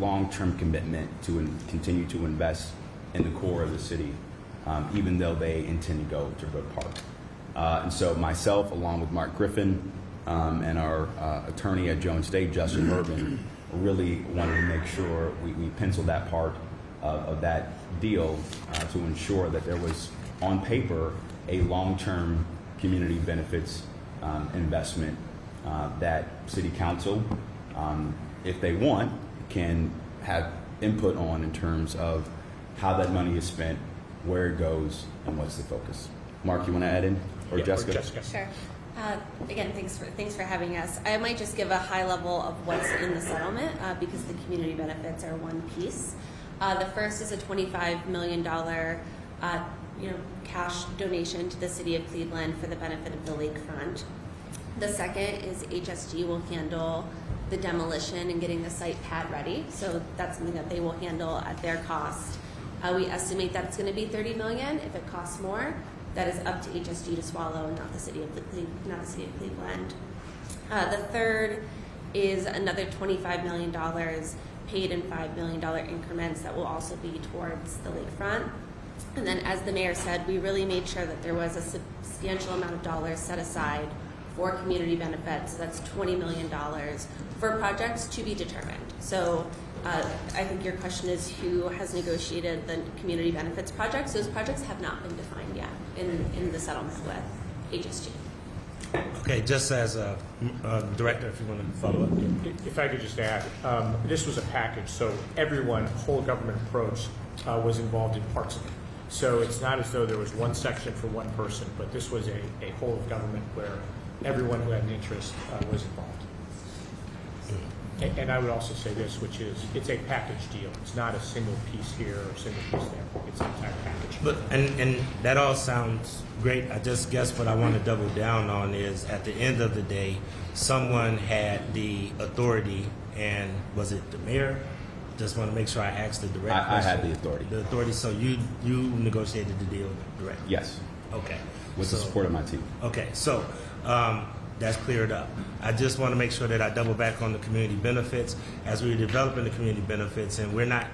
long-term commitment to continue to invest in the core of the city, even though they intend to go to Brook Park. And so myself, along with Mark Griffin and our attorney at Jones State, Justin Urban, really wanted to make sure we penciled that part of that deal to ensure that there was, on paper, a long-term community benefits investment that City Council, if they want, can have input on in terms of how that money is spent, where it goes, and what's the focus. Mark, you want to add in? Or Yeah, Jessica? Or Jessica. Sure. Again, thanks for having us. I might just give a high level of what's in the settlement because the community benefits are one piece. The first is a $25 million cash donation to the city of Cleveland for the benefit of the lakefront. The second is HSG will handle the demolition and getting the site pad ready. So that's something that they will handle at their cost. We estimate that it's going to be $30 million. If it costs more, that is up to HSG to swallow, and not the city of Cleveland. The third is another $25 million paid in $5 million increments that will also be towards the lakefront. And then, as the mayor said, we really made sure that there was a substantial amount of dollars set aside for community benefits. That's $20 million for projects to be determined. So I think your question is who has negotiated the community benefits projects. Those projects have not been defined yet in the settlement with HSG. Okay, just as a director, if you want to follow up. If I could just add, this was a package, so everyone, whole government approach, was involved in parts of it. So it's not as though there was one section for one person, but this was a whole of government where everyone who had an interest was involved. And I would also say this, which is it's a package deal. It's not a single piece here or a single piece there. It's an entire package. But and that all sounds great. I just guess what I want to double down on is at the end of the day, someone had the authority, and was it the mayor? Just want to make sure I asked the direct question. I had the authority. The authority. So you negotiated the deal directly. Yes. Okay. With the support of my team. Okay. So. That's cleared up. I just want to make sure that I double back on the community benefits as we're developing the community benefits, and we're not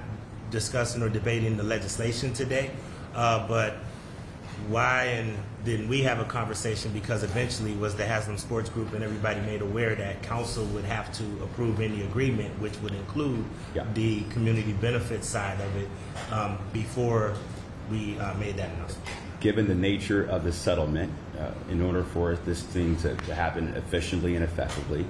discussing or debating the legislation today, but why and didn't we have a conversation, because eventually was the Haslam Sports Group and everybody made aware that council would have to approve any agreement which would include the community benefits side of it before we made that announcement. Given the nature of the settlement, in order for this thing to happen efficiently and effectively,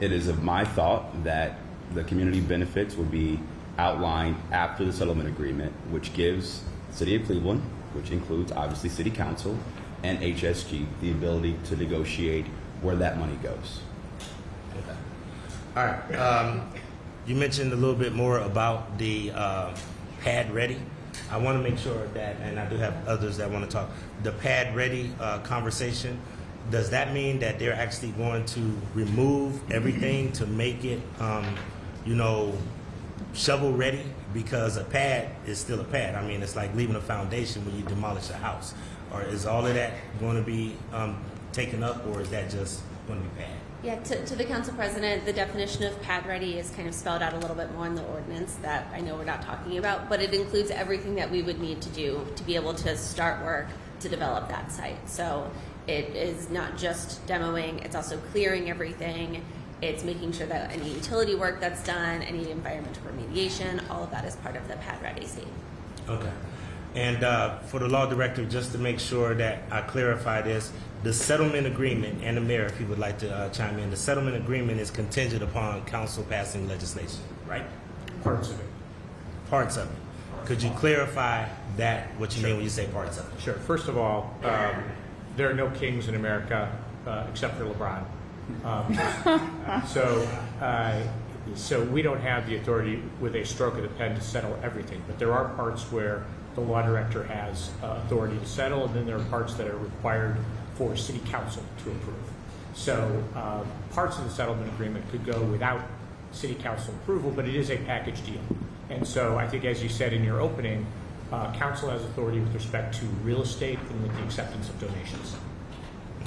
it is of my thought that the community benefits would be outlined after the settlement agreement, which gives the City of Cleveland, which includes obviously City Council and HSG, the ability to negotiate where that money goes. Okay. All right. You mentioned a little bit more about the pad ready. I want to make sure that, and I do have others that want to talk, the pad ready conversation, does that mean that they're actually going to remove everything to make it, shovel ready? Because a pad is still a pad. I mean, it's like leaving a foundation when you demolish a house. Or is all of that going to be taken up, or is that just going to be pad? Yeah, to the council president, the definition of pad ready is kind of spelled out a little bit more in the ordinance that I know we're not talking about, but it includes everything that we would need to do to be able to start work to develop that site. So it is not just demoing, it's also clearing everything. It's making sure that any utility work that's done, any environmental remediation, all of that is part of the pad ready scene. Okay. And for the law director, just to make sure that I clarify this, the settlement agreement, and the mayor, if he would like to chime in, the settlement agreement is contingent upon council passing legislation, right? Parts of it. Parts of it. Could you clarify that, what you mean when you say parts of it? Sure. First of all, there are no kings in America except for LeBron. So we don't have the authority with a stroke of the pen to settle everything, but there are parts where the law director has authority to settle, and then there are parts that are required for City Council to approve. So parts of the settlement agreement could go without City Council approval, but it is a package deal. And so I think, as you said in your opening, Council has authority with respect to real estate and with the acceptance of donations.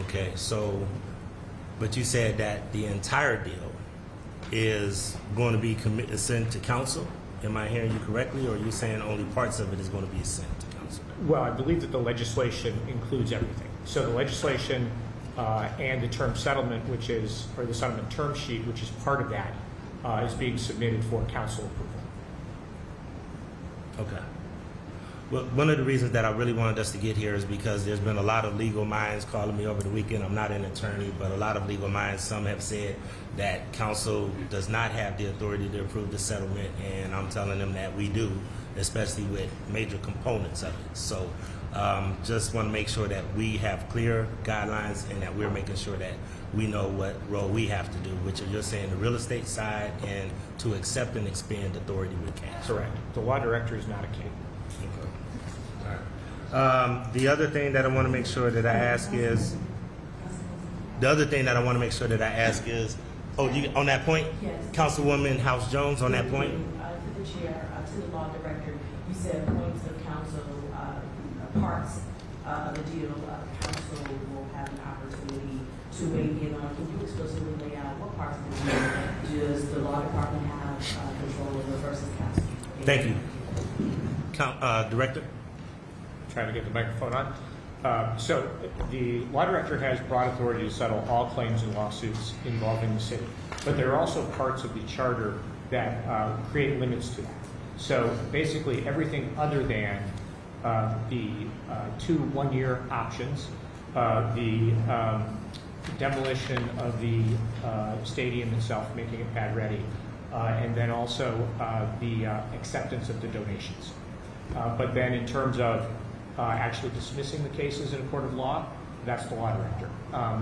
Okay, so, but you said that the entire deal is going to be sent to council. Am I hearing you correctly, or are you saying only parts of it is going to be sent to council? Well, I believe that the legislation includes everything. So the legislation and the term settlement, or the settlement term sheet, which is part of that, is being submitted for council approval. Okay. Well, one of the reasons that I really wanted us to get here is because there's been a lot of legal minds calling me over the weekend. I'm not an attorney, but a lot of legal minds, some have said that council does not have the authority to approve the settlement, and I'm telling them that we do, especially with major components of it. So just want to make sure that we have clear guidelines and that we're making sure that we know what role we have to do, which you're saying the real estate side, and to accept and expend authority with cash. Correct. The law director is not a king. The other thing that I want to make sure that I ask is, oh, on that point, Yes. Councilwoman House Jones, on that point. To the chair, to the law director, you said points of council, parts of the deal, council will have an opportunity to weigh in on. Can you explicitly lay out what parts of the deal does the law department have control over versus council? Thank you. Director? Trying to get the microphone on. So the law director has broad authority to settle all claims and lawsuits involving the city. But there are also parts of the charter that create limits to that. So basically everything other than the 2 one-year options, the demolition of the stadium itself, making it pad ready, and then also the acceptance of the donations. But then in terms of actually dismissing the cases in a court of law, that's the law director.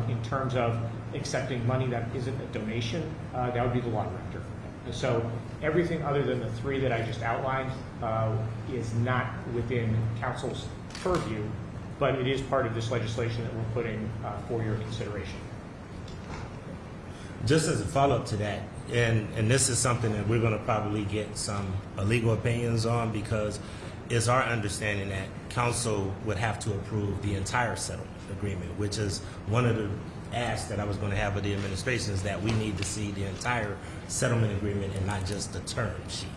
In terms of accepting money that isn't a donation, that would be the law director. So everything other than the 3 that I just outlined is not within council's purview, but it is part of this legislation that we're putting for your consideration. Just as a follow-up to that, and this is something that we're going to probably get some legal opinions on, because it's our understanding that council would have to approve the entire settlement agreement, which is one of the asks that I was going to have of the administration, is that we need to see the entire settlement agreement and not just the term sheet.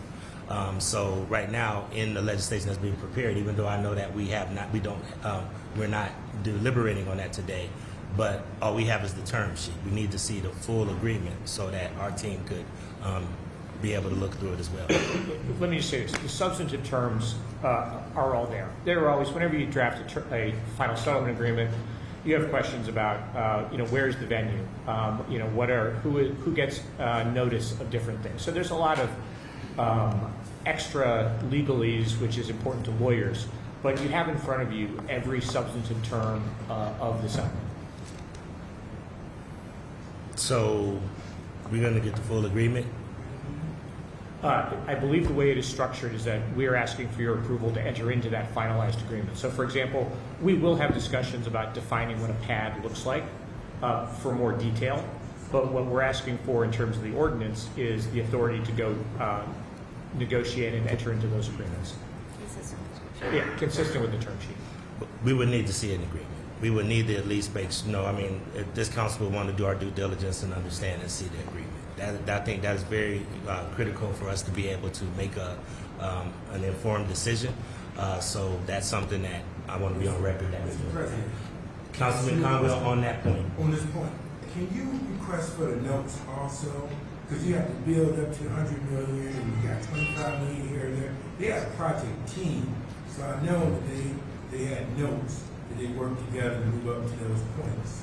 So right now in the legislation that's being prepared, even though I know that we're not deliberating on that today, but all we have is the term sheet. We need to see the full agreement so that our team could be able to look through it as well. Let me just say this: the substantive terms are all there. They're always, whenever you draft a final settlement agreement, you have questions about, where's the venue? Who gets notice of different things. So there's a lot of extra legalese, which is important to lawyers. But you have in front of you every substantive term of the settlement. So we're going to get the full agreement. I believe the way it is structured is that we are asking for your approval to enter into that finalized agreement. So, for example, we will have discussions about defining what a pad looks like for more detail. But what we're asking for in terms of the ordinance is the authority to go negotiate and enter into those agreements. Consistent with the term sheet. We would need to see an agreement. We would need to at least if this council would want to do our due diligence and understand and see the agreement. I think that is very critical for us to be able to make an informed decision. So that's something that I want to be on record that we're doing. Mr. President. Councilman Conwell, on that point. On this point, can you request for the notes also? Because you have to build up to 100 million, and you got 25 million here and there. They have a project team, so I know that they had notes that they worked together to move up to those points.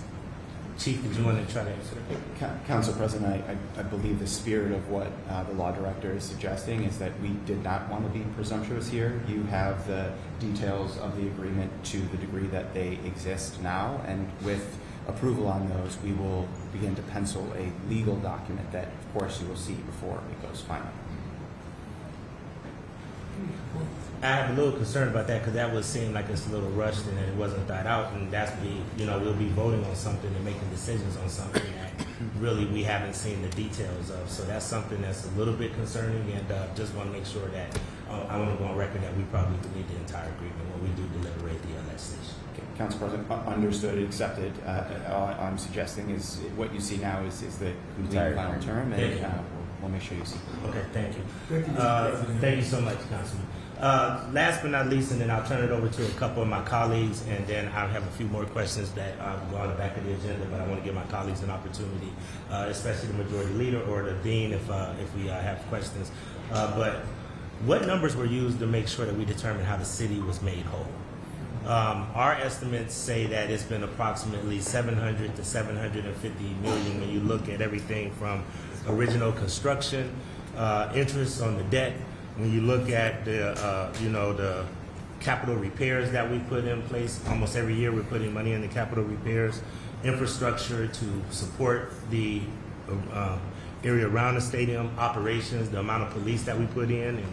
Chief, did you want to try to answer that? Council President, I believe the spirit of what the law director is suggesting is that we did not want to be presumptuous here. You have the details of the agreement to the degree that they exist now, and with approval on those, we will begin to pencil a legal document that, of course, you will see before it goes final. I have a little concern about that, because that would seem like it's a little rushed and it wasn't thought out, and we'll be voting on something and making decisions on something that really we haven't seen the details of. So that's something that's a little bit concerning, and just want to make sure that I want to go on record that we probably would need the entire agreement when we do deliberate the legislation. Okay, Council President, understood, accepted. All I'm suggesting is what you see now is the complete Entire final agreement. term, Thank and you. we'll make sure you see. Okay, thank you. Thank you, Mr. President. Thank you so much, Councilman. Last but not least, and then I'll turn it over to a couple of my colleagues, and then I'll have a few more questions that go on the back of the agenda, but I want to give my colleagues an opportunity, especially the majority leader or the dean if we have questions. But what numbers were used to make sure that we determined how the city was made whole? Our estimates say that it's been approximately 700 to 750 million when you look at everything from original construction, interest on the debt. When you look at the capital repairs that we put in place, almost every year we're putting money in the capital repairs, infrastructure to support the area around the stadium, operations, the amount of police that we put in,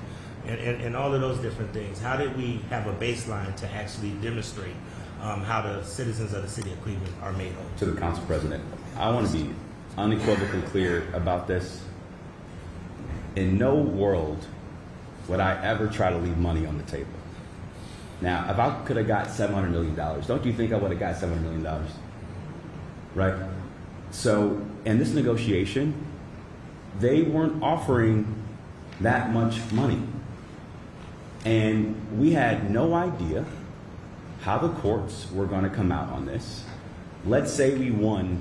and all of those different things. How did we have a baseline to actually demonstrate how the citizens of the city of Cleveland are made whole? To the Council President, I want to be unequivocally clear about this. In no world would I ever try to leave money on the table. Now, if I could have got $700 million, don't you think I would have got $700 million? Right? So, in this negotiation, they weren't offering that much money. And we had no idea how the courts were going to come out on this. Let's say we won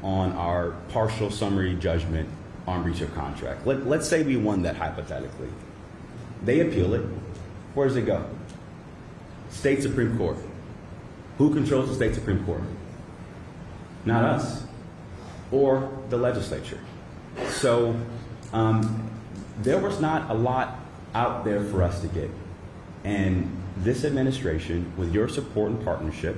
on our partial summary judgment on breach of contract. Let's say we won that hypothetically. They appeal it. Where does it go? State Supreme Court. Who controls the State Supreme Court? Not us. Or the legislature. So there was not a lot out there for us to get. And this administration, with your support and partnership,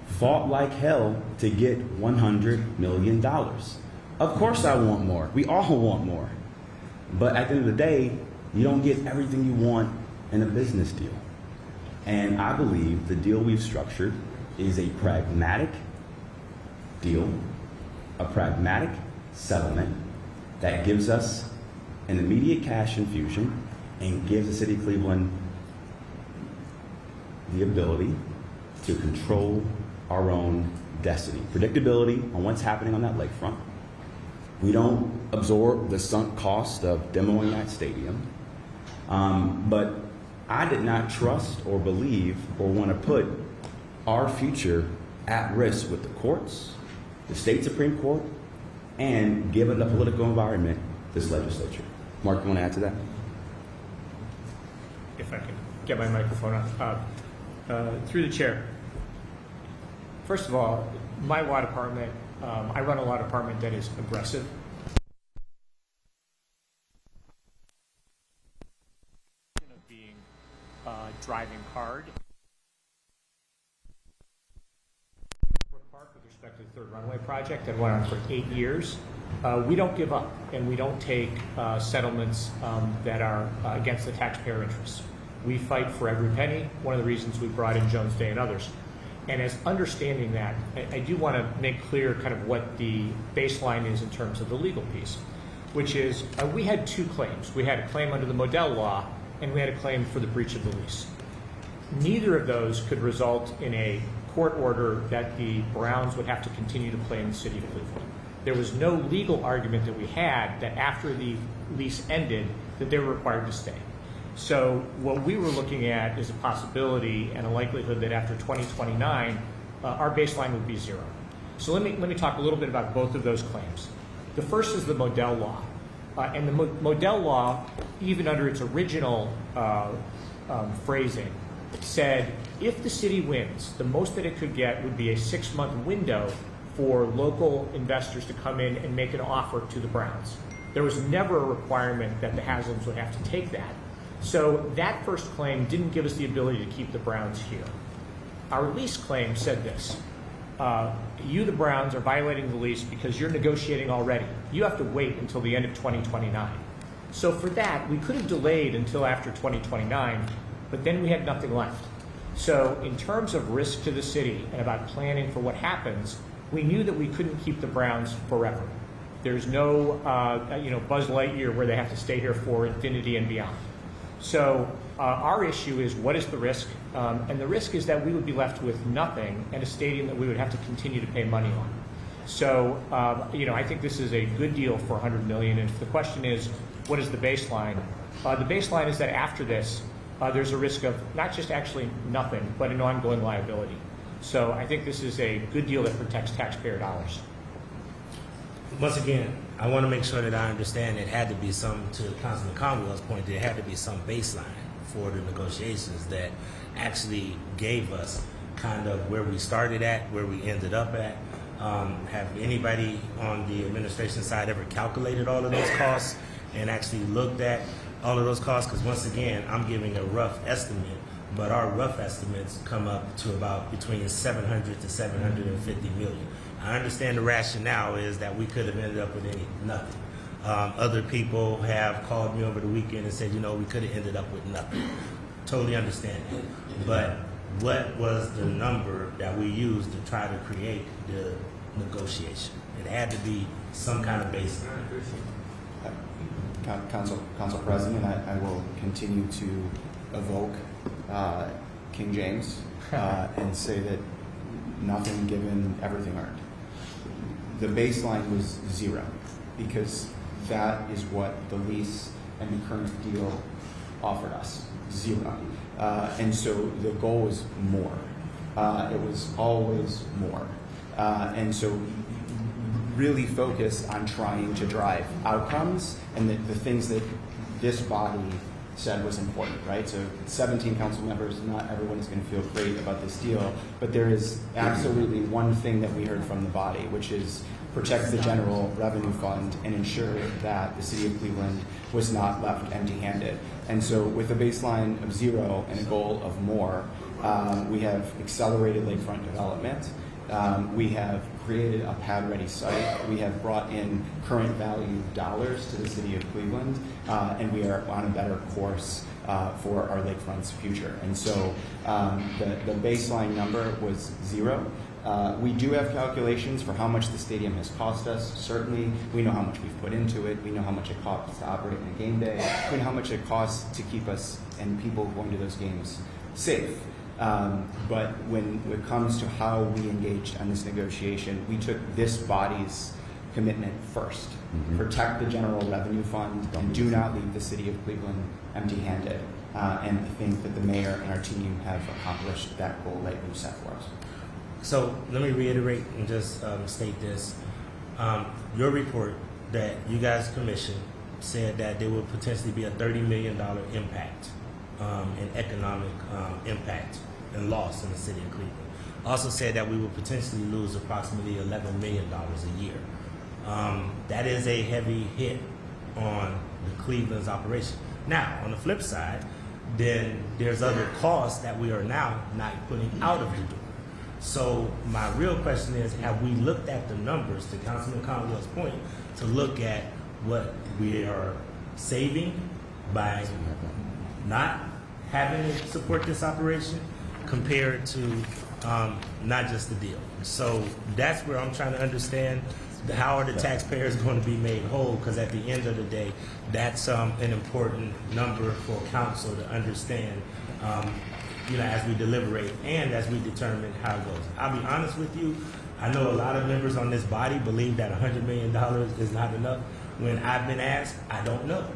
fought like hell to get $100 million. Of course I want more. We all want more. But at the end of the day, you don't get everything you want in a business deal. And I believe the deal we've structured is a pragmatic deal, a pragmatic settlement that gives us an immediate cash infusion and gives the city of Cleveland the ability to control our own destiny. Predictability on what's happening on that lakefront. We don't absorb the sunk cost of demoing that stadium. But I did not trust or believe or want to put our future at risk with the courts, the state Supreme Court, and given the political environment, this legislature. Mark, you want to add to that? If I can get my microphone on. Through the chair. First of all, my law department, I run a law department that is aggressive. Of being driving hard. Park with respect to the third runway project that went on for 8 years. We don't give up, and we don't take settlements that are against the taxpayer interests. We fight for every penny. One of the reasons we brought in Jones Day and others. And as understanding that, I do want to make clear kind of what the baseline is in terms of the legal piece, which is we had two claims. We had a claim under the Modell Law, and we had a claim for the breach of the lease. Neither of those could result in a court order that the Browns would have to continue to play in the city of Cleveland. There was no legal argument that we had that after the lease ended that they were required to stay. So what we were looking at is a possibility and a likelihood that after 2029, our baseline would be zero. So let me talk a little bit about both of those claims. The first is the Modell Law. And the Modell Law, even under its original phrasing, said if the city wins, the most that it could get would be a 6-month window for local investors to come in and make an offer to the Browns. There was never a requirement that the Haslams would have to take that. So that first claim didn't give us the ability to keep the Browns here. Our lease claim said this. You, the Browns, are violating the lease because you're negotiating already. You have to wait until the end of 2029. So for that, we could have delayed until after 2029, but then we had nothing left. So in terms of risk to the city and about planning for what happens, we knew that we couldn't keep the Browns forever. There's no Buzz Lightyear where they have to stay here for infinity and beyond. So our issue is, what is the risk? And the risk is that we would be left with nothing and a stadium that we would have to continue to pay money on. So, I think this is a good deal for $100 million. And if the question is, what is the baseline? The baseline is that after this, there's a risk of not just actually nothing, but an ongoing liability. So I think this is a good deal that protects taxpayer dollars. Once again, I want to make sure that I understand it had to be some, to Councilman Conwell's point, there had to be some baseline for the negotiations that actually gave us kind of where we started at, where we ended up at. Have anybody on the administration side ever calculated all of those costs and actually looked at all of those costs? Because once again, I'm giving a rough estimate, but our rough estimates come up to about between 700 to 750 million. I understand the rationale is that we could have ended up with nothing. Other people have called me over the weekend and said, we could have ended up with nothing. Totally understand that. But what was the number that we used to try to create the negotiation? It had to be some kind of baseline. Council President, I will continue to evoke King James and say that nothing given, everything earned. The baseline was zero because that is what the lease and the current deal offered us, zero. And so the goal was more. It was always more. And so really focus on trying to drive outcomes and the things that this body said was important, right? So 17 council members, not everyone is going to feel great about this deal, but there is absolutely one thing that we heard from the body, which is protect the general revenue fund and ensure that the city of Cleveland was not left empty-handed. And so with a baseline of zero and a goal of more, we have accelerated lakefront development. We have created a pad-ready site. We have brought in current value dollars to the city of Cleveland, and we are on a better course for our lakefront's future. And so the baseline number was zero. We do have calculations for how much the stadium has cost us. Certainly, we know how much we've put into it. We know how much it costs to operate in a game day. We know how much it costs to keep us and people going to those games safe. But when it comes to how we engaged on this negotiation, we took this body's commitment first. Protect the general revenue fund and do not leave the city of Cleveland empty-handed. And I think that the mayor and our team have accomplished that goal that we've set for us. So let me reiterate and just state this. Your report that you guys commissioned said that there would potentially be a $30 million impact in economic impact and loss in the city of Cleveland. Also said that we would potentially lose approximately $11 million a year. That is a heavy hit on the Cleveland's operation. Now, on the flip side, then there's other costs that we are now not putting out of the door. So my real question is, have we looked at the numbers, to Councilman Conwell's point, to look at what we are saving by not having to support this operation compared to not just the deal? So that's where I'm trying to understand how are the taxpayers going to be made whole, because at the end of the day, that's an important number for council to understand as we deliberate and as we determine how it goes. I'll be honest with you, I know a lot of members on this body believe that $100 million is not enough. When I've been asked, I don't know.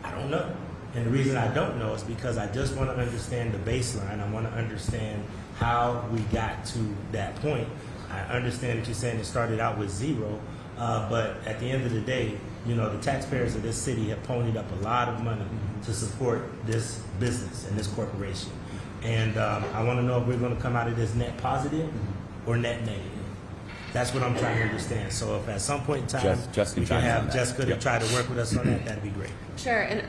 I don't know. And the reason I don't know is because I just want to understand the baseline. I want to understand how we got to that point. I understand that you're saying it started out with zero, but at the end of the day, the taxpayers of this city have ponied up a lot of money to support this business and this corporation. And I want to know if we're going to come out of this net positive or net negative. That's what I'm trying to understand. So if at some point in time we can have Jessica to try to work with us on that, that'd be great. Sure, and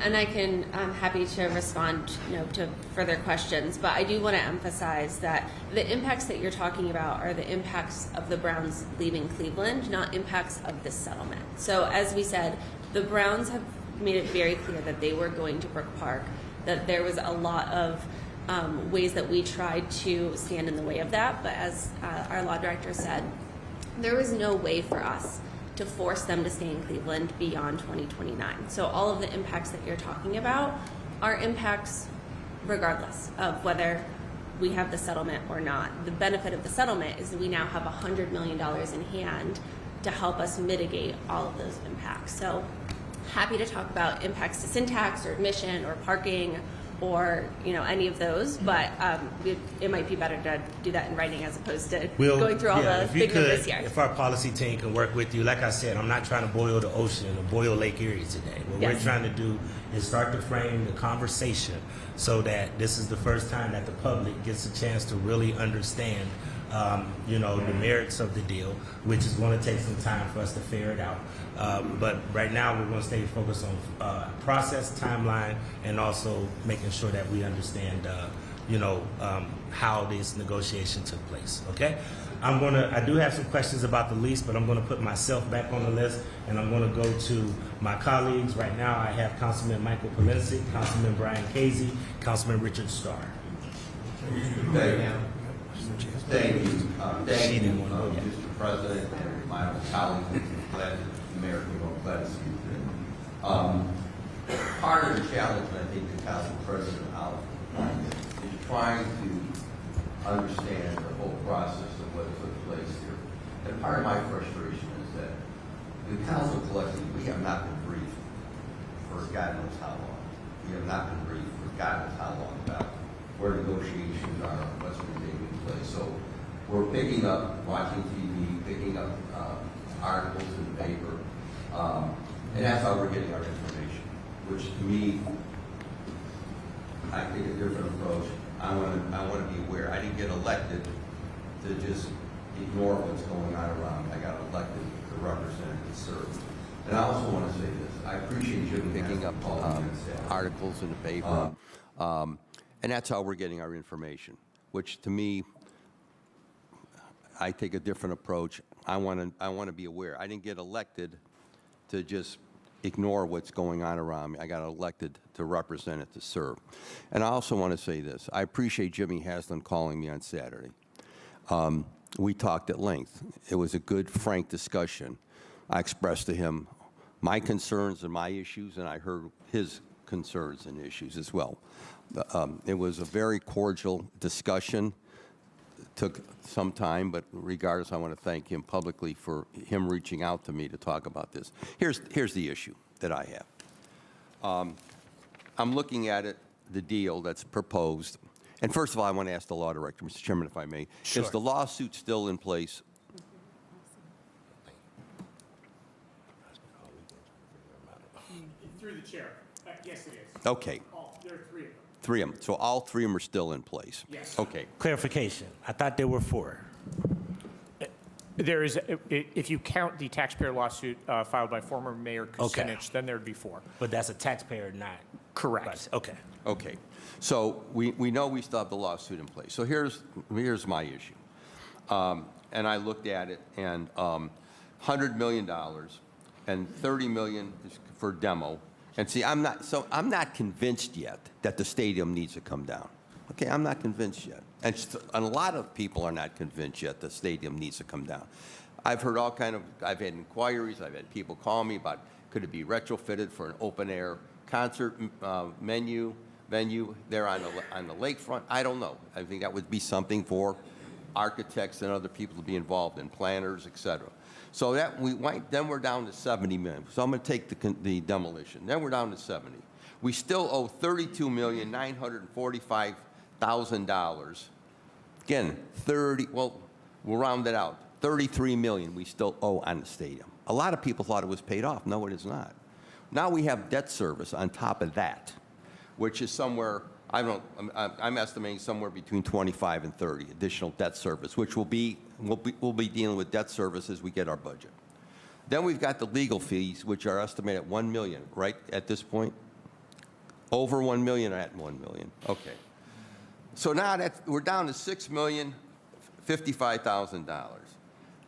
I'm happy to respond, to further questions. But I do want to emphasize that the impacts that you're talking about are the impacts of the Browns leaving Cleveland, not impacts of this settlement. So as we said, the Browns have made it very clear that they were going to Brook Park, that there was a lot of ways that we tried to stand in the way of that. But as our law director said, there was no way for us to force them to stay in Cleveland beyond 2029. So all of the impacts that you're talking about our impacts regardless of whether we have the settlement or not. The benefit of the settlement is that we now have $100 million in hand to help us mitigate all of those impacts. So happy to talk about impacts to syntax or admission or parking or any of those, but it might be better to do that in writing as opposed to going through all the if you big numbers could, here. if our policy team can work with you, like I said, I'm not trying to boil the ocean or boil Lake Erie today. What we're Yes. trying to do is start to frame the conversation so that this is the first time that the public gets a chance to really understand the merits of the deal, which is going to take some time for us to figure it out. But right now, we're going to stay focused on process, timeline, and also making sure that we understand, how this negotiation took place. Okay, I do have some questions about the lease, but I'm going to put myself back on the list, and I'm going to go to my colleagues. Right now, I have Councilman Michael Polensik, Councilman Brian Casey, Councilman Richard Starr. Thank you, Mr. President, and my colleagues. I'm glad that the mayor came up. Glad to see you today. Part of the challenge, and I think the council president outlined, is trying to understand the whole process of what took place here. And part of my frustration is that the council collectively, we have not been briefed for God knows how long. We have not been briefed for God knows how long about where negotiations are, what's been taking place. So we're picking up, watching TV, picking up articles in the paper, and that's how we're getting our information, which to me, I take a different approach. I want to be aware. I didn't get elected to just ignore what's going on around me. I got elected to represent and serve. And I also want to say this. I appreciate you picking up articles in the paper. And that's how we're getting our information, which to me, I take a different approach. I want to be aware. I didn't get elected to just ignore what's going on around me. I got elected to represent it, to serve. And I also want to say this. I appreciate Jimmy Haslam calling me on Saturday. We talked at length. It was a good, frank discussion. I expressed to him my concerns and my issues, and I heard his concerns and issues as well. It was a very cordial discussion. It took some time, but regardless, I want to thank him publicly for him reaching out to me to talk about this. Here's the issue that I have. I'm looking at it, the deal that's proposed. And first of all, I want to ask the law director, Mr. Chairman, if I may. Sure. Is the lawsuit still in place? Through the chair. Yes, it is. Okay, There are three of them. three of them. So all three of them are still in place? Yes. Okay. Clarification. I thought there were 4. There is, if you count the taxpayer lawsuit filed by former Mayor Kucinich, then there'd be 4. But that's a taxpayer, not Correct. Okay. Okay. So we know we still have the lawsuit in place. So here's my issue. And I looked at it, and $100 million and $30 million is for demo. And see, I'm not convinced yet that the stadium needs to come down. Okay, I'm not convinced yet. And a lot of people are not convinced yet the stadium needs to come down. I've heard I've had inquiries, I've had people call me about could it be retrofitted for an open air concert venue there on the lakefront. I don't know. I think that would be something for architects and other people to be involved in, planners, et cetera. So then we're down to $70 million. So I'm going to take the demolition. Then we're down to 70. We still owe $32,945,000. Again, we'll round it out. $33 million we still owe on the stadium. A lot of people thought it was paid off. No, it is not. Now we have debt service on top of that, which is somewhere, I'm estimating somewhere between 25 and 30 additional debt service, which we'll be dealing with debt service as we get our budget. Then we've got the legal fees, which are estimated at $1 million, right, at this point? Over $1 million or at $1 million? Okay. So now we're down to $6,055,000.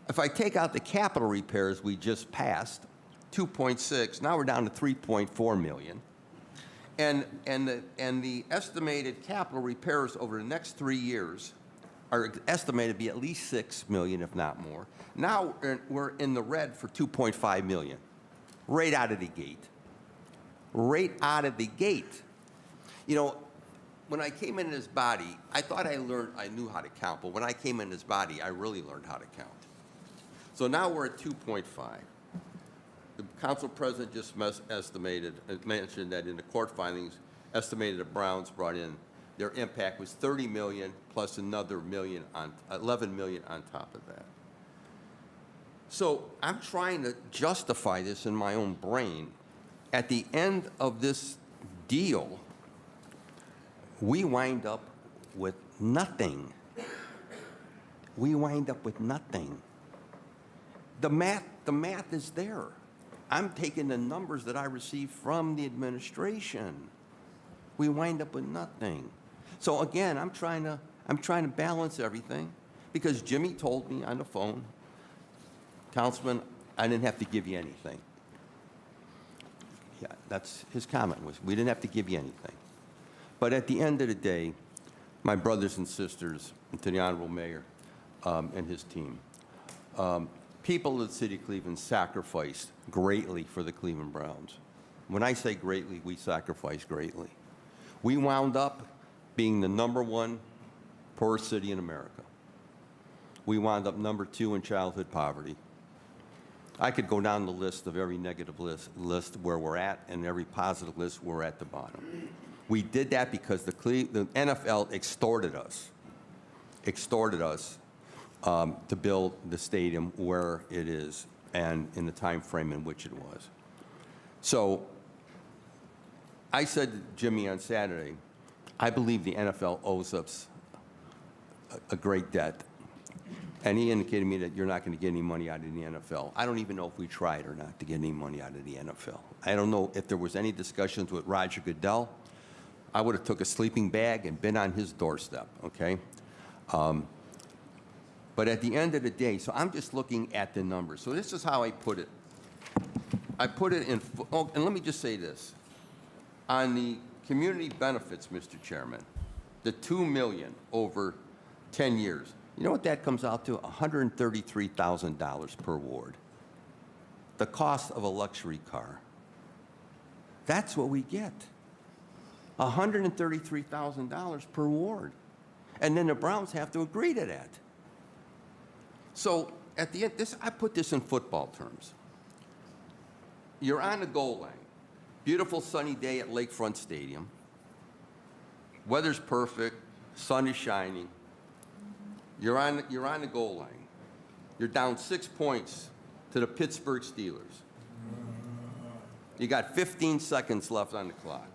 If I take out the capital repairs we just passed, 2.6, now we're down to 3.4 million. And the estimated capital repairs over the next 3 years are estimated to be at least 6 million, if not more. Now we're in the red for 2.5 million, right out of the gate. Right out of the gate. You know, when I came in this body, I thought I knew how to count, but when I came in this body, I really learned how to count. So now we're at 2.5. The council president just mentioned that in the court filings, estimated the Browns brought in, their impact was 30 million plus another 11 million on top of that. So I'm trying to justify this in my own brain. At the end of this deal, we wind up with nothing. We wind up with nothing. The math is there. I'm taking the numbers that I received from the administration. We wind up with nothing. So again, I'm trying to balance everything because Jimmy told me on the phone, Councilman, I didn't have to give you anything. Yeah, that's his comment was, we didn't have to give you anything. But at the end of the day, my brothers and sisters, and to the Honorable Mayor and his team, people of the city of Cleveland sacrificed greatly for the Cleveland Browns. When I say greatly, we sacrificed greatly. We wound up being the #1 poorest city in America. We wound up #2 in childhood poverty. I could go down the list of every negative list where we're at and every positive list we're at the bottom. We did that because the NFL extorted us to build the stadium where it is and in the time frame in which it was. So I said to Jimmy on Saturday, I believe the NFL owes us a great debt. And he indicated to me that you're not going to get any money out of the NFL. I don't even know if we tried or not to get any money out of the NFL. I don't know if there was any discussions with Roger Goodell. I would have took a sleeping bag and been on his doorstep, okay? But at the end of the day, so I'm just looking at the numbers. So this is how I put it. I put it in, and let me just say this. On the community benefits, Mr. Chairman, the $2 million over 10 years, you know what that comes out to? $133,000 per ward. The cost of a luxury car. That's what we get. $133,000 per ward. And then the Browns have to agree to that. So at the end, I put this in football terms. You're on the goal line. Beautiful sunny day at Lakefront Stadium. Weather's perfect. Sun is shining. You're on the goal line. You're down 6 points to the Pittsburgh Steelers. You got 15 seconds left on the clock.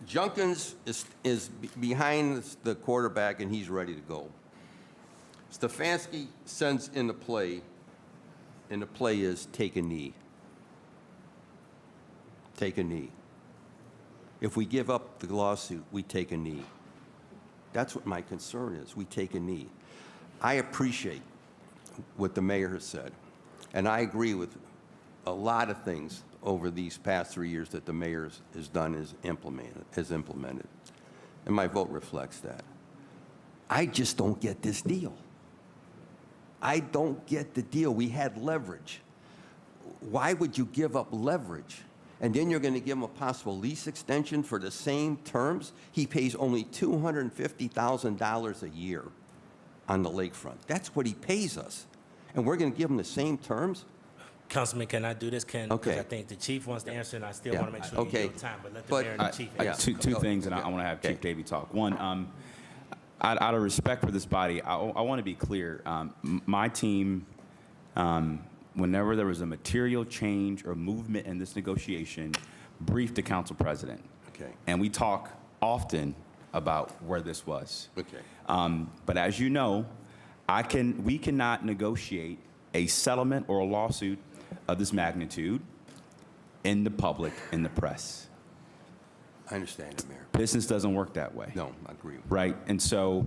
Junkins is behind the quarterback, and he's ready to go. Stefanski sends in the play, and the play is take a knee. Take a knee. If we give up the lawsuit, we take a knee. That's what my concern is. We take a knee. I appreciate what the mayor has said, and I agree with a lot of things over these past 3 years that the mayor has done, has implemented. And my vote reflects that. I just don't get this deal. I don't get the deal. We had leverage. Why would you give up leverage? And then you're going to give him a possible lease extension for the same terms? He pays only $250,000 a year on the lakefront. That's what he pays us. And we're going to give him the same terms? Councilman, can I do this? Okay. Because I think the chief wants to answer, and I still Yeah. want to make sure Okay. you give time. But let the mayor and the chief I answer. got two things, and I want to have Chief Davey talk. One, out of respect for this body, I want to be clear. My team, whenever there was a material change or movement in this negotiation, briefed the council president. Okay. And we talk often about where this was. Okay. But as you know, we cannot negotiate a settlement or a lawsuit of this magnitude in the public, in the press. I understand it, Mayor. Business doesn't work that way. No, I agree. Right? And so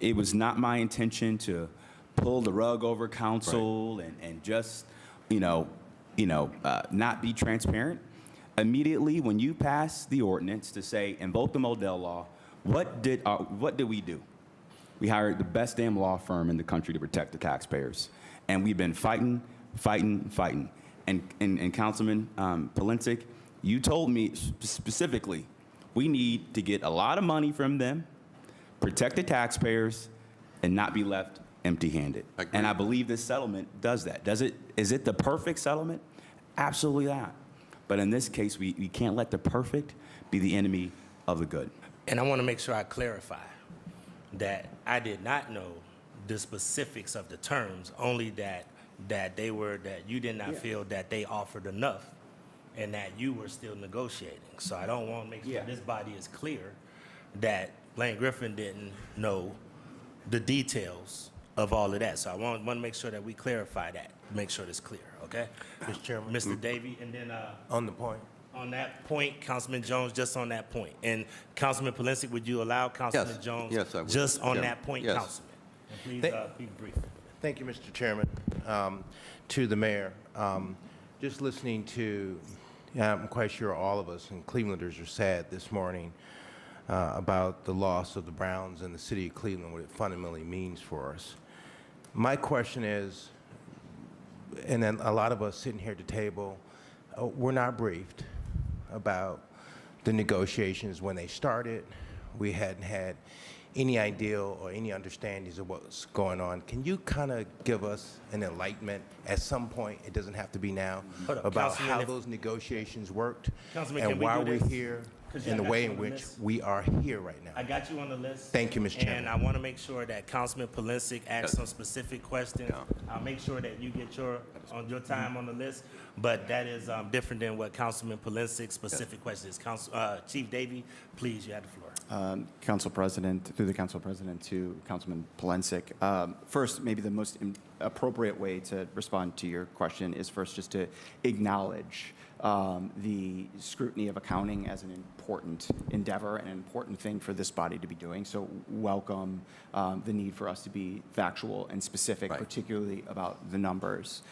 it was not my intention to pull the rug over council and just, not be transparent. Immediately when you pass the ordinance to say, invoke the Modell Law, what did we do? We hired the best damn law firm in the country to protect the taxpayers. And we've been fighting. and Councilman Polinsik, you told me specifically, we need to get a lot of money from them, protect the taxpayers, and not be left empty-handed. Agreed. And I believe this settlement does that. Is it the perfect settlement? Absolutely not. But in this case, we can't let the perfect be the enemy of the good. And I want to make sure I clarify that I did not know the specifics of the terms, only that you did not feel that they offered enough and that you were still negotiating. So I don't want to make sure this body is clear that Blaine Griffin didn't know the details of all of that. So I want to make sure that we clarify that, make sure it's clear, okay? Mr. Chairman. Mr. Davey, and then On the point. on that point, Councilman Jones, just on that point. And Councilman Polinsik, would you allow Councilman Yes. Jones? Yes, I would, Just Mr. on Chairman. that point, Yes. Councilman. And please be brief. Thank you, Mr. Chairman. To the mayor, just listening to, I'm quite sure all of us and Clevelanders are sad this morning about the loss of the Browns and the city of Cleveland, what it fundamentally means for us. My question is, and then a lot of us sitting here at the table, we're not briefed about the negotiations when they started. We hadn't had any idea or any understandings of what's going on. Can you kind of give us an enlightenment at some point, it doesn't have to be now, Hold up, about Councilman, how if- those negotiations worked Councilman, can and we why do we're this? here 'Cause in I the got way you in on the which list. we are here right now? I got you on the list. Thank you, Mr. Chairman. And I want to make sure that Councilman Polinsik asks some specific questions. Yeah. I'll make sure that you get your time on the list, but that is different than what Councilman Polinsik's specific question is. Chief Davey, please, you have the floor. Council President, through the Council President to Councilman Polinsik. First, maybe the most appropriate way to respond to your question is first just to acknowledge the scrutiny of accounting as an important endeavor and an important thing for this body to be doing. So welcome the need for us to be factual and specific, Right. particularly about the numbers.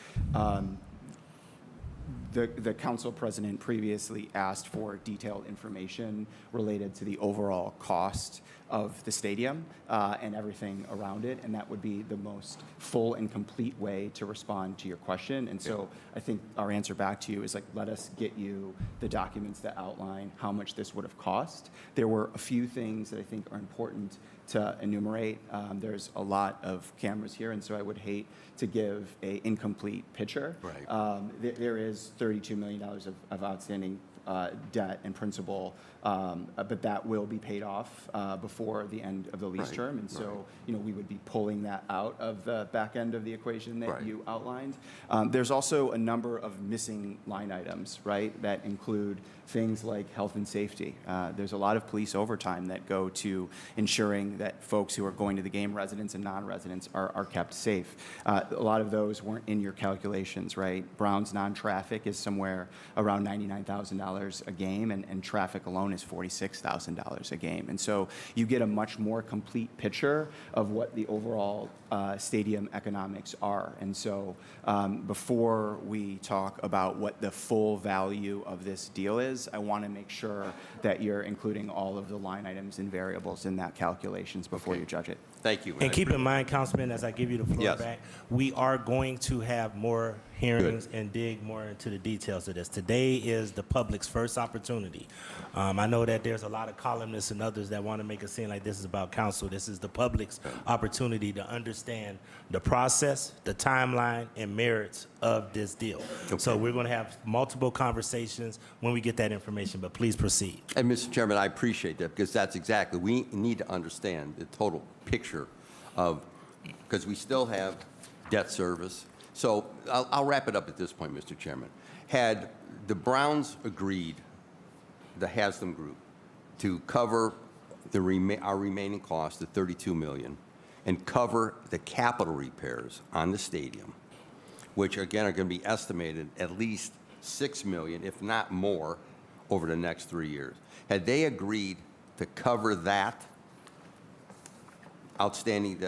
The council president previously asked for detailed information related to the overall cost of the stadium and everything around it, and that would be the most full and complete way to respond to your question. And so I think our answer back to you is, like, let us get you the documents that outline how much this would have cost. There were a few things that I think are important to enumerate. There's a lot of cameras here, and so I would hate to give an incomplete picture. Right. There is $32 million of outstanding debt and principal, but that will be paid off before the end of the lease Right, term. And so, we would be pulling that out of the back end of the equation that Right. you outlined. There's also a number of missing line items, right, that include things like health and safety. There's a lot of police overtime that go to ensuring that folks who are going to the game, residents and non-residents, are kept safe. A lot of those weren't in your calculations, right? Brown's non-traffic is somewhere around $99,000 a game, and traffic alone is $46,000 a game. And so you get a much more complete picture of what the overall stadium economics are. And so before we talk about what the full value of this deal is, I want to make sure that you're including all of the line items and variables in that calculations before you judge it. Thank you. And keep in mind, Councilman, as I give you the floor Yes. back, we are going to have more hearings and dig more into the details of this. Today is the public's first opportunity. I know that there's a lot of columnists and others that want to make it seem like this is about council. This is the public's opportunity to understand the process, the timeline, and merits of this deal. So we're going to have multiple conversations when we get that information, but please proceed. And Mr. Chairman, I appreciate that, because that's exactly, we need to understand the total picture of, because we still have debt service. So I'll wrap it up at this point, Mr. Chairman. Had the Browns agreed, the Haslam Group, to cover our remaining costs, the $32 million, and cover the capital repairs on the stadium, which again are going to be estimated at least $6 million, if not more, over the next 3 years. Had they agreed to cover that outstanding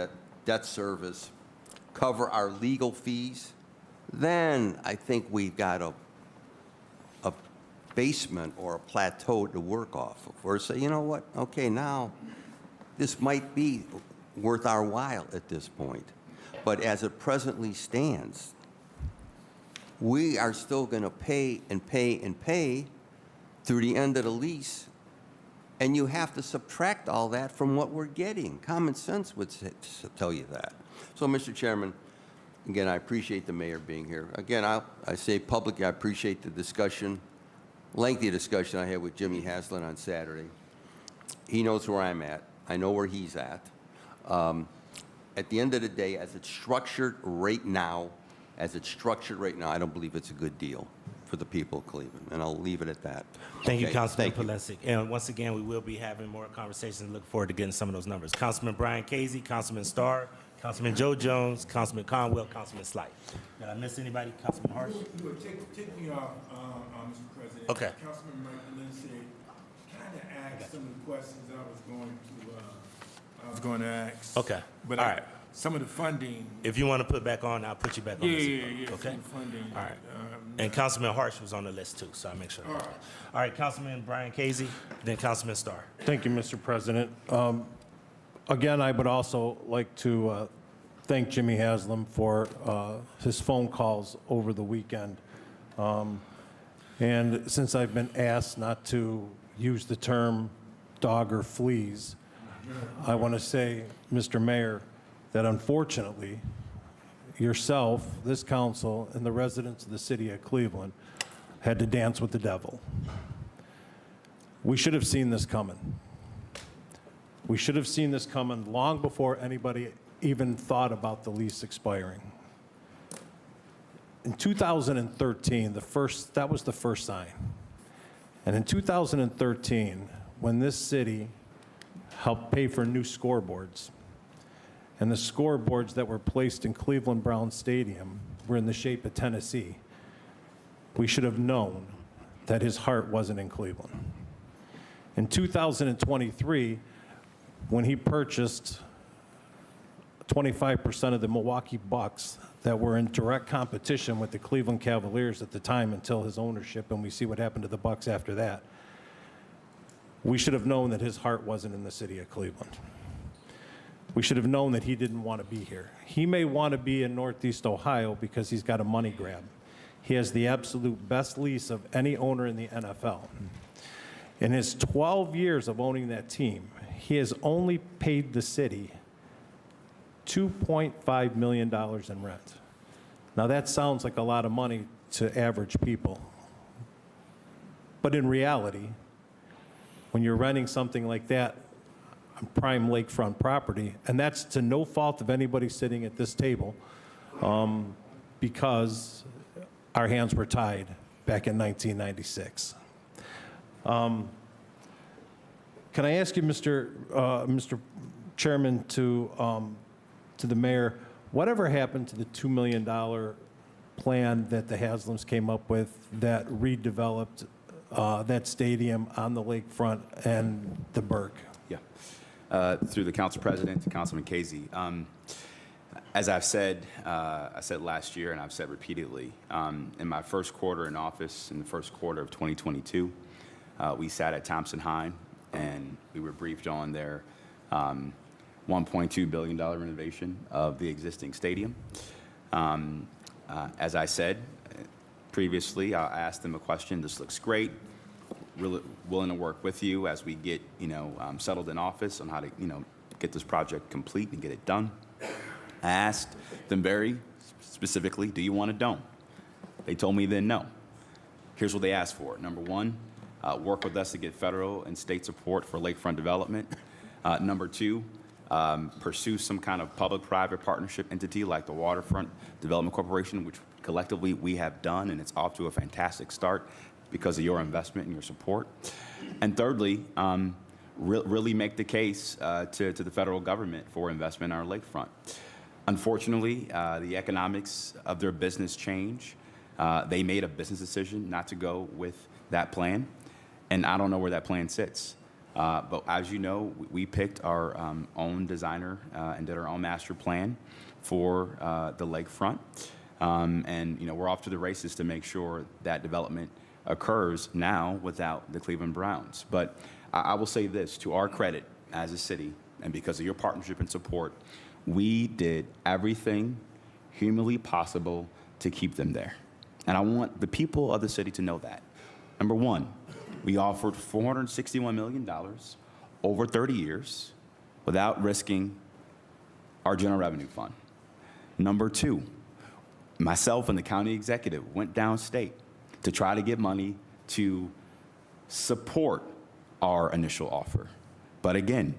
debt service, cover our legal fees, then I think we've got a basement or a plateau to work off of. Or say, you know what, okay, now this might be worth our while at this point. But as it presently stands, we are still going to pay and pay and pay through the end of the lease, and you have to subtract all that from what we're getting. Common sense would tell you that. So, Mr. Chairman, again, I appreciate the mayor being here. Again, I say publicly, I appreciate the discussion, lengthy discussion I had with Jimmy Haslam on Saturday. He knows where I'm at. I know where he's at. At the end of the day, as it's structured right now, I don't believe it's a good deal for the people of Cleveland, and I'll leave it at that. Thank you, Okay, Councilman thank you. Pulisic. And once again, we will be having more conversations. Look forward to getting some of those numbers. Councilman Brian Casey, Councilman Starr, Councilman Joe Jones, Councilman Conwell, Councilman Slight. Did I miss anybody? Councilman Harsh? Take me off, Mr. President. Okay. Councilman Lynn said, kind of asked some of the questions I was going to ask. Okay. But All right. some of the funding. If you want to put back on, I'll put you back on. this. Yeah. Okay. Some of the funding. All right. And Councilman Harsh was on the list too, so I'll make sure. All right, Councilman Brian Casey, then Councilman Starr. Thank you, Mr. President. Again, I would also like to thank Jimmy Haslam for his phone calls over the weekend. And since I've been asked not to use the term dog or fleas, I want to say, Mr. Mayor, that unfortunately, yourself, this council, and the residents of the city of Cleveland had to dance with the devil. We should have seen this coming. We should have seen this coming long before anybody even thought about the lease expiring. In 2013, that was the first sign. And in 2013, when this city helped pay for new scoreboards, and the scoreboards that were placed in Cleveland Brown Stadium were in the shape of Tennessee, we should have known that his heart wasn't in Cleveland. In 2023, when he purchased 25% of the Milwaukee Bucks that were in direct competition with the Cleveland Cavaliers at the time until his ownership, and we see what happened to the Bucks after that, we should have known that his heart wasn't in the city of Cleveland. We should have known that he didn't want to be here. He may want to be in Northeast Ohio because he's got a money grab. He has the absolute best lease of any owner in the NFL. In his 12 years of owning that team, he has only paid the city $2.5 million in rent. Now that sounds like a lot of money to average people. But in reality, when you're renting something like that on prime lakefront property, and that's to no fault of anybody sitting at this table, because our hands were tied back in 1996. Can I ask you, Mr. Chairman, to the mayor, whatever happened to the $2 million plan that the Haslams came up with that redeveloped that stadium on the lakefront and the Burke? Yeah. Through the council president to Councilman Casey. As I said last year, and I've said repeatedly, in my first quarter in office, in the first quarter of 2022, we sat at Thompson Hine, and we were briefed on their $1.2 billion renovation of the existing stadium. As I said previously, I asked them a question. This looks great. Really willing to work with you as we get, settled in office on how to, get this project complete and get it done. I asked them very specifically, do you want a dome? They told me then no. Here's what they asked for. Number one, work with us to get federal and state support for lakefront development. Number two, pursue some kind of public-private partnership entity like the Waterfront Development Corporation, which collectively we have done, and it's off to a fantastic start because of your investment and your support. And thirdly, really make the case to the federal government for investment in our lakefront. Unfortunately, the economics of their business change. They made a business decision not to go with that plan, and I don't know where that plan sits. But as you know, we picked our own designer and did our own master plan for the lakefront. And we're off to the races to make sure that development occurs now without the Cleveland Browns. But I will say this, to our credit as a city, and because of your partnership and support, we did everything humanly possible to keep them there. And I want the people of the city to know that. Number one, we offered $461 million over 30 years without risking our general revenue fund. Number two, myself and the county executive went downstate to try to get money to support our initial offer. But again,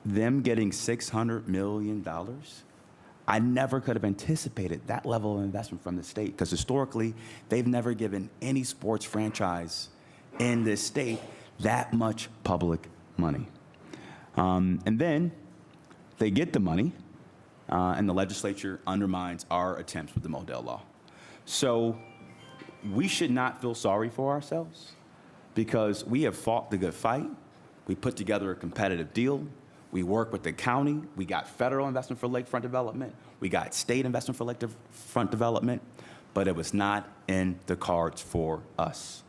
them getting $600 million, I never could have anticipated that level of investment from the state, because historically, they've never given any sports franchise in this state that much public money. And then they get the money, and the legislature undermines our attempts with the Modell Law. So we should not feel sorry for ourselves, because we have fought the good fight. We put together a competitive deal. We work with the county. We got federal investment for lakefront development. We got state investment for lakefront development, but it was not in the cards for us.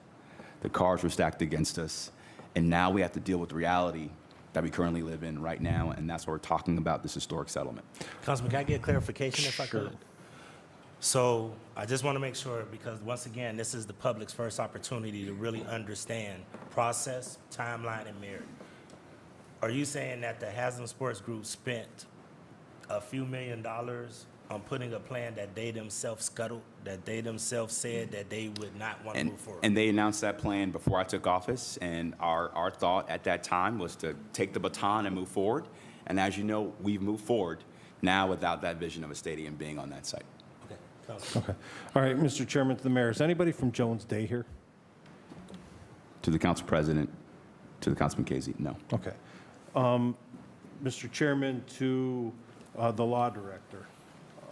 The cards were stacked against us, and now we have to deal with the reality that we currently live in right now, and that's why we're talking about this historic settlement. Councilman, can I get clarification if I could? So I just want to make sure, because once again, this is the public's first opportunity to really understand process, timeline, and merit. Are you saying that the Haslam Sports Group spent a few $1 million on putting a plan that they themselves scuttled, that they themselves said that they would not want to move forward? And they announced that plan before I took office, and our thought at that time was to take the baton and move forward. And as you know, we've moved forward now without that vision of a stadium being on that site. Okay, Councilman. Okay. All right, Mr. Chairman, to the mayor, is anybody from Jones Day here? To the council president, to the Councilman Casey, no. Okay. Mr. Chairman, to the law director,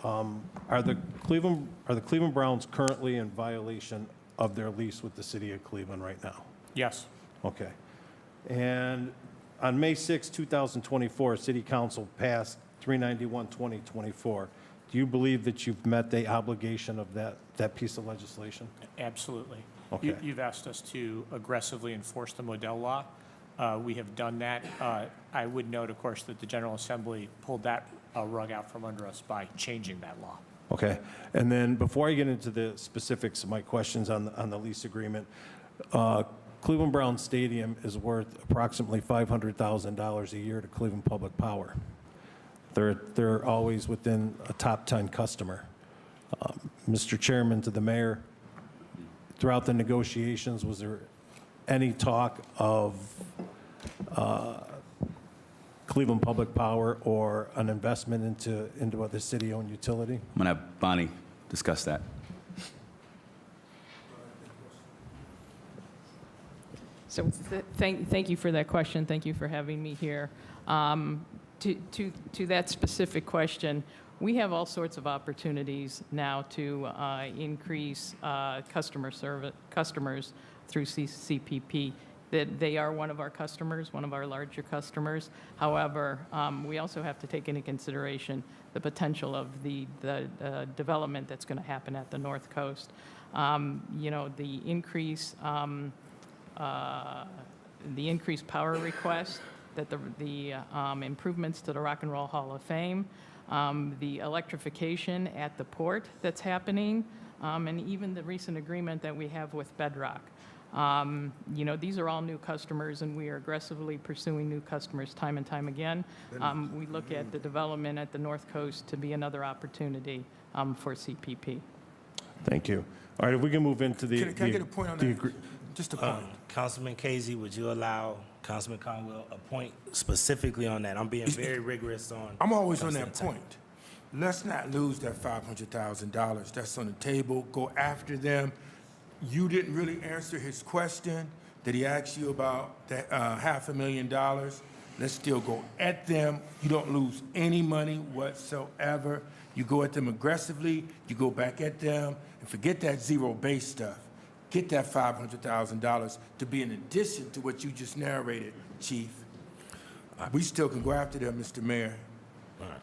are the Cleveland Browns currently in violation of their lease with the city of Cleveland right now? Yes. Okay. And on May 6, 2024, City Council passed 391-2024. Do you believe that you've met the obligation of that piece of legislation? Absolutely. Okay. You've asked us to aggressively enforce the Modell Law. We have done that. I would note, of course, that the General Assembly pulled that rug out from under us by changing that law. Okay. And then before I get into the specifics of my questions on the lease agreement, Cleveland Browns Stadium is worth approximately $500,000 a year to Cleveland Public Power. They're always within a top 10 customer. Mr. Chairman, to the mayor, throughout the negotiations, was there any talk of Cleveland Public Power or an investment into the city-owned utility? I'm going to have Bonnie discuss that. So thank you for that question. Thank you for having me here. To that specific question, we have all sorts of opportunities now to increase customers through CPP. That they are one of our customers, one of our larger customers. However, we also have to take into consideration the potential of the development that's going to happen at the North Coast. The increased power request, that the improvements to the Rock and Roll Hall of Fame, the electrification at the port that's happening, and even the recent agreement that we have with Bedrock. These are all new customers, and we are aggressively pursuing new customers time and time again. We look at the development at the North Coast to be another opportunity for CPP. Thank you. All right, if we can move into the... Can I get a point on that? Just a point. Councilman Casey, would you allow Councilman Conwell a point specifically on that? I'm being very rigorous on... I'm always on that point. Let's not lose that $500,000 that's on the table. Go after them. You didn't really answer his question that he asked you about that $500,000. Let's still go at them. You don't lose any money whatsoever. You go at them aggressively. You go back at them and forget that zero-base stuff. Get that $500,000 to be in addition to what you just narrated, Chief. We still can go after them, Mr. Mayor.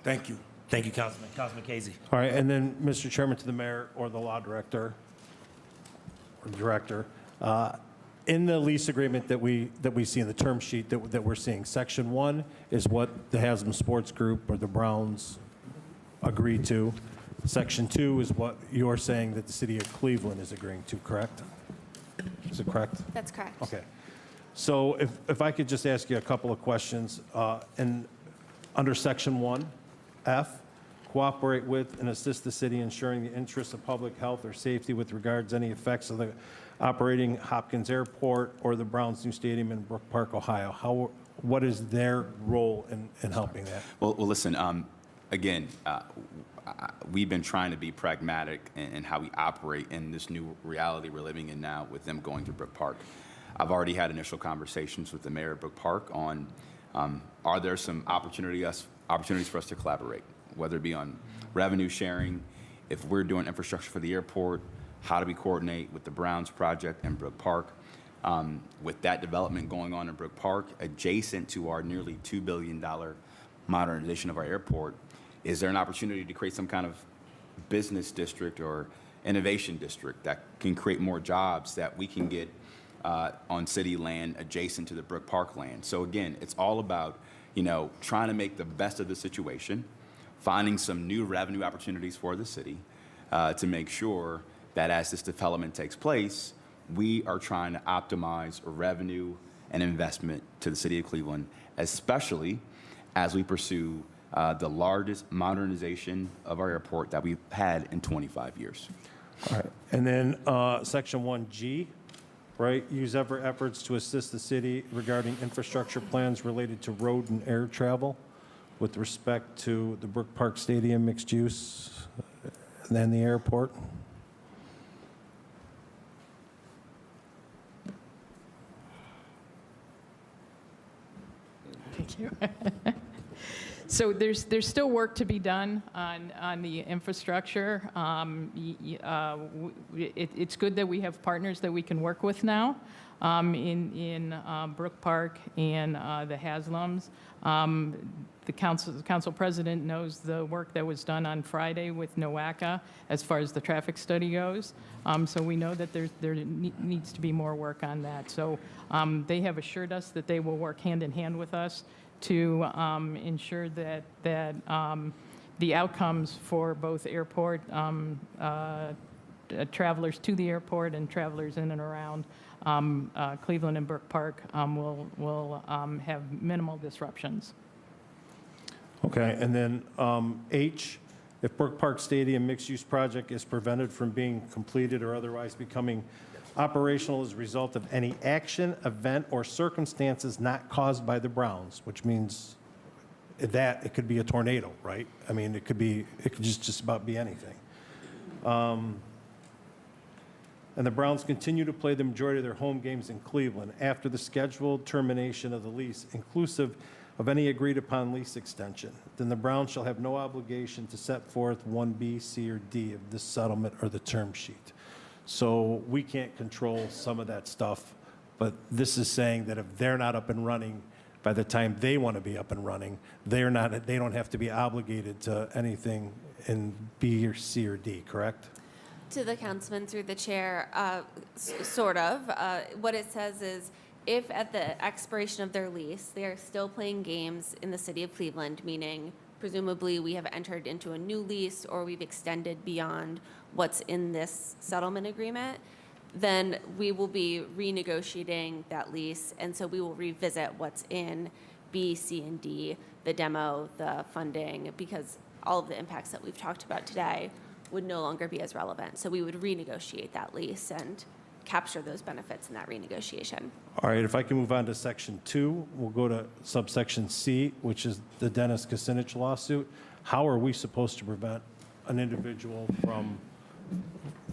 Thank you. Thank you, Councilman. Councilman Casey. All right, and then, Mr. Chairman, to the mayor or the law director, in the lease agreement that we see in the term sheet that we're seeing, Section 1 is what the Haslam Sports Group or the Browns agreed to. Section 2 is what you're saying that the city of Cleveland is agreeing to, correct? Is it correct? That's correct. Okay. So if I could just ask you a couple of questions. Under Section 1F, cooperate with and assist the city ensuring the interests of public health or safety with regards to any effects of the operating Hopkins Airport or the Browns' new stadium in Brook Park, Ohio. What is their role in helping that? Well, listen, again, we've been trying to be pragmatic in how we operate in this new reality we're living in now with them going to Brook Park. I've already had initial conversations with the mayor of Brook Park on are there some opportunities for us to collaborate, whether it be on revenue sharing, if we're doing infrastructure for the airport, how do we coordinate with the Browns project in Brook Park? With that development going on in Brook Park, adjacent to our nearly $2 billion modernization of our airport, is there an opportunity to create some kind of business district or innovation district that can create more jobs that we can get on city land adjacent to the Brook Park land? So again, it's all about, trying to make the best of the situation, finding some new revenue opportunities for the city to make sure that as this development takes place, we are trying to optimize revenue and investment to the city of Cleveland, especially as we pursue the largest modernization of our airport that we've had in 25 years. All right. And then Section 1G, right? Use every efforts to assist the city regarding infrastructure plans related to road and air travel with respect to the Brook Park Stadium mixed use and then the airport. Thank you. So there's still work to be done on the infrastructure. It's good that we have partners that we can work with now in Brook Park and the Haslams. The council president knows the work that was done on Friday with NOACA as far as the traffic study goes. So we know that there needs to be more work on that. So they have assured us that they will work hand in hand with us to ensure that the outcomes for both airport travelers to the airport and travelers in and around Cleveland and Brook Park will have minimal disruptions. Okay, and then H, if Brook Park Stadium mixed-use project is prevented from being completed or otherwise becoming operational as a result of any action, event, or circumstances not caused by the Browns, which means that it could be a tornado, right? I mean, it could just about be anything. And the Browns continue to play the majority of their home games in Cleveland after the scheduled termination of the lease, inclusive of any agreed-upon lease extension. Then the Browns shall have no obligation to set forth 1B, C, or D of this settlement or the term sheet. So we can't control some of that stuff, but this is saying that if they're not up and running by the time they want to be up and running, they don't have to be obligated to anything in B or C or D, correct? To the councilman through the chair, sort of. What it says is, if at the expiration of their lease, they are still playing games in the city of Cleveland, meaning presumably we have entered into a new lease or we've extended beyond what's in this settlement agreement, then we will be renegotiating that lease. And so we will revisit what's in B, C, and D, the demo, the funding, because all of the impacts that we've talked about today would no longer be as relevant. So we would renegotiate that lease and capture those benefits in that renegotiation. All right, if I can move on to Section 2, we'll go to subsection C, which is the Dennis Kucinich lawsuit. How are we supposed to prevent an individual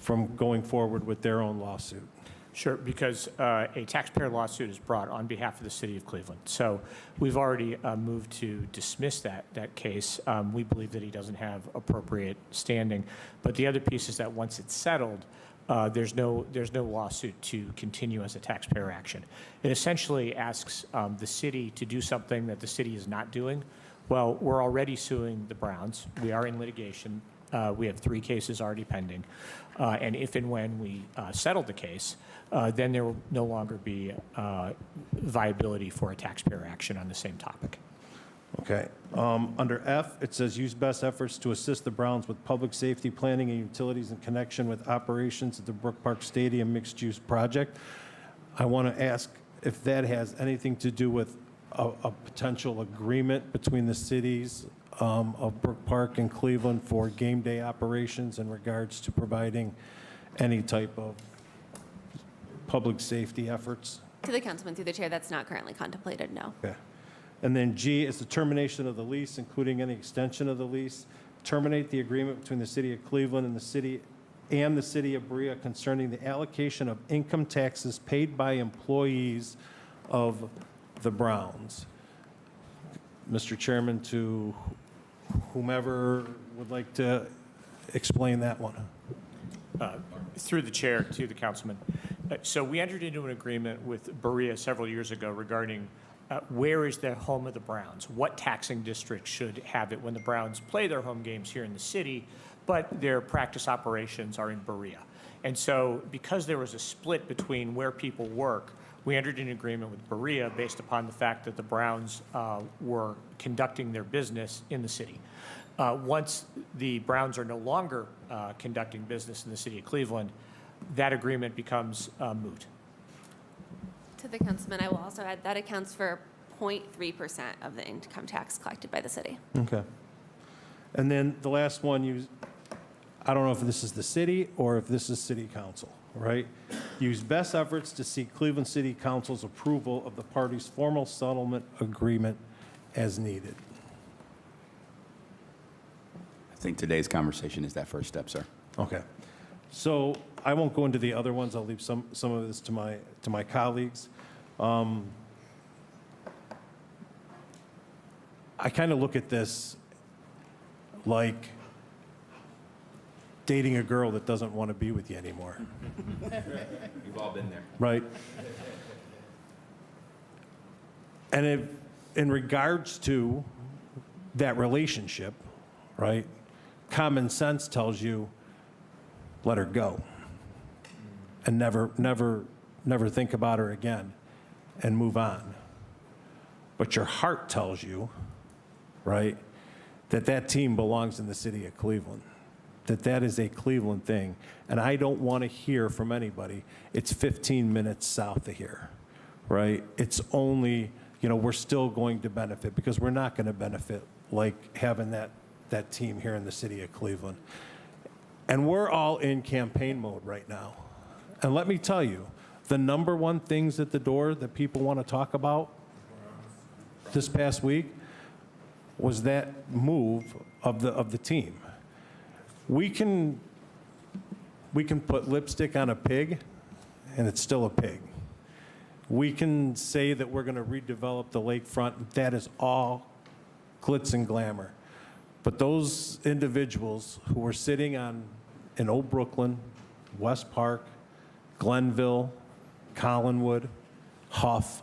from going forward with their own lawsuit? Sure, because a taxpayer lawsuit is brought on behalf of the city of Cleveland. So we've already moved to dismiss that case. We believe that he doesn't have appropriate standing. But the other piece is that once it's settled, there's no lawsuit to continue as a taxpayer action. It essentially asks the city to do something that the city is not doing. Well, we're already suing the Browns. We are in litigation. We have 3 cases already pending. And if and when we settle the case, then there will no longer be viability for a taxpayer action on the same topic. Okay. Under F, it says use best efforts to assist the Browns with public safety planning and utilities in connection with operations at the Brook Park Stadium mixed-use project. I want to ask if that has anything to do with a potential agreement between the cities of Brook Park and Cleveland for game day operations in regards to providing any type of public safety efforts. To the councilman through the chair, that's not currently contemplated, no. Okay. And then G is the termination of the lease, including any extension of the lease. Terminate the agreement between the city of Cleveland and the city of Berea concerning the allocation of income taxes paid by employees of the Browns. Mr. Chairman, to whomever would like to explain that one. Through the chair to the councilman. So we entered into an agreement with Berea several years ago regarding where is the home of the Browns? What taxing district should have it when the Browns play their home games here in the city, but their practice operations are in Berea? And so because there was a split between where people work, we entered an agreement with Berea based upon the fact that the Browns were conducting their business in the city. Once the Browns are no longer conducting business in the city of Cleveland, that agreement becomes moot. To the councilman, I will also add that accounts for 0.3% of the income tax collected by the city. Okay. And then the last one, I don't know if this is the city or if this is city council, right? Use best efforts to seek Cleveland City Council's approval of the parties' formal settlement agreement as needed. I think today's conversation is that first step, sir. Okay. So I won't go into the other ones. I'll leave some of this to my colleagues. I kind of look at this like dating a girl that doesn't want to be with you anymore. We've all been there. Right? And if, in regards to that relationship, right, common sense tells you, let her go and never think about her again and move on. But your heart tells you, right, that team belongs in the city of Cleveland, that is a Cleveland thing. And I don't want to hear from anybody, it's 15 minutes south of here, right? It's only, we're still going to benefit because we're not going to benefit like having that team here in the city of Cleveland. And we're all in campaign mode right now. And let me tell you, the number one things at the door that people want to talk about this past week was that move of the team. We can put lipstick on a pig, and it's still a pig. We can say that we're going to redevelop the lakefront. That is all glitz and glamour. But those individuals who were sitting in Old Brooklyn, West Park, Glenville, Collinwood, Huff,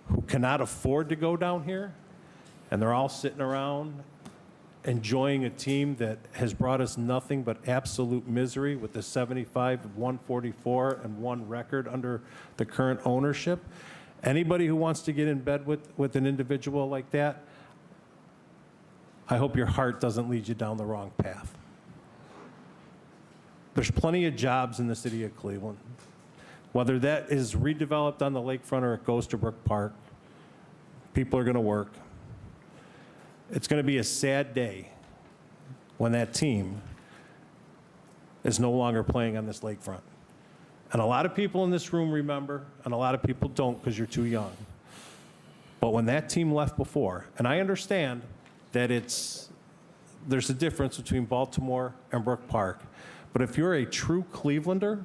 who cannot afford to go down here, and they're all sitting around enjoying a team that has brought us nothing but absolute misery with the 75, 144, and 1 record under the current ownership. Anybody who wants to get in bed with an individual like that, I hope your heart doesn't lead you down the wrong path. There's plenty of jobs in the city of Cleveland. Whether that is redeveloped on the lakefront or it goes to Brook Park, people are going to work. It's going to be a sad day when that team is no longer playing on this lakefront. And a lot of people in this room remember, and a lot of people don't because you're too young. But when that team left before, and I understand that there's a difference between Baltimore and Brook Park, but if you're a true Clevelander,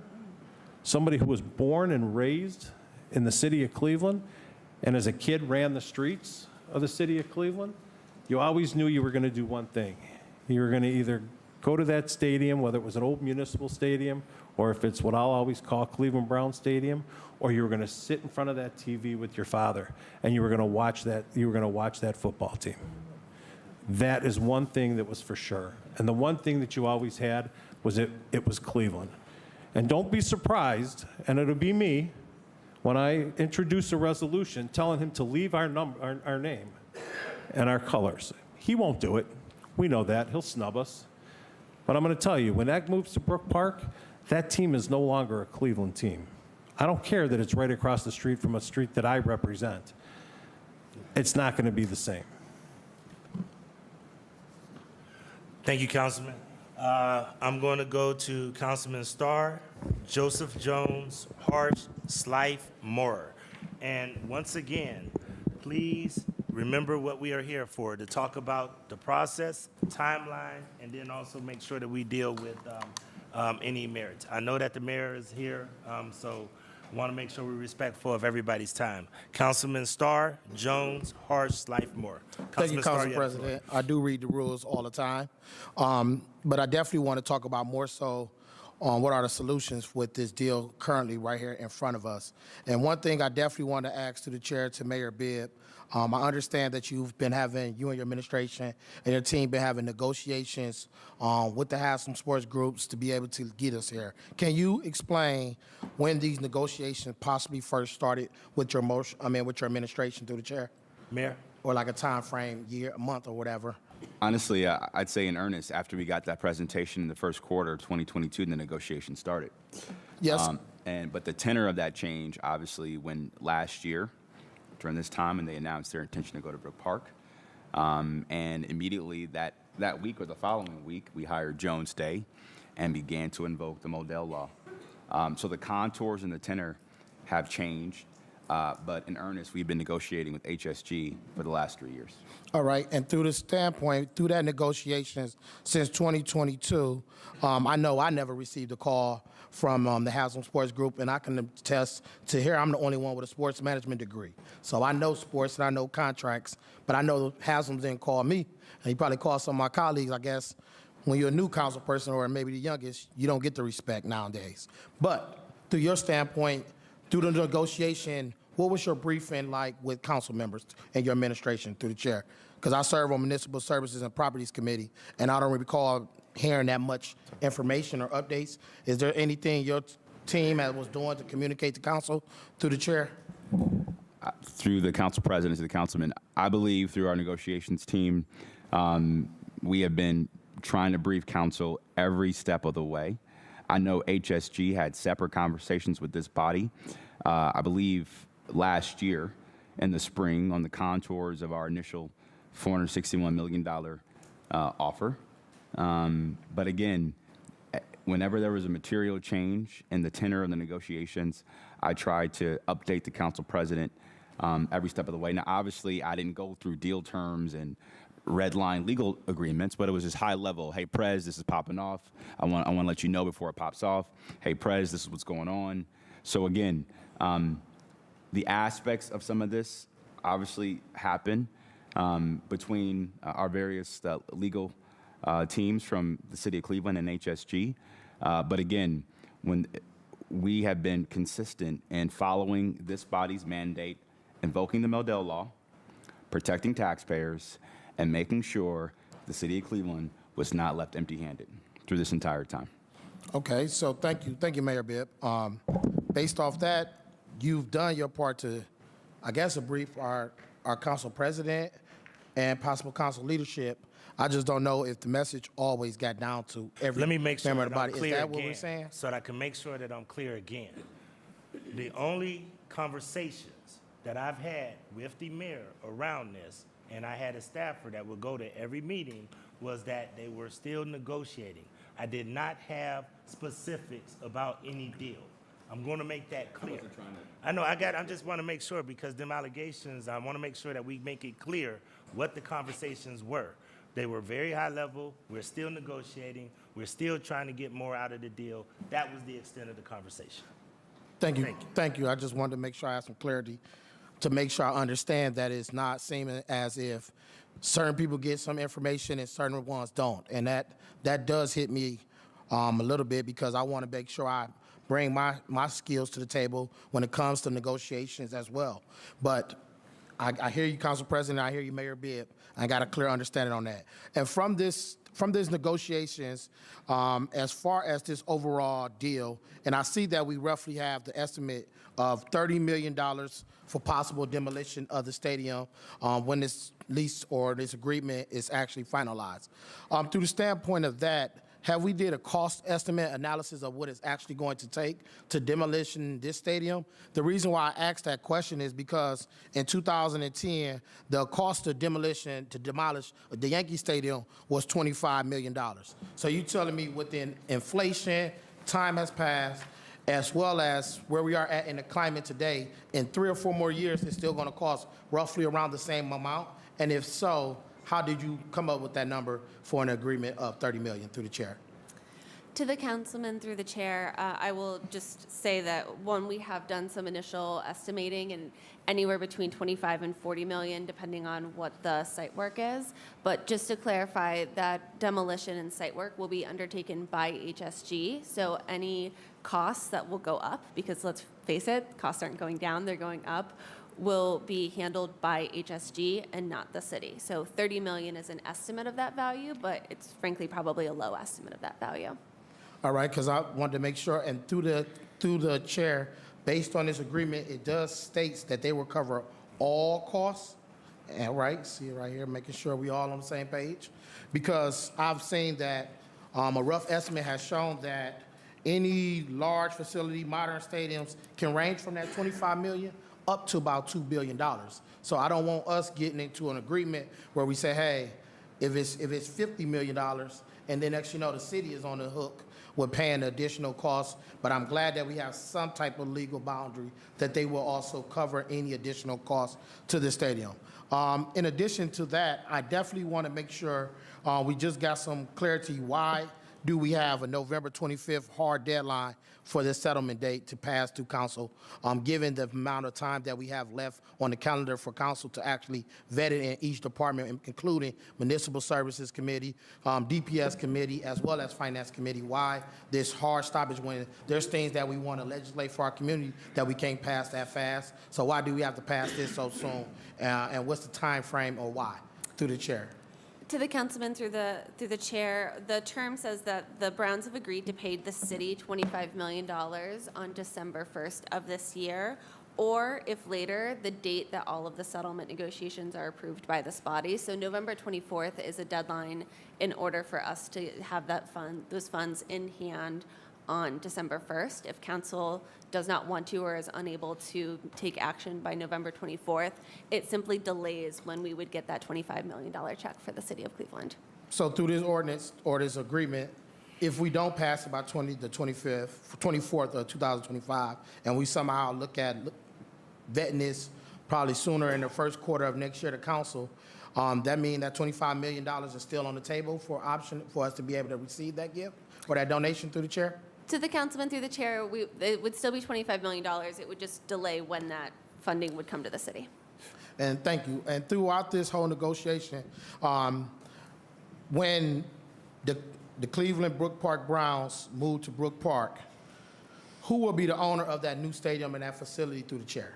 somebody who was born and raised in the city of Cleveland, and as a kid ran the streets of the city of Cleveland, you always knew you were going to do one thing. You were going to either go to that stadium, whether it was an old municipal stadium, or if it's what I'll always call Cleveland Brown Stadium, or you were going to sit in front of that TV with your father, and you were going to watch that football team. That is one thing that was for sure. And the one thing that you always had was it was Cleveland. And don't be surprised, and it'll be me, when I introduce a resolution telling him to leave our name. and our colors. He won't do it. We know that. He'll snub us. But I'm going to tell you, when that moves to Brook Park, that team is no longer a Cleveland team. I don't care that it's right across the street from a street that I represent. It's not going to be the same. Thank you, Councilman. I'm going to go to Councilman Starr, Joseph Jones, Harsh, Slife, Moore. And once again, please remember what we are here for, to talk about the process, timeline, and then also make sure that we deal with any merits. I know that the mayor is here, so I want to make sure we're respectful of everybody's time. Councilman Starr, Jones, Harsh, Slife, Moore. Thank you, Starr, Council have the floor. President. I do read the rules all the time, but I definitely want to talk about more so on what are the solutions with this deal currently right here in front of us. And one thing I definitely want to ask to the chair, to Mayor Bibb, I understand that you and your administration and your team been having negotiations with the Haslam sports groups to be able to get us here. Can you explain when these negotiations possibly first started with your with your administration through the chair? Mayor? Or like a time frame, year, a month, or whatever? Honestly, I'd say in earnest, after we got that presentation in the first quarter of 2022, the negotiations started. Yes. But the tenor of that change, obviously, when last year, during this time, and they announced their intention to go to Brook Park, and immediately that week or the following week, we hired Jones Day and began to invoke the Modell Law. So the contours and the tenor have changed. But in earnest, we've been negotiating with HSG for the last 3 years. All right, and through the standpoint, through that negotiations since 2022, I know I never received a call from the Haslam Sports Group, and I can attest to here I'm the only one with a sports management degree. So I know sports and I know contracts, but I know Haslam didn't call me, and he probably called some of my colleagues. I guess when you're a new council person or maybe the youngest, you don't get the respect nowadays. But through your standpoint, through the negotiation, what was your briefing like with council members and your administration through the chair? Because I serve on Municipal Services and Properties Committee, and I don't recall hearing that much information or updates. Is there anything your team was doing to communicate to council through the chair? Through the council president to the councilman, I believe through our negotiations team, we have been trying to brief council every step of the way. I know HSG had separate conversations with this body. I believe last year in the spring on the contours of our initial $461 million offer. But again, whenever there was a material change in the tenor of the negotiations, I tried to update the council president every step of the way. Now, obviously, I didn't go through deal terms and red line legal agreements, but it was just high level. Hey, Prez, this is popping off. I want to let you know before it pops off. Hey, Prez, this is what's going on. So again, the aspects of some of this obviously happen between our various legal teams from the city of Cleveland and HSG. But again, when we have been consistent in following this body's mandate, invoking the Modell Law, protecting taxpayers, and making sure the city of Cleveland was not left empty-handed through this entire time. Okay, so thank you, Mayor Bibb. Based off that, you've done your part to, I guess, brief our council president and possible council leadership. I just don't know if the message always got down to every Let me make sure member of that the I'm body. clear Is that what again, we're saying? so that I can make sure that I'm clear again. The only conversations that I've had with the mayor around this, and I had a staffer that would go to every meeting, was that they were still negotiating. I did not have specifics about any deal. I'm going to make that clear. I know, I just want to make sure, because them allegations, I want to make sure that we make it clear what the conversations were. They were very high level. We're still negotiating. We're still trying to get more out of the deal. That was the extent of the conversation. Thank you. I just wanted to make sure I have some clarity to make sure I understand that it's not seeming as if certain people get some information and certain ones don't. And that does hit me a little bit, because I want to make sure I bring my skills to the table when it comes to negotiations as well. But I hear you, Council President. I hear you, Mayor Bibb. I got a clear understanding on that. And from from these negotiations, as far as this overall deal, and I see that we roughly have the estimate of $30 million for possible demolition of the stadium when this lease or this agreement is actually finalized. Through the standpoint of that, have we did a cost estimate analysis of what it's actually going to take to demolition this stadium? The reason why I asked that question is because in 2010, the cost of demolition to demolish the Yankee Stadium was $25 million. So you telling me within inflation, time has passed, as well as where we are at in the climate today, in 3 or 4 more years, it's still going to cost roughly around the same amount? And if so, how did you come up with that number for an agreement of $30 million through the chair? To the councilman through the chair, I will just say that, one, we have done some initial estimating and anywhere between 25 and 40 million, depending on what the site work is. But just to clarify, that demolition and site work will be undertaken by HSG. So any costs that will go up, because let's face it, costs aren't going down, they're going up, will be handled by HSG and not the city. So 30 million is an estimate of that value, but it's frankly probably a low estimate of that value. All right, because I wanted to make sure, and through the chair, based on this agreement, it does states that they will cover all costs. And right, see it right here, making sure we all on the same page. Because I've seen that a rough estimate has shown that any large facility, modern stadiums, can range from that 25 million up to about $2 billion. So I don't want us getting into an agreement where we say, hey, if it's $50 million, and then next you know the city is on the hook with paying the additional costs. But I'm glad that we have some type of legal boundary that they will also cover any additional costs to the stadium. In addition to that, I definitely want to make sure we just got some clarity. Why do we have a November 25th hard deadline for this settlement date to pass through council, given the amount of time that we have left on the calendar for council to actually vet it in each department, including Municipal Services Committee, DPS Committee, as well as Finance Committee? Why this hard stoppage when there's things that we want to legislate for our community that we can't pass that fast? So why do we have to pass this so soon? And what's the time frame, or why? Through the chair. To the councilman through the chair, the term says that the Browns have agreed to pay the city $25 million on December 1st of this year, or if later, the date that all of the settlement negotiations are approved by this body. So November 24th is a deadline in order for us to have those funds in hand on December 1st. If council does not want to or is unable to take action by November 24th, it simply delays when we would get that $25 million check for the city of Cleveland. So through this ordinance or this agreement, if we don't pass it by the 24th of 2025, and we somehow look at vetting this probably sooner in the first quarter of next year to council, that means that $25 million is still on the table for option for us to be able to receive that gift or that donation through the chair? To the councilman through the chair, it would still be $25 million. It would just delay when that funding would come to the city. And thank you. And throughout this whole negotiation, when the Cleveland Brook Park Browns move to Brook Park, who will be the owner of that new stadium and that facility through the chair?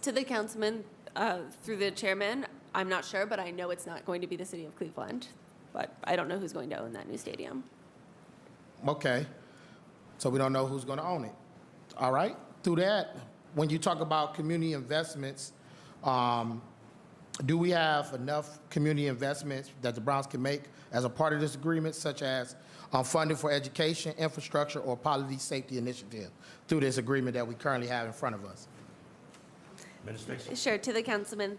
To the councilman through the chairman, I'm not sure, but I know it's not going to be the city of Cleveland. But I don't know who's going to own that new stadium. Okay. So we don't know who's going to own it. All right. Through that, when you talk about community investments, do we have enough community investments that the Browns can make as a part of this agreement, such as funding for education, infrastructure, or policy safety initiative through this agreement that we currently have in front of us? Administration. Sure. To the councilman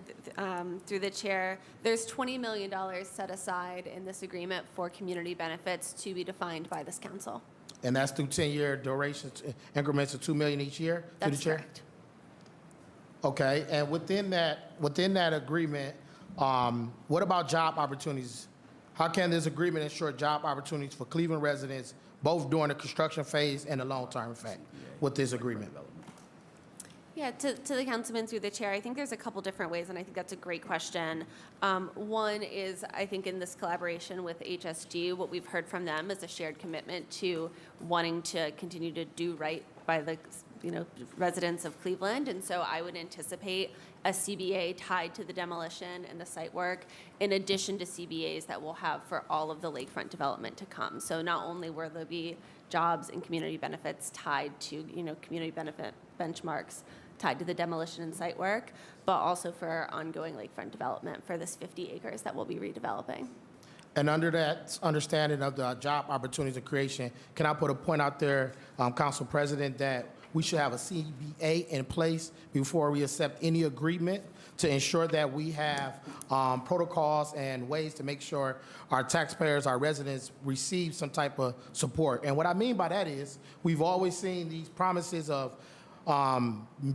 through the chair, there's $20 million set aside in this agreement for community benefits to be defined by this council. And that's through 10-year durations, increments of $2 million each year through the chair? Correct. Okay. And within that agreement, what about job opportunities? How can this agreement ensure job opportunities for Cleveland residents, both during the construction phase and the long-term effect with this agreement? Yeah, to the councilman through the chair, I think there's a couple different ways, and I think that's a great question. One is, I think in this collaboration with HSG, what we've heard from them is a shared commitment to wanting to continue to do right by the residents of Cleveland. And so I would anticipate a CBA tied to the demolition and the site work, in addition to CBAs that we'll have for all of the lakefront development to come. So not only will there be jobs and community benefits tied to, community benefit benchmarks tied to the demolition and site work, but also for our ongoing lakefront development for this 50 acres that we'll be redeveloping. And under that understanding of the job opportunities and creation, can I put a point out there, Council President, that we should have a CBA in place before we accept any agreement to ensure that we have protocols and ways to make sure our taxpayers, our residents receive some type of support. And what I mean by that is we've always seen these promises of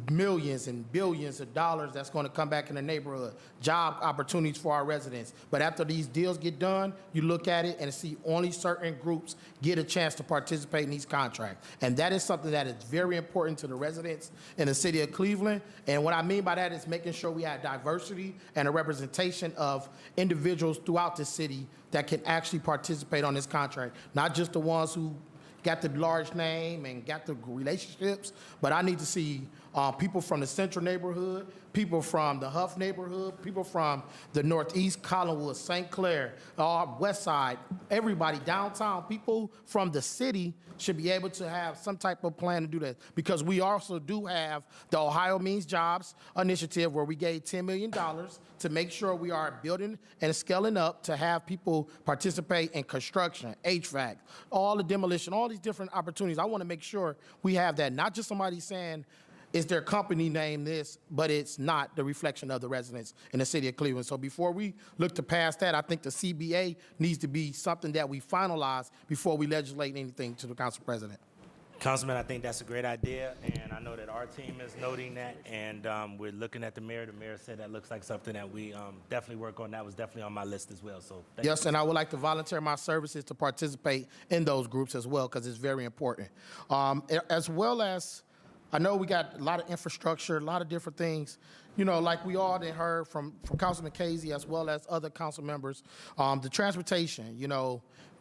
millions and billions of dollars that's going to come back in the neighborhood, job opportunities for our residents. But after these deals get done, you look at it and see only certain groups get a chance to participate in these contracts. And that is something that is very important to the residents in the city of Cleveland. And what I mean by that is making sure we have diversity and a representation of individuals throughout the city that can actually participate on this contract, not just the ones who got the large name and got the relationships, but I need to see people from the central neighborhood, people from the Huff neighborhood, people from the Northeast, Collinwood, St. Clair, West Side, everybody downtown, people from the city should be able to have some type of plan to do that, because we also do have the Ohio Means Jobs initiative where we gave $10 million to make sure we are building and scaling up to have people participate in construction, HVAC, all the demolition, all these different opportunities. I want to make sure we have that, not just somebody saying, is their company name this, but it's not the reflection of the residents in the city of Cleveland. So before we look to pass that, I think the CBA needs to be something that we finalize before we legislate anything to the council president. Councilman, I think that's a great idea, and I know that our team is noting that, and we're looking at the mayor. The mayor said that looks like something that we definitely work on. That was definitely on my list as well. So thank Yes, you. and I would like to volunteer my services to participate in those groups as well, because it's very important. As well as, I know we got a lot of infrastructure, a lot of different things, like we all done heard from Councilman Casey as well as other council members. The transportation,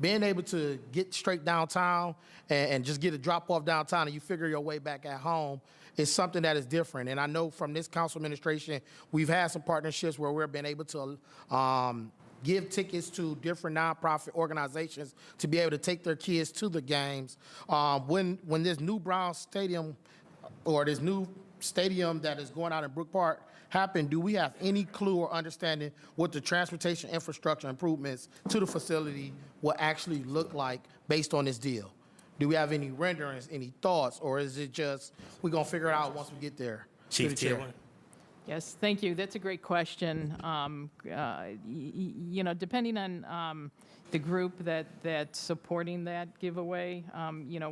being able to get straight downtown and just get a drop off downtown and you figure your way back at home is something that is different. And I know from this council administration, we've had some partnerships where we've been able to give tickets to different nonprofit organizations to be able to take their kids to the games. When this new Brown Stadium or this new stadium that is going out in Brook Park happen, do we have any clue or understanding what the transportation infrastructure improvements to the facility will actually look like based on this deal? Do we have any renderings, any thoughts, or is it just we're going to figure it out once we get there? Chief To the chair. Tillman. Yes, thank you. That's a great question. Depending on the group that's supporting that giveaway,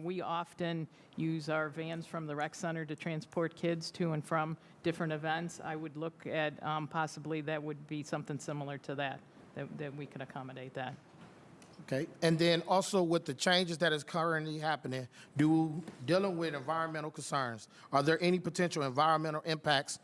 we often use our vans from the rec center to transport kids to and from different events. I would look at possibly that would be something similar to that we could accommodate that. Okay, and then also with the changes that is currently happening, dealing with environmental concerns, are there any potential environmental impacts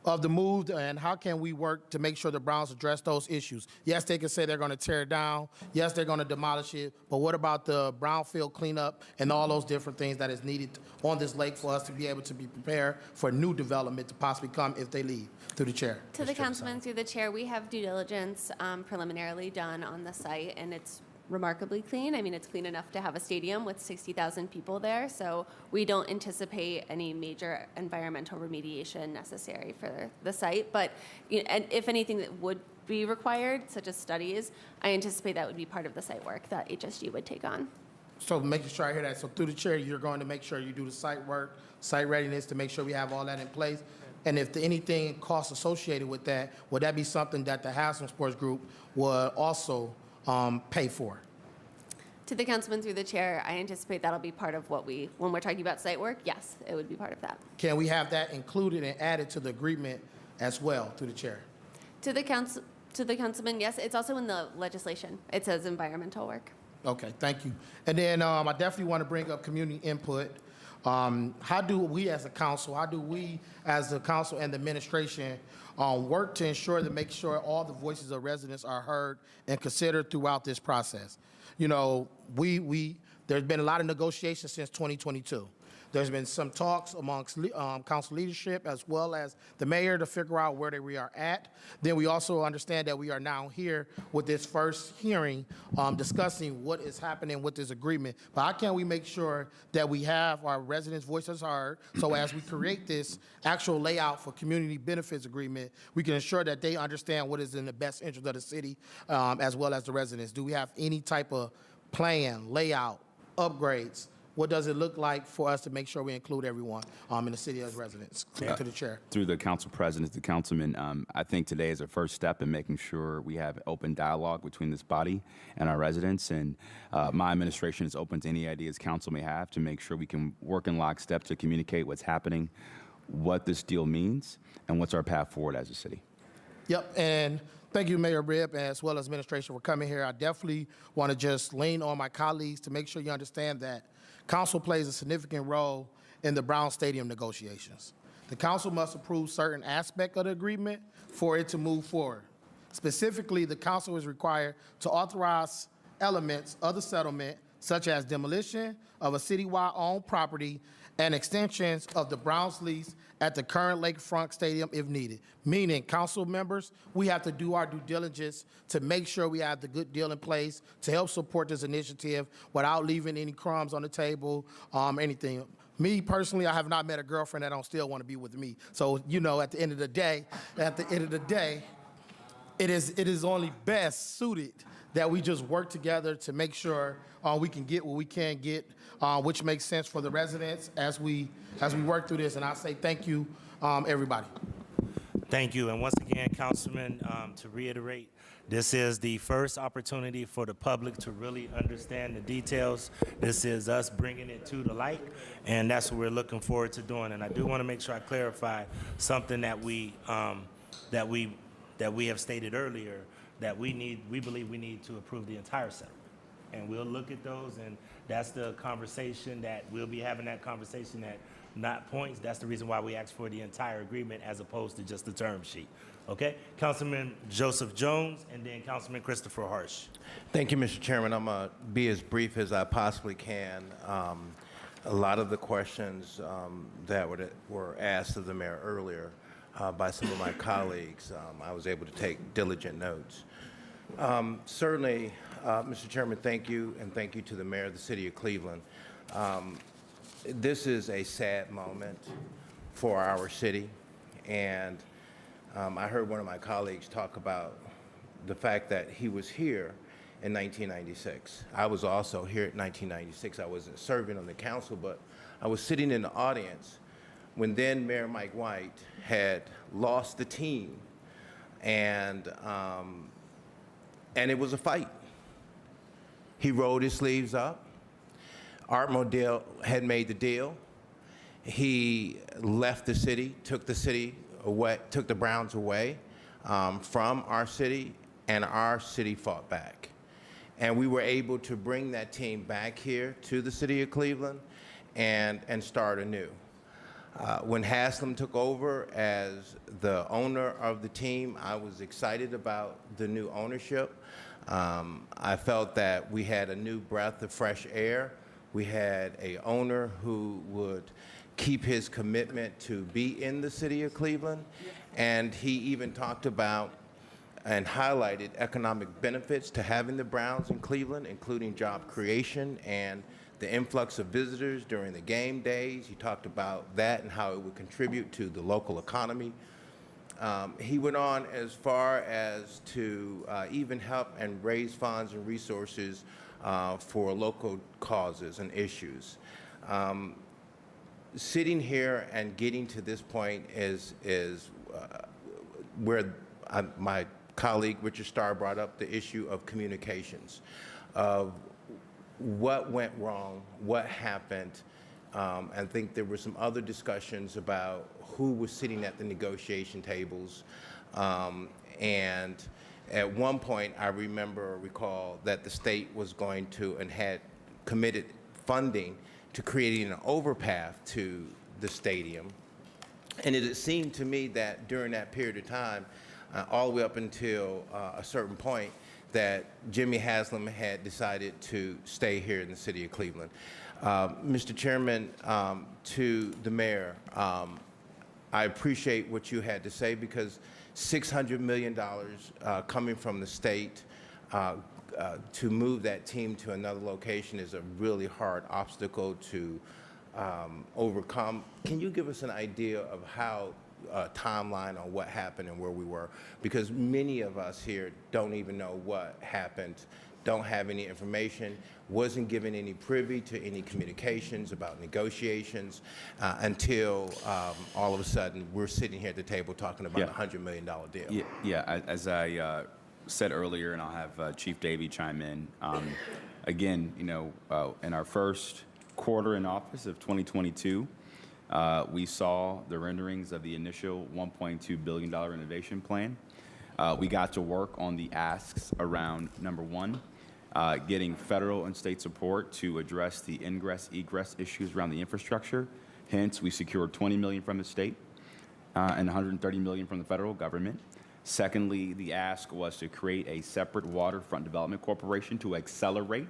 of the move, and how can we work to make sure the Browns address those issues? Yes, they can say they're going to tear it down. Yes, they're going to demolish it. But what about the brownfield cleanup and all those different things that is needed on this lake for us to be able to be prepared for new development to possibly come if they leave? Through the chair. To the councilman, through the chair, we have due diligence preliminarily done on the site, and it's remarkably clean. I mean, it's clean enough to have a stadium with 60,000 people there, so we don't anticipate any major environmental remediation necessary for the site. But and if anything that would be required, such as studies, I anticipate that would be part of the site work that HSG would take on. So making sure I hear that. So through the chair, you're going to make sure you do the site work, site readiness to make sure we have all that in place. And if anything costs associated with that, would that be something that the Housing Sports Group would also pay for? To the councilman through the chair, I anticipate that'll be part of what when we're talking about site work, yes, it would be part of that. Can we have that included and added to the agreement as well through the chair? To the councilman, yes, it's also in the legislation. It says environmental work. Okay, thank you. And then I definitely want to bring up community input. How do we as a council and the administration work to ensure make sure all the voices of residents are heard and considered throughout this process? There's been a lot of negotiations since 2022. There's been some talks amongst council leadership as well as the mayor to figure out where we are at. Then we also understand that we are now here with this first hearing discussing what is happening with this agreement. But how can we make sure that we have our residents' voices heard, so as we create this actual layout for community benefits agreement, we can ensure that they understand what is in the best interest of the city as well as the residents? Do we have any type of plan, layout, upgrades? What does it look like for us to make sure we include everyone in the city as residents? To the chair. Through the council president, the councilman, I think today is a first step in making sure we have open dialogue between this body and our residents. And my administration is open to any ideas council may have to make sure we can work in lockstep to communicate what's happening, what this deal means, and what's our path forward as a city. Yep, and thank you, Mayor Bibb, as well as administration for coming here. I definitely want to just lean on my colleagues to make sure you understand that council plays a significant role in the Brown Stadium negotiations. The council must approve certain aspect of the agreement for it to move forward. Specifically, the council is required to authorize elements of the settlement, such as demolition of a citywide owned property and extensions of the Browns lease at the current Lakefront Stadium if needed. Meaning, council members, we have to do our due diligence to make sure we have the good deal in place to help support this initiative without leaving any crumbs on the table, anything. Me personally, I have not met a girlfriend that don't still want to be with me. So, you know, at the end of the day, it is only best suited that we just work together to make sure we can get what we can get, which makes sense for the residents as we work through this. And I say thank you, everybody. Thank you. And once again, Councilman, to reiterate, this is the first opportunity for the public to really understand the details. This is us bringing it to the light, and that's what we're looking forward to doing. And I do want to make sure I clarify something that we have stated earlier, that we believe we need to approve the entire settlement. And we'll look at those, and that's the conversation that we'll be having, that conversation at not points. That's the reason why we asked for the entire agreement as opposed to just the term sheet. Okay? Councilman Joseph Jones, and then Councilman Christopher Harsh. Thank you, Mr. Chairman. I'm going to be as brief as I possibly can. A lot of the questions that were asked of the mayor earlier by some of my colleagues, I was able to take diligent notes. Certainly, Mr. Chairman, thank you, and thank you to the mayor of the city of Cleveland. This is a sad moment for our city, and I heard one of my colleagues talk about the fact that he was here in 1996. I was also here in 1996. I wasn't serving on the council, but I was sitting in the audience when then Mayor Mike White had lost the team, and it was a fight. He rolled his sleeves up. Art Modell had made the deal. He left the city, took the Browns away from our city, and our city fought back. And we were able to bring that team back here to the city of Cleveland and start anew. When Haslam took over as the owner of the team, I was excited about the new ownership. I felt that we had a new breath of fresh air. We had an owner who would keep his commitment to be in the city of Cleveland. And he even talked about and highlighted economic benefits to having the Browns in Cleveland, including job creation and the influx of visitors during the game days. He talked about that and how it would contribute to the local economy. He went on as far as to even help and raise funds and resources for local causes and issues. Sitting here and getting to this point is where my colleague Richard Starr brought up the issue of communications, of what went wrong, what happened. I think there were some other discussions about who was sitting at the negotiation tables. And at one point, I recall that the state was going to and had committed funding to creating an overpath to the stadium. And it seemed to me that during that period of time, all the way up until a certain point, that Jimmy Haslam had decided to stay here in the city of Cleveland. Mr. Chairman, to the mayor, I appreciate what you had to say because $600 million coming from the state to move that team to another location is a really hard obstacle to overcome. Can you give us an idea of how timeline on what happened and where we were? Because many of us here don't even know what happened, don't have any information, wasn't given any privy to any communications about negotiations until all of a sudden we're sitting here at the table talking about a $100 million deal. As I said earlier, and I'll have Chief Davey chime in. Again, in our first quarter in office of 2022, we saw the renderings of the initial $1.2 billion innovation plan. We got to work on the asks around, number one, getting federal and state support to address the ingress-egress issues around the infrastructure. Hence, we secured $20 million from the state and $130 million from the federal government. Secondly, the ask was to create a separate waterfront development corporation to accelerate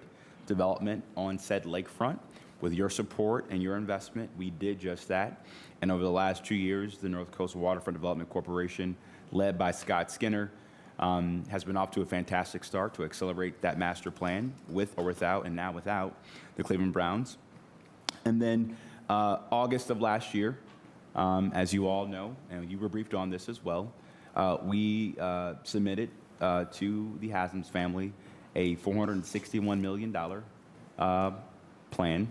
development on said lakefront. With your support and your investment, we did just that. And over the last 2 years, the North Coast Waterfront Development Corporation, led by Scott Skinner, has been off to a fantastic start to accelerate that master plan with or without, and now without, the Cleveland Browns. And then August of last year, as you all know, and you were briefed on this as well, we submitted to the Haslam's family a $461 million plan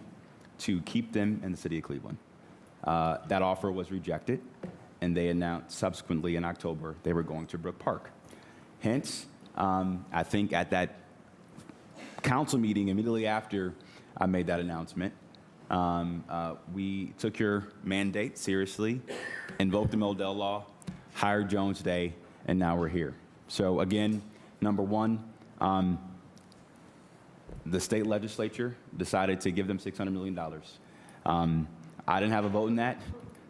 to keep them in the city of Cleveland. That offer was rejected, and they announced subsequently in October they were going to Brook Park. Hence, I think at that council meeting immediately after I made that announcement, we took your mandate seriously, invoked the Modell Law, hired Jones Day, and now we're here. So again, number one, the state legislature decided to give them $600 million. I didn't have a vote in that.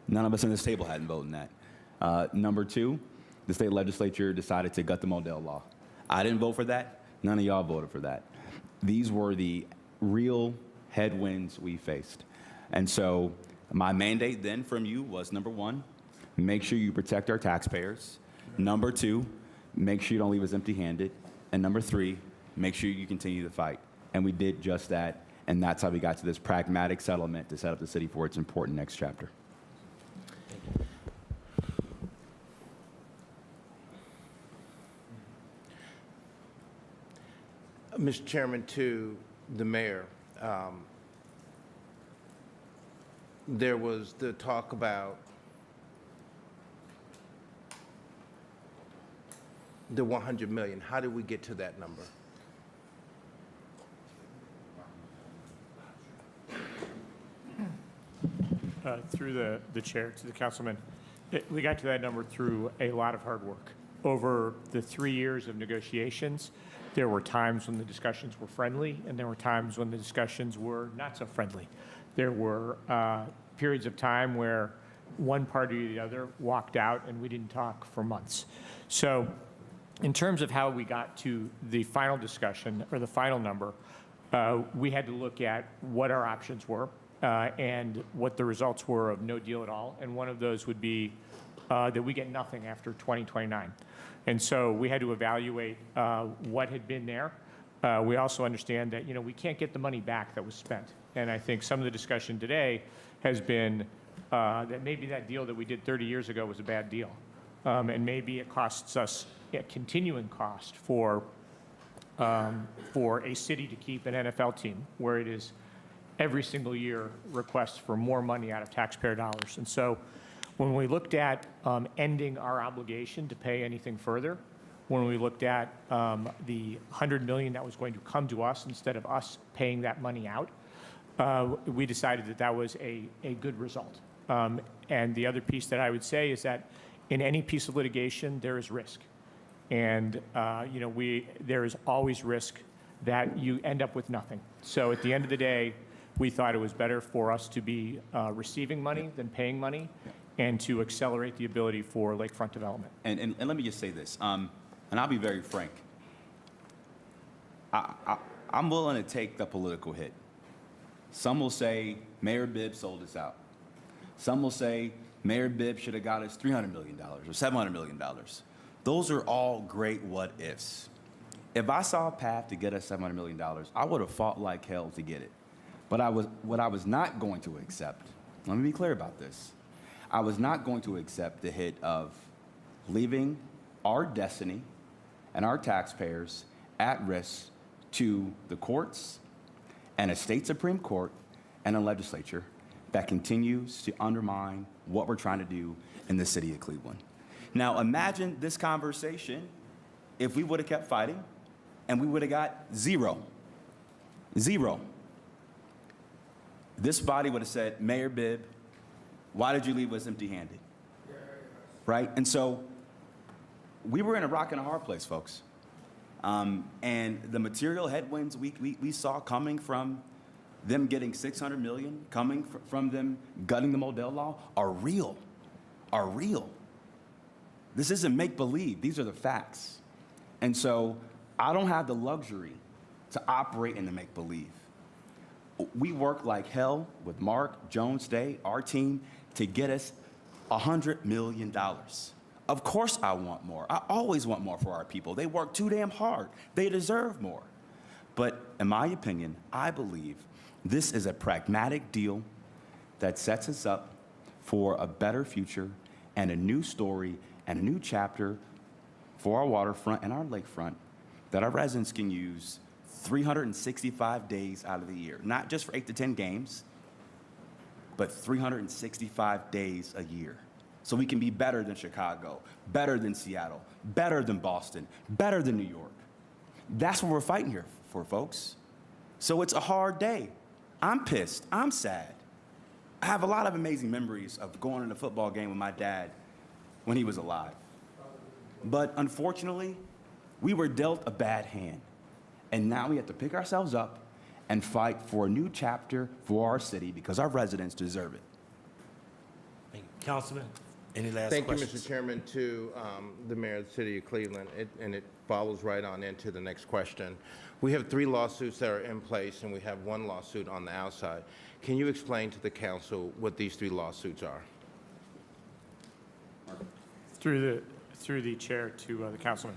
None of us in this table had a vote in that. Number two, the state legislature decided to gut the Modell Law. I didn't vote for that. None of y'all voted for that. These were the real headwinds we faced. And so my mandate then from you was, number one, make sure you protect our taxpayers. Number two, make sure you don't leave us empty-handed. And number three, make sure you continue the fight. And we did just that, and that's how we got to this pragmatic settlement to set up the city for its important next chapter. Mr. Chairman, to the mayor, there was the talk about the 100 million. How did we get to that number? Through the chair to the councilman, we got to that number through a lot of hard work. Over the 3 years of negotiations, there were times when the discussions were friendly, and there were times when the discussions were not so friendly. There were periods of time where one party or the other walked out, and we didn't talk for months. So in terms of how we got to the final discussion or the final number, we had to look at what our options were and what the results were of no deal at all. And one of those would be that we get nothing after 2029. And so we had to evaluate what had been there. We also understand that, we can't get the money back that was spent. And I think some of the discussion today has been that maybe that deal that we did 30 years ago was a bad deal. And maybe it costs us a continuing cost for a city to keep an NFL team, where it is every single year requests for more money out of taxpayer dollars. And so when we looked at ending our obligation to pay anything further, when we looked at the $100 million that was going to come to us instead of us paying that money out, we decided that that was a good result. And the other piece that I would say is that in any piece of litigation, there is risk. And there is always risk that you end up with nothing. So at the end of the day, we thought it was better for us to be receiving money than paying money, and to accelerate the ability for lakefront development. And let me just say this, and I'll be very frank. I'm willing to take the political hit. Some will say Mayor Bibb sold us out. Some will say Mayor Bibb should have got us $300 million or $700 million. Those are all great what ifs. If I saw a path to get us $700 million, I would have fought like hell to get it. But what I was not going to accept, let me be clear about this, I was not going to accept the hit of leaving our destiny and our taxpayers at risk to the courts and a state Supreme Court and a legislature that continues to undermine what we're trying to do in the city of Cleveland. Now, imagine this conversation if we would have kept fighting and we would have got zero. Zero. This body would have said, Mayor Bibb, why did you leave us empty-handed? Right? And so we were in a rock and a hard place, folks. And the material headwinds we saw coming from them getting $600 million, coming from them gutting the Modell Law, are real. This isn't make-believe. These are the facts. And so I don't have the luxury to operate in the make-believe. We work like hell with Mark, Jones, Day, our team, to get us $100 million. Of course I want more. I always want more for our people. They work too damn hard. They deserve more. But in my opinion, I believe this is a pragmatic deal that sets us up for a better future and a new story and a new chapter for our waterfront and our lakefront that our residents can use 365 days out of the year, not just for 8 to 10 games, but 365 days a year. So we can be better than Chicago, better than Seattle, better than Boston, better than New York. That's what we're fighting here for, folks. So it's a hard day. I'm pissed. I'm sad. I have a lot of amazing memories of going to a football game with my dad when he was alive. But unfortunately, we were dealt a bad hand. And now we have to pick ourselves up and fight for a new chapter for our city because our residents deserve it. Thank you. Councilman, any last Thank questions? you, Mr. Chairman, to the mayor of the city of Cleveland, and it follows right on into the next question. We have 3 lawsuits that are in place, and we have 1 lawsuit on the outside. Can you explain to the council what these 3 lawsuits are? Through the chair to the councilman.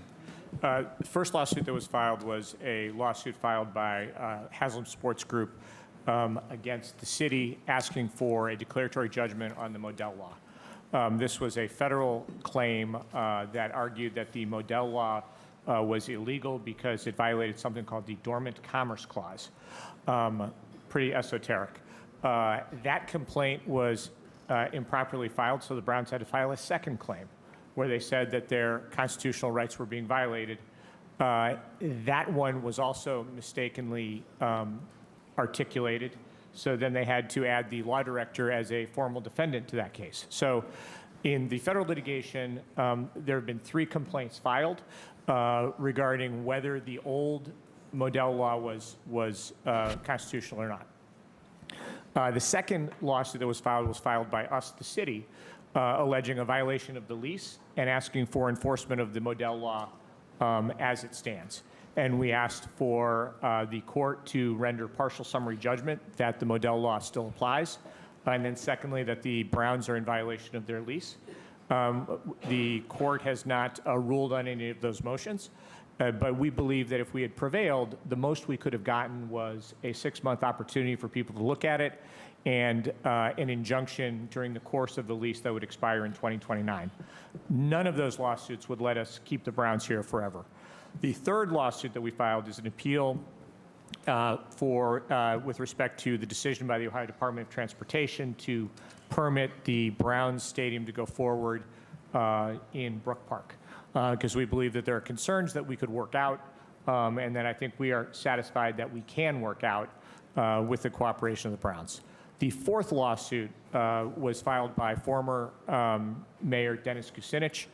The first lawsuit that was filed was a lawsuit filed by Haslam Sports Group against the city asking for a declaratory judgment on the Modell Law. This was a federal claim that argued that the Modell Law was illegal because it violated something called the Dormant Commerce Clause. Pretty esoteric. That complaint was improperly filed, so the Browns had to file a second claim where they said that their constitutional rights were being violated. That one was also mistakenly articulated, so then they had to add the law director as a formal defendant to that case. So in the federal litigation, there have been 3 complaints filed regarding whether the old Modell Law was constitutional or not. The second lawsuit that was filed by us, the city, alleging a violation of the lease and asking for enforcement of the Modell Law as it stands. And we asked for the court to render partial summary judgment that the Modell Law still applies, and then secondly, that the Browns are in violation of their lease. The court has not ruled on any of those motions, but we believe that if we had prevailed, the most we could have gotten was a 6-month opportunity for people to look at it and an injunction during the course of the lease that would expire in 2029. None of those lawsuits would let us keep the Browns here forever. The third lawsuit that we filed is an appeal with respect to the decision by the Ohio Department of Transportation to permit the Browns Stadium to go forward in Brook Park, because we believe that there are concerns that we could work out, and that I think we are satisfied that we can work out with the cooperation of the Browns. The fourth lawsuit was filed by former Mayor Dennis Kucinich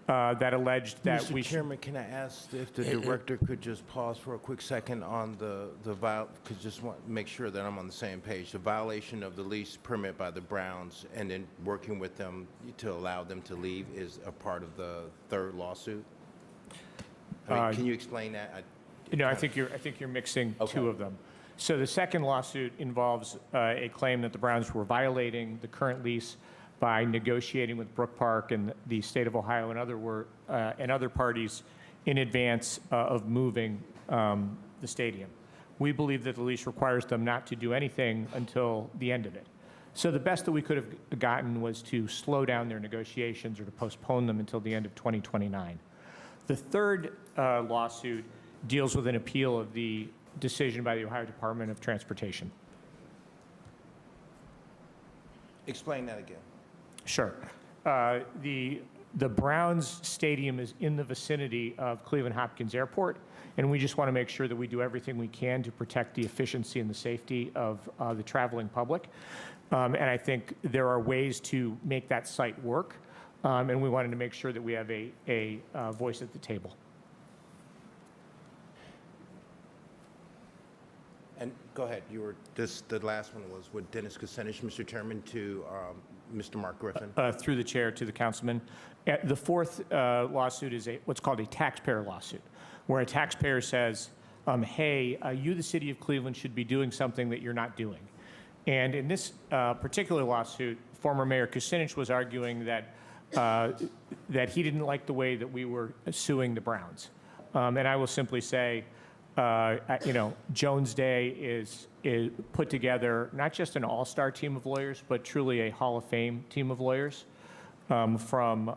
that alleged that Mr. we Chairman, can I ask if the director could just pause for a quick second on because just want to make sure that I'm on the same page. The violation of the lease permit by the Browns and then working with them to allow them to leave is a part of the third lawsuit? I mean, can you explain that? I think you're mixing 2 of them. So the second lawsuit involves a claim that the Browns were violating the current lease by negotiating with Brook Park and the state of Ohio and other parties in advance of moving the stadium. We believe that the lease requires them not to do anything until the end of it. So the best that we could have gotten was to slow down their negotiations or to postpone them until the end of 2029. The third lawsuit deals with an appeal of the decision by the Ohio Department of Transportation. Explain that again. Sure. The Browns Stadium is in the vicinity of Cleveland Hopkins Airport, and we just want to make sure that we do everything we can to protect the efficiency and the safety of the traveling public. And I think there are ways to make that site work, and we wanted to make sure that we have a voice at the table. And go ahead. You were the last one was with Dennis Kucinich, Mr. Chairman, to Mr. Mark Griffin. Through the chair to the councilman. The fourth lawsuit is what's called a taxpayer lawsuit, where a taxpayer says, hey, you, the city of Cleveland, should be doing something that you're not doing. And in this particular lawsuit, former Mayor Kucinich was arguing that that he didn't like the way that we were suing the Browns. And I will simply say, Jones Day is put together not just an all-star team of lawyers, but truly a Hall of Fame team of lawyers, from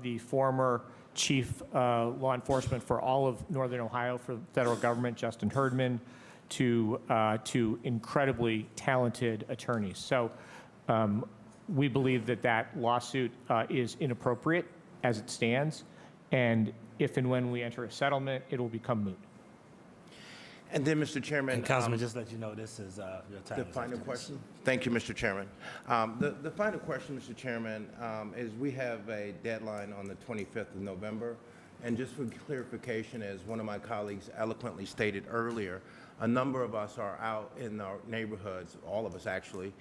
the former chief law enforcement for all of Northern Ohio for the federal government, Justin Herdman, to incredibly talented attorneys. So we believe that lawsuit is inappropriate as it stands, and if and when we enter a settlement, it will become moot. And then, Mr. Chairman, And Councilman, just let you know, this is your time. the final question. Thank you, Mr. Chairman. The final question, Mr. Chairman, is we have a deadline on the 25th of November. And just for clarification, as one of my colleagues eloquently stated earlier, a number of us are out in our neighborhoods, all of us actually,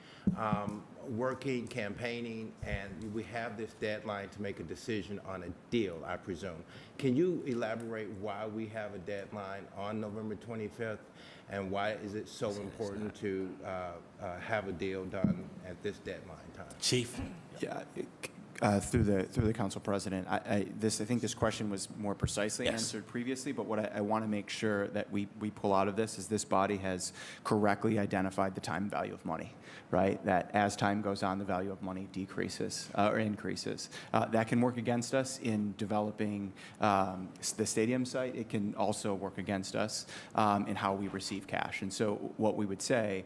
working, campaigning, and we have this deadline to make a decision on a deal, I presume. Can you elaborate why we have a deadline on November 25th, and why is it so important to have a deal done at this deadline time? Chief. Yeah, through the council president, I think this question was more precisely answered previously, but what I want to make sure that we pull out of this is this body has correctly identified the time value of money, right? That as time goes on, the value of money decreases or increases. That can work against us in developing the stadium site. It can also work against us in how we receive cash. And so what we would say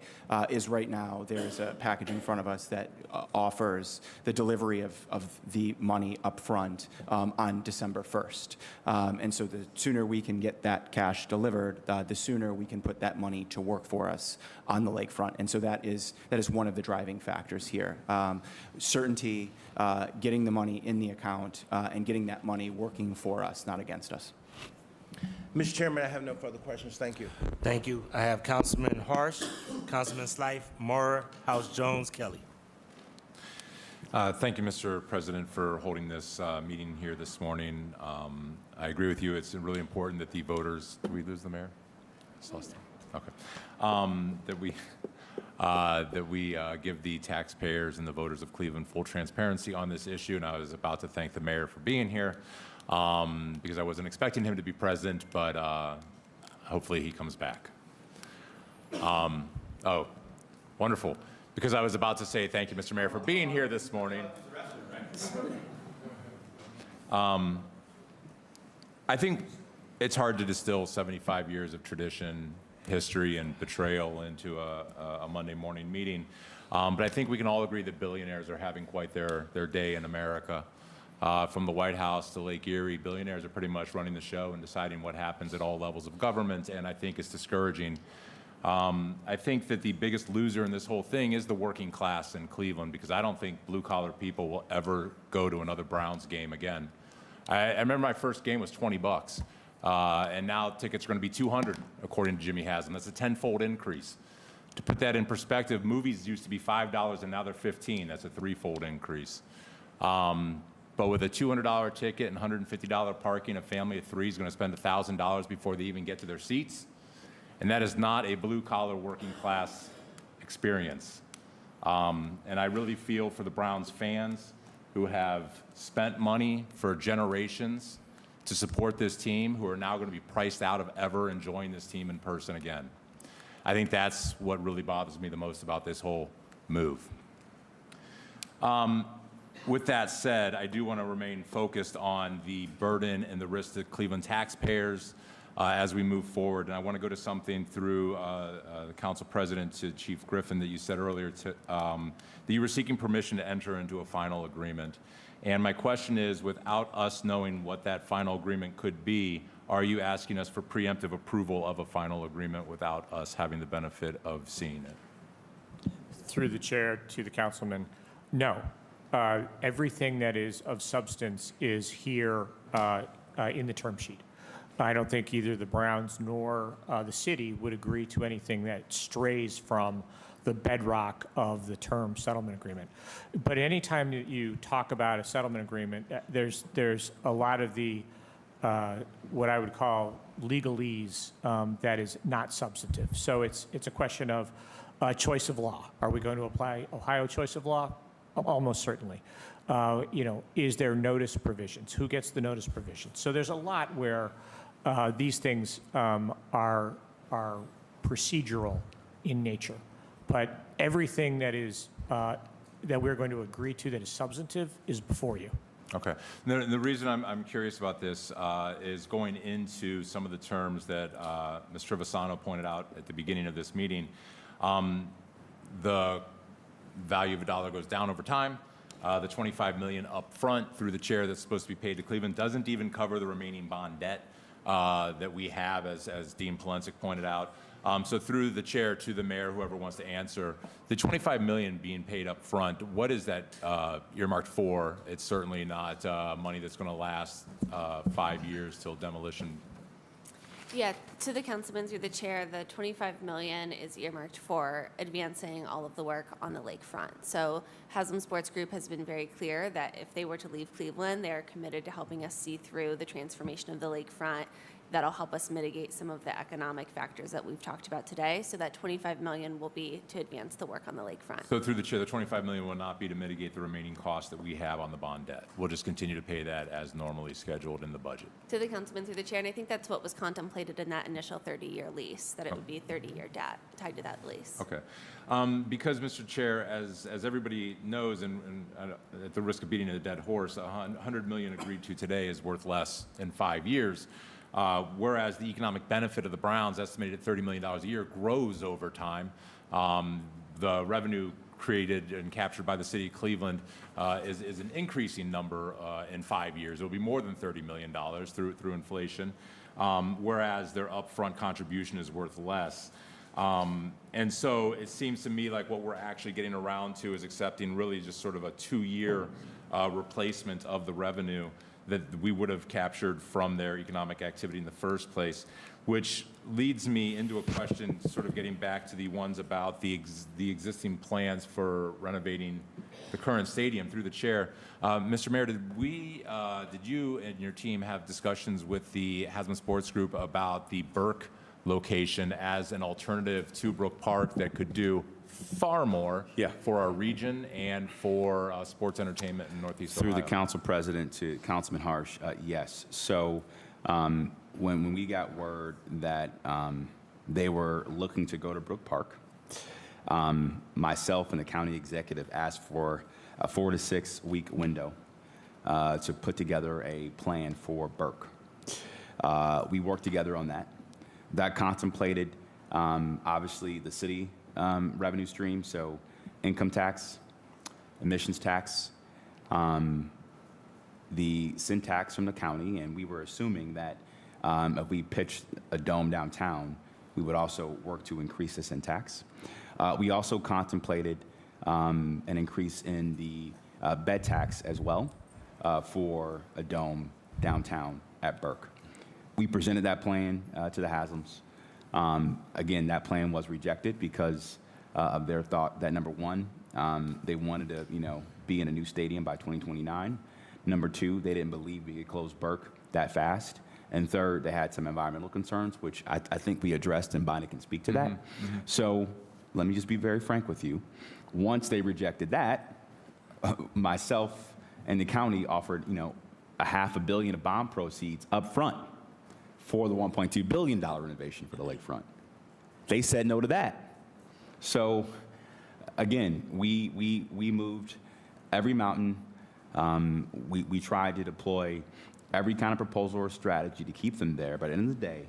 is right now there's a package in front of us that offers the delivery of the money up front on December 1st. And so the sooner we can get that cash delivered, the sooner we can put that money to work for us on the lakefront. And so that is one of the driving factors here. Certainty, getting the money in the account, and getting that money working for us, not against us. Mr. Chairman, I have no further questions. Thank you. Thank you. I have Councilman Harsh, Councilman Slife, Maurer, House Jones, Kelly. Thank you, Mr. President, for holding this meeting here this morning. I agree with you. It's really important that the voters. Did we lose the mayor? Okay. That we give the taxpayers and the voters of Cleveland full transparency on this issue. And I was about to thank the mayor for being here because I wasn't expecting him to be present, but hopefully he comes back. Oh, wonderful. Because I was about to say thank you, Mr. Mayor, for being here this morning. I think it's hard to distill 75 years of tradition, history, and betrayal into a Monday morning meeting. But I think we can all agree that billionaires are having quite their day in America. From the White House to Lake Erie, billionaires are pretty much running the show and deciding what happens at all levels of government, and I think it's discouraging. I think that the biggest loser in this whole thing is the working class in Cleveland, because I don't think blue-collar people will ever go to another Browns game again. I remember my first game was $20, and now tickets are going to be $200, according to Jimmy Haslam. That's a tenfold increase. To put that in perspective, movies used to be $5, and now they're $15. That's a threefold increase. But with a $200 ticket and $150 parking, a family of three is going to spend $1,000 before they even get to their seats. And that is not a blue-collar working class experience. And I really feel for the Browns fans who have spent money for generations to support this team, who are now going to be priced out of ever enjoying this team in person again. I think that's what really bothers me the most about this whole move. With that said, I do want to remain focused on the burden and the risk to Cleveland taxpayers as we move forward. And I want to go to something through the Council President to Chief Griffin that you said earlier, that you were seeking permission to enter into a final agreement. And my question is, without us knowing what that final agreement could be, are you asking us for preemptive approval of a final agreement without us having the benefit of seeing it? Through the chair to the councilman, no. Everything that is of substance is here in the term sheet. I don't think either the Browns nor the city would agree to anything that strays from the bedrock of the term settlement agreement. But anytime that you talk about a settlement agreement, there's a lot of the what I would call legalese that is not substantive. So it's a question of choice of law. Are we going to apply Ohio choice of law? Almost certainly. Is there notice provisions? Who gets the notice provisions? So there's a lot where these things are procedural in nature. But everything that is that we're going to agree to that is substantive is before you. Okay. The reason I'm curious about this is going into some of the terms that Ms. Trevisano pointed out at the beginning of this meeting. The value of a dollar goes down over time. The $25 million up front through the chair that's supposed to be paid to Cleveland doesn't even cover the remaining bond debt that we have, as Dean Polensek pointed out. So through the chair to the mayor, whoever wants to answer, the $25 million being paid up front, what is that earmarked for? It's certainly not money that's going to last 5 years till demolition. Yeah, to the councilman through the chair, the $25 million is earmarked for advancing all of the work on the lakefront. So Haslam Sports Group has been very clear that if they were to leave Cleveland, they are committed to helping us see through the transformation of the lakefront. That'll help us mitigate some of the economic factors that we've talked about today. So that $25 million will be to advance the work on the lakefront. So through the chair, the $25 million will not be to mitigate the remaining costs that we have on the bond debt. We'll just continue to pay that as normally scheduled in the budget. To the councilman through the chair, and I think that's what was contemplated in that initial 30-year lease, that it would be 30-year debt tied to that lease. Okay. Because, Mr. Chair, as everybody knows, and at the risk of beating a dead horse, $100 million agreed to today is worth less in 5 years. Whereas the economic benefit of the Browns, estimated at $30 million a year, grows over time. The revenue created and captured by the city of Cleveland is an increasing number in 5 years. It will be more than $30 million through inflation, whereas their upfront contribution is worth less. And so it seems to me like what we're actually getting around to is accepting really just sort of a 2-year replacement of the revenue that we would have captured from their economic activity in the first place, which leads me into a question sort of getting back to the ones about the existing plans for renovating the current stadium through the chair. Mr. Mayor, did you and your team have discussions with the Haslam Sports Group about the Burke location as an alternative to Brook Park that could do far more for our region and for sports entertainment in Northeast Through Ohio? the council president to Councilman Harsh, yes. So when we got word that they were looking to go to Brook Park, myself and the county executive asked for a 4 to 6 week window to put together a plan for Burke. We worked together on that. That contemplated, obviously, the city revenue stream, so income tax, emissions tax, the sin tax from the county, and we were assuming that if we pitched a dome downtown, we would also work to increase the sin tax. We also contemplated an increase in the bed tax as well for a dome downtown at Burke. We presented that plan to the Haslams. Again, that plan was rejected because of their thought that, number one, they wanted to, be in a new stadium by 2029. Number two, they didn't believe we could close Burke that fast. And third, they had some environmental concerns, which I think we addressed, and Bonnie can speak to that. So let me just be very frank with you. Once they rejected that, myself and the county offered, a $500 million of bond proceeds up front for the $1.2 billion renovation for the lakefront. They said no to that. So again, we moved every mountain. We tried to deploy every kind of proposal or strategy to keep them there. But at the end of the day,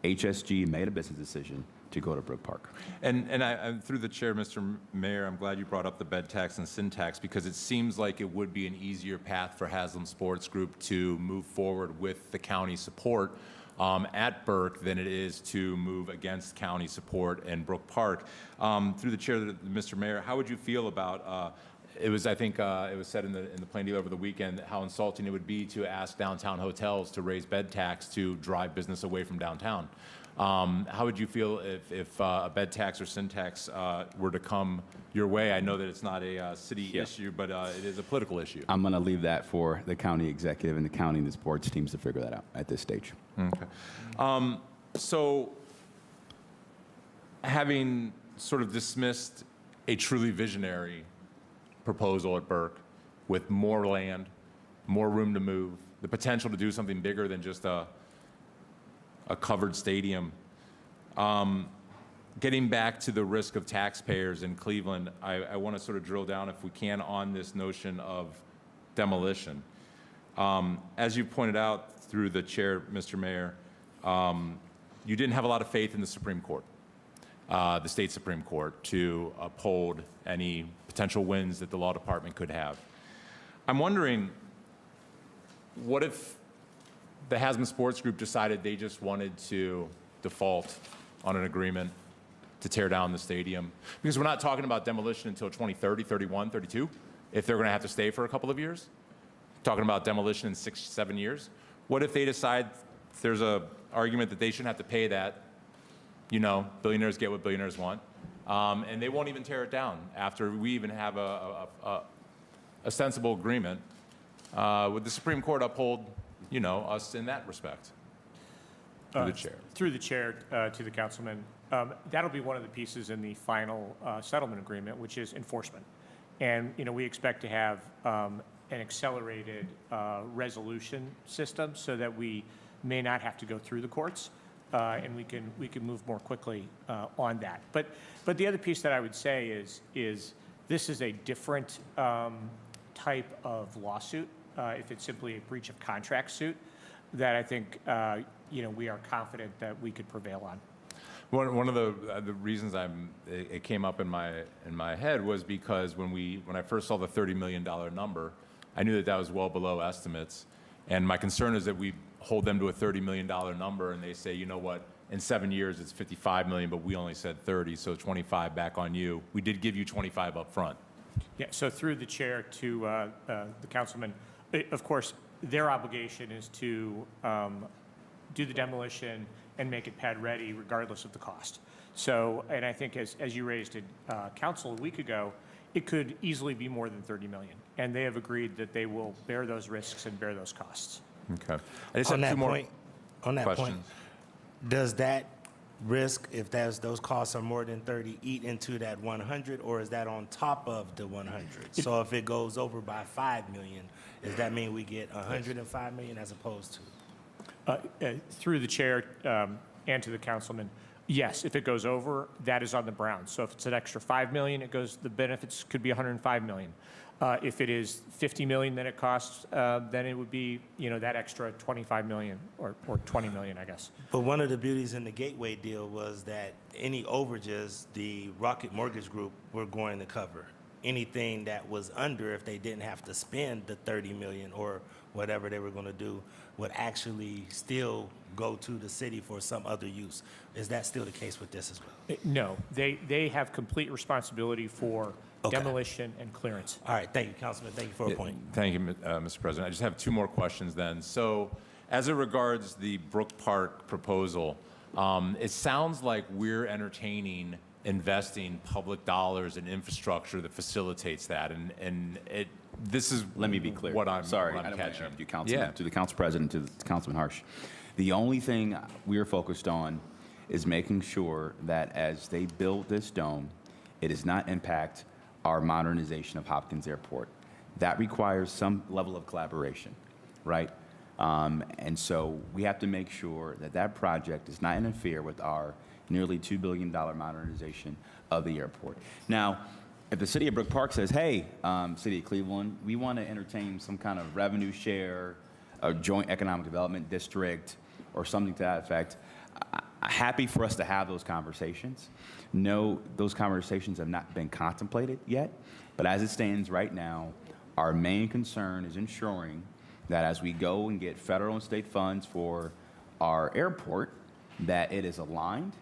HSG made a business decision to go to Brook Park. And I, through the chair, Mr. Mayor, I'm glad you brought up the bed tax and sin tax, because it seems like it would be an easier path for Haslam Sports Group to move forward with the county support at Burke than it is to move against county support in Brook Park. Through the chair, Mr. Mayor, how would you feel about it was, I think, it was said in the plain deal over the weekend how insulting it would be to ask downtown hotels to raise bed tax to drive business away from downtown. How would you feel if a bed tax or sin tax were to come your way? I know that it's not a city issue, but it is a political issue. I'm going to leave that for the county executive and the county and the sports teams to figure that out at this stage. Okay. So, having sort of dismissed a truly visionary proposal at Burke with more land, more room to move, the potential to do something bigger than just a covered stadium. Getting back to the risk of taxpayers in Cleveland, I want to sort of drill down, if we can, on this notion of demolition. As you pointed out through the chair, Mr. Mayor, you didn't have a lot of faith in the Supreme Court, the state Supreme Court, to uphold any potential wins that the law department could have. I'm wondering, what if the Haslam Sports Group decided they just wanted to default on an agreement to tear down the stadium? Because we're not talking about demolition until 2030, 31, 32, if they're going to have to stay for a couple of years. Talking about demolition in 6, 7 years. What if they decide there's an argument that they shouldn't have to pay that? Billionaires get what billionaires want. And they won't even tear it down after we even have a sensible agreement. Would the Supreme Court uphold us in that respect? Through the chair. Through the chair to the councilman. That'll be one of the pieces in the final settlement agreement, which is enforcement. And, we expect to have an accelerated resolution system so that we may not have to go through the courts, and we can move more quickly on that. But the other piece that I would say is this is a different type of lawsuit. If it's simply a breach of contract suit, that I think we are confident that we could prevail on. One of the reasons it came up in my head was because when I first saw the $30 million number, I knew that was well below estimates, and my concern is that we hold them to a $30 million number, and they say, you know what, in 7 years it's $55 million, but we only said 30, so 25 back on you. We did give you 25 up front. Yeah. So through the chair to the councilman, of course, their obligation is to do the demolition and make it pad ready regardless of the cost. So, and I think as you raised in council a week ago, it could easily be more than 30 million. And they have agreed that they will bear those risks and bear those costs. Okay. I just have two more on that questions. point, does that risk, if those costs are more than 30, eat into that 100, or is that on top of the 100? So if it goes over by 5 million, does that mean we get 105 million as opposed to? Through the chair and to the councilman, yes, if it goes over, that is on the Browns. So if it's an extra 5 million, the benefits could be 105 million. If it is 50 million that it costs, then it would be, that extra 25 million or 20 million, I guess. But one of the beauties in the Gateway deal was that any overages, the Rocket Mortgage Group were going to cover. Anything that was under, if they didn't have to spend the 30 million or whatever they were going to do, would actually still go to the city for some other use. Is that still the case with this as well? No, they have complete responsibility for demolition and clearance. All right, thank you, Councilman. Thank you for a point. Thank you, Mr. President. I just have two more questions then. So, as it regards the Brook Park proposal, it sounds like we're entertaining investing public dollars in infrastructure that facilitates that. And this is Let me be clear. what I'm Sorry, what I I'm don't want to catching. interrupt you, Councilman. Yeah. To the Council President, to Councilman Harsh. The only thing we are focused on is making sure that as they build this dome, it does not impact our modernization of Hopkins Airport. That requires some level of collaboration, right? And so we have to make sure that that project does not interfere with our nearly $2 billion modernization of the airport. Now, if the city of Brook Park says, hey, city of Cleveland, we want to entertain some kind of revenue share, a joint economic development district, or something to that effect, happy for us to have those conversations. No, those conversations have not been contemplated yet, but as it stands right now, our main concern is ensuring that as we go and get federal and state funds for our airport, that it is aligned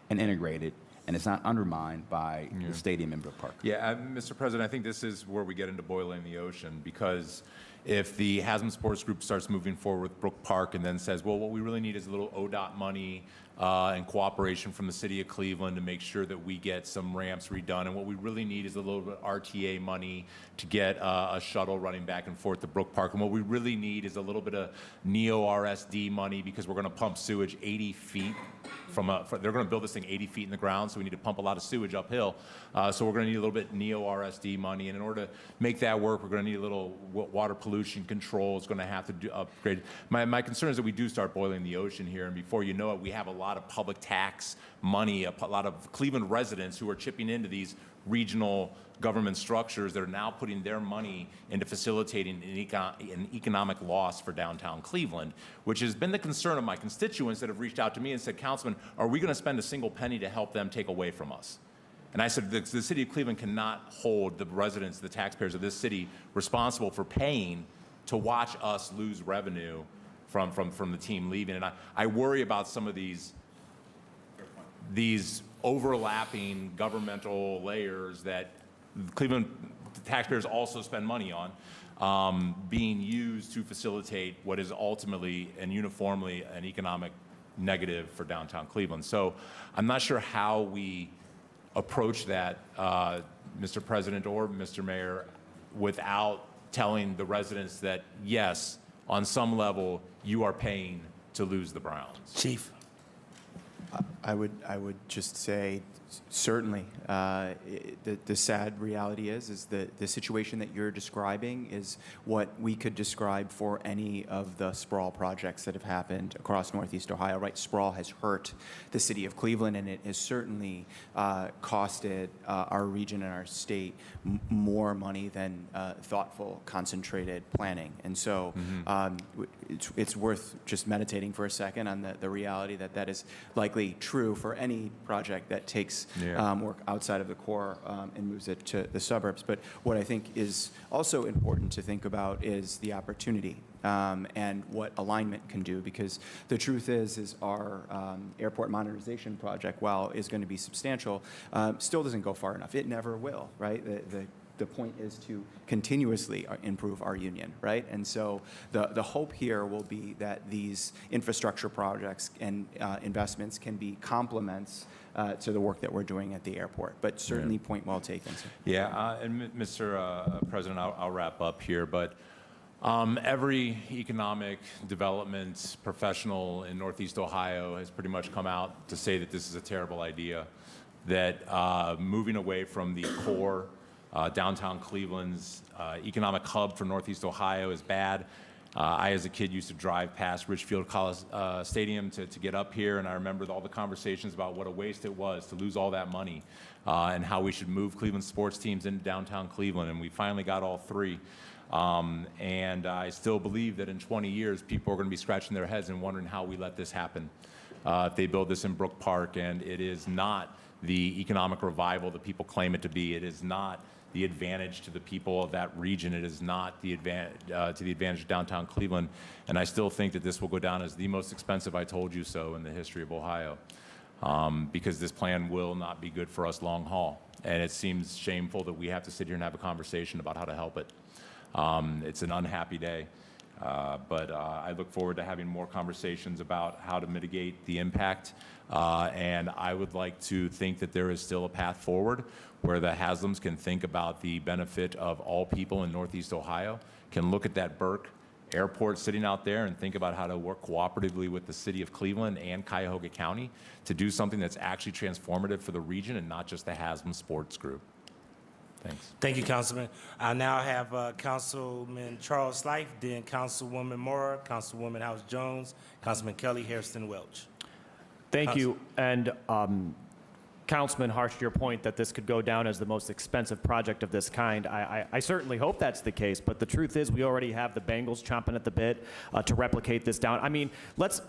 and integrated, and it's not undermined by the stadium in Brook Park. Yeah, Mr. President, I think this is where we get into boiling the ocean, because if the Haslam Sports Group starts moving forward with Brook Park and then says, well, what we really need is a little ODOT money and cooperation from the city of Cleveland to make sure that we get some ramps redone, and what we really need is a little bit of RTA money to get a shuttle running back and forth to Brook Park, and what we really need is a little bit of NEO-RSD money because we're going to pump sewage 80 feet they're going to build this thing 80 feet in the ground, so we need to pump a lot of sewage uphill. So we're going to need a little bit NEO-RSD money, and in order to make that work, we're going to need a little water pollution control. It's going to have to do upgrade. My concern is that we do start boiling the ocean here, and before you know it, we have a lot of public tax money, a lot of Cleveland residents who are chipping into these regional government structures that are now putting their money into facilitating an economic loss for downtown Cleveland, which has been the concern of my constituents that have reached out to me and said, Councilman, are we going to spend a single penny to help them take away from us? And I said, the city of Cleveland cannot hold the residents, the taxpayers of this city responsible for paying to watch us lose revenue from the team leaving. And I worry about some of these overlapping governmental layers that Cleveland taxpayers also spend money on, being used to facilitate what is ultimately and uniformly an economic negative for downtown Cleveland. So I'm not sure how we approach that, Mr. President or Mr. Mayor, without telling the residents that, yes, on some level, you are paying to lose the Browns. Chief. I would just say, certainly, the sad reality is that the situation that you're describing is what we could describe for any of the sprawl projects that have happened across Northeast Ohio, right? Sprawl has hurt the city of Cleveland, and it has certainly costed our region and our state more money than thoughtful, concentrated planning. And so it's worth just meditating for a second on the reality that is likely true for any project that takes work outside of the core and moves it to the suburbs. But what I think is also important to think about is the opportunity and what alignment can do, because the truth is our airport modernization project, while is going to be substantial, still doesn't go far enough. It never will, right? The point is to continuously improve our union, right? And so the hope here will be that these infrastructure projects and investments can be complements to the work that we're doing at the airport. But certainly point well taken, sir. Yeah, and Mr. President, I'll wrap up here, but every economic development professional in Northeast Ohio has pretty much come out to say that this is a terrible idea, that moving away from the core downtown Cleveland's economic hub for Northeast Ohio is bad. I, as a kid, used to drive past Richfield Stadium to get up here, and I remember all the conversations about what a waste it was to lose all that money and how we should move Cleveland sports teams into downtown Cleveland, and we finally got all three. And I still believe that in 20 years, people are going to be scratching their heads and wondering how we let this happen. If they build this in Brook Park, and it is not the economic revival that people claim it to be. It is not the advantage to the people of that region. It is not the to the advantage of downtown Cleveland. And I still think that this will go down as the most expensive I told you so in the history of Ohio, because this plan will not be good for us long haul. And it seems shameful that we have to sit here and have a conversation about how to help it. It's an unhappy day. But I look forward to having more conversations about how to mitigate the impact. And I would like to think that there is still a path forward where the Haslams can think about the benefit of all people in Northeast Ohio, can look at that Burke Airport sitting out there and think about how to work cooperatively with the city of Cleveland and Cuyahoga County to do something that's actually transformative for the region and not just the Haslam Sports Group. Thanks. Thank you, Councilman. I now have Councilman Charles Slife, then Councilwoman Mora, Councilwoman House Jones, Councilman Kelly, Hairston Welch. Thank you. And Councilman Harsh, to your point that this could go down as the most expensive project of this kind, I certainly hope that's the case, but the truth is we already have the Bengals chomping at the bit to replicate this down. I mean, let's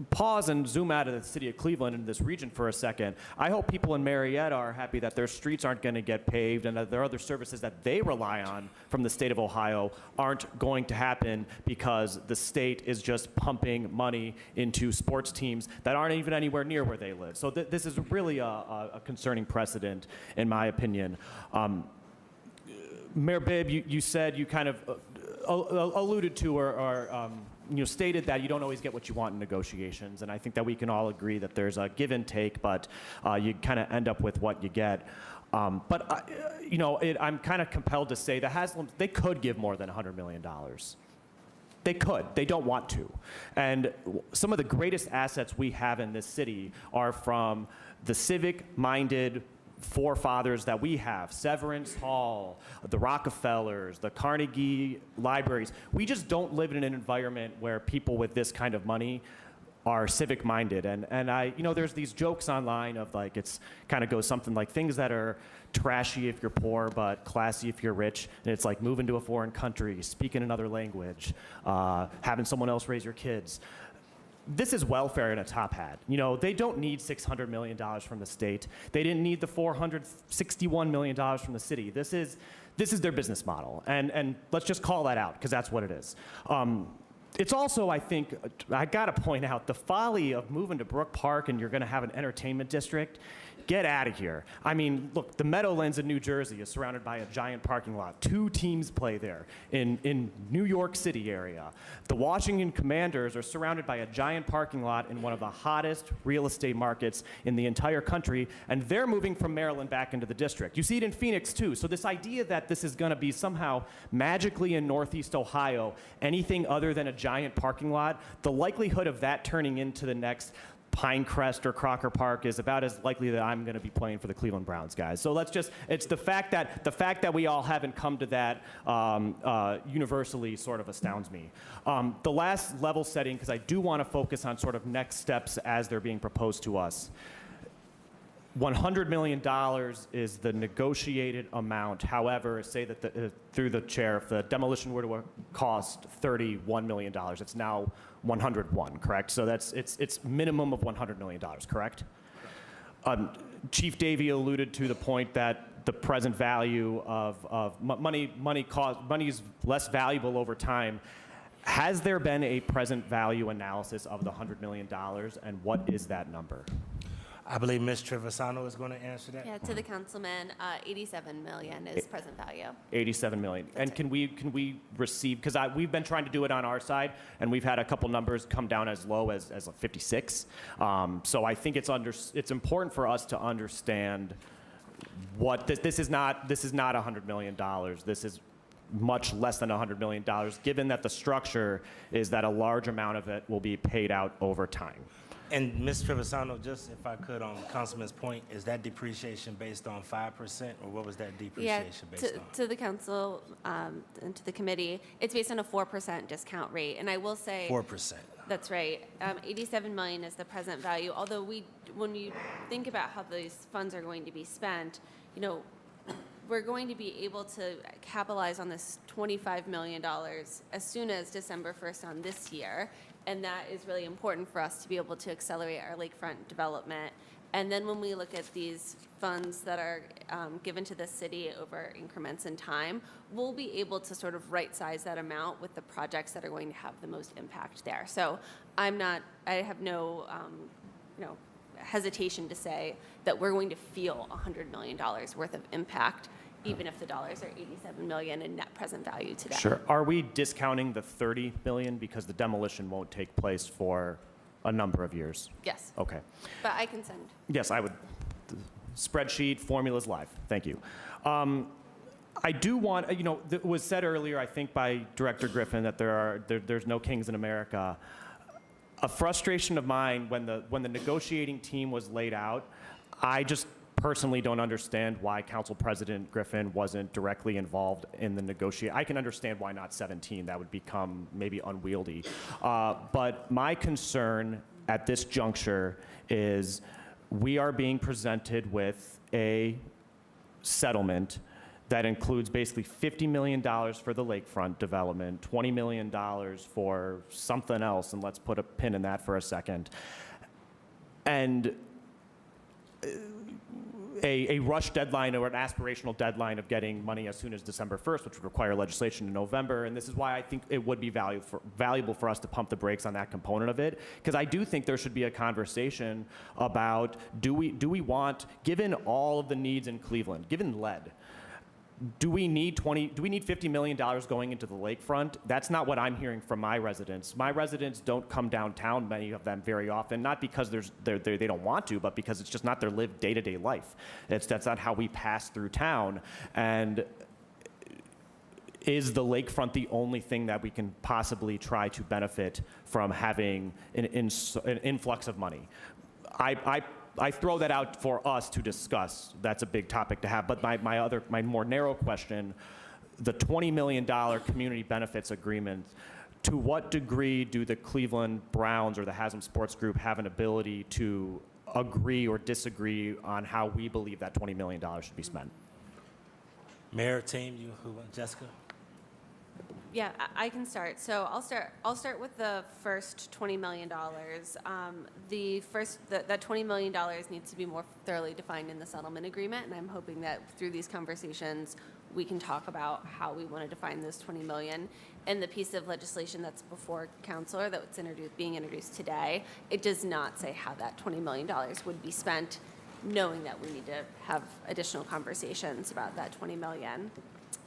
pause and zoom out of the city of Cleveland and this region for a second. I hope people in Marietta are happy that their streets aren't going to get paved and that their other services that they rely on from the state of Ohio aren't going to happen because the state is just pumping money into sports teams that aren't even anywhere near where they live. So this is really a concerning precedent, in my opinion. Mayor Bibb, you said, you kind of alluded to or stated that you don't always get what you want in negotiations, and I think that we can all agree that there's a give and take, but you kind of end up with what you get. I'm kind of compelled to say the Haslams, they could give more than $100 million. They could. They don't want to. And some of the greatest assets we have in this city are from the civic-minded forefathers that we have, Severance Hall, the Rockefellers, the Carnegie libraries. We just don't live in an environment where people with this kind of money are civic-minded. And there's these jokes online of like, it's kind of goes something like things that are trashy if you're poor, but classy if you're rich. And it's like moving to a foreign country, speaking another language, having someone else raise your kids. This is welfare in a top hat. They don't need $600 million from the state. They didn't need the $461 million from the city. This is their business model. And let's just call that out, because that's what it is. It's also, I think, I gotta point out the folly of moving to Brook Park and you're gonna have an entertainment district. Get out of here. I mean, look, the Meadowlands in New Jersey is surrounded by a giant parking lot. 2 teams play there in New York City area. The Washington Commanders are surrounded by a giant parking lot in one of the hottest real estate markets in the entire country, and they're moving from Maryland back into the district. You see it in Phoenix too. So this idea that this is gonna be somehow magically in Northeast Ohio, anything other than a giant parking lot, the likelihood of that turning into the next Pinecrest or Crocker Park is about as likely that I'm going to be playing for the Cleveland Browns, guys. So it's the fact that we all haven't come to that universally sort of astounds me. The last level setting, because I do want to focus on sort of next steps as they're being proposed to us. $100 million is the negotiated amount. However, say that through the chair, if the demolition were to cost $31 million, it's now 101, correct? So it's minimum of $100 million, correct? Chief Davey alluded to the point that the present value of money is less valuable over time. Has there been a present value analysis of the $100 million, and what is that number? I believe Ms. Trevisano is going to answer that. Yeah, to the councilman, 87 million is present value. 87 million. And can we receive, because we've been trying to do it on our side, and we've had a couple numbers come down as low as 56. So I think it's important for us to understand what this is not $100 million. This is much less than $100 million, given that the structure is that a large amount of it will be paid out over time. And Ms. Trevisano, just if I could, on Councilman's point, is that depreciation based on 5%, or what was that depreciation based on? To the council and to the committee, it's based on a 4% discount rate. And I will say 4%. That's right. 87 million is the present value. Although when you think about how these funds are going to be spent, we're going to be able to capitalize on this $25 million as soon as December 1st on this year. And that is really important for us to be able to accelerate our lakefront development. And then when we look at these funds that are given to the city over increments in time, we'll be able to sort of right-size that amount with the projects that are going to have the most impact there. So I have no hesitation to say that we're going to feel $100 million worth of impact even if the dollars are 87 million in net present value today. Sure. Are we discounting the 30 million because the demolition won't take place for a number of years? Yes, Okay. but I can send. Yes, I would. Spreadsheet, formulas live. Thank you. I do want, it was said earlier, I think by Director Griffin, that there's no kings in America. A frustration of mine when the negotiating team was laid out, I just personally don't understand why Council President Griffin wasn't directly involved in the negotiation. I can understand why not 17. That would become maybe unwieldy. But my concern at this juncture is we are being presented with a settlement that includes basically $50 million for the lakefront development, $20 million for something else, and let's put a pin in that for a second. And a rush deadline or an aspirational deadline of getting money as soon as December 1st, which would require legislation in November. And this is why I think it would be valuable for us to pump the brakes on that component of it. Because I do think there should be a conversation about do we want, given all of the needs in Cleveland, given lead, do we need $50 million going into the lakefront? That's not what I'm hearing from my residents. My residents don't come downtown, many of them, very often, not because they don't want to, but because it's just not their lived day-to-day life. That's not how we pass through town. And is the lakefront the only thing that we can possibly try to benefit from having an influx of money? I throw that out for us to discuss. That's a big topic to have. But my more narrow question, the $20 million community benefits agreement, to what degree do the Cleveland Browns or the Haslam Sports Group have an ability to agree or disagree on how we believe that $20 million should be spent? Mayor, team, Jessica? Yeah, I can start. So I'll start with the first $20 million. That $20 million needs to be more thoroughly defined in the settlement agreement, and I'm hoping that through these conversations we can talk about how we want to define this $20 million. And the piece of legislation that's before council or that's being introduced today, it does not say how that $20 million would be spent, knowing that we need to have additional conversations about that $20 million.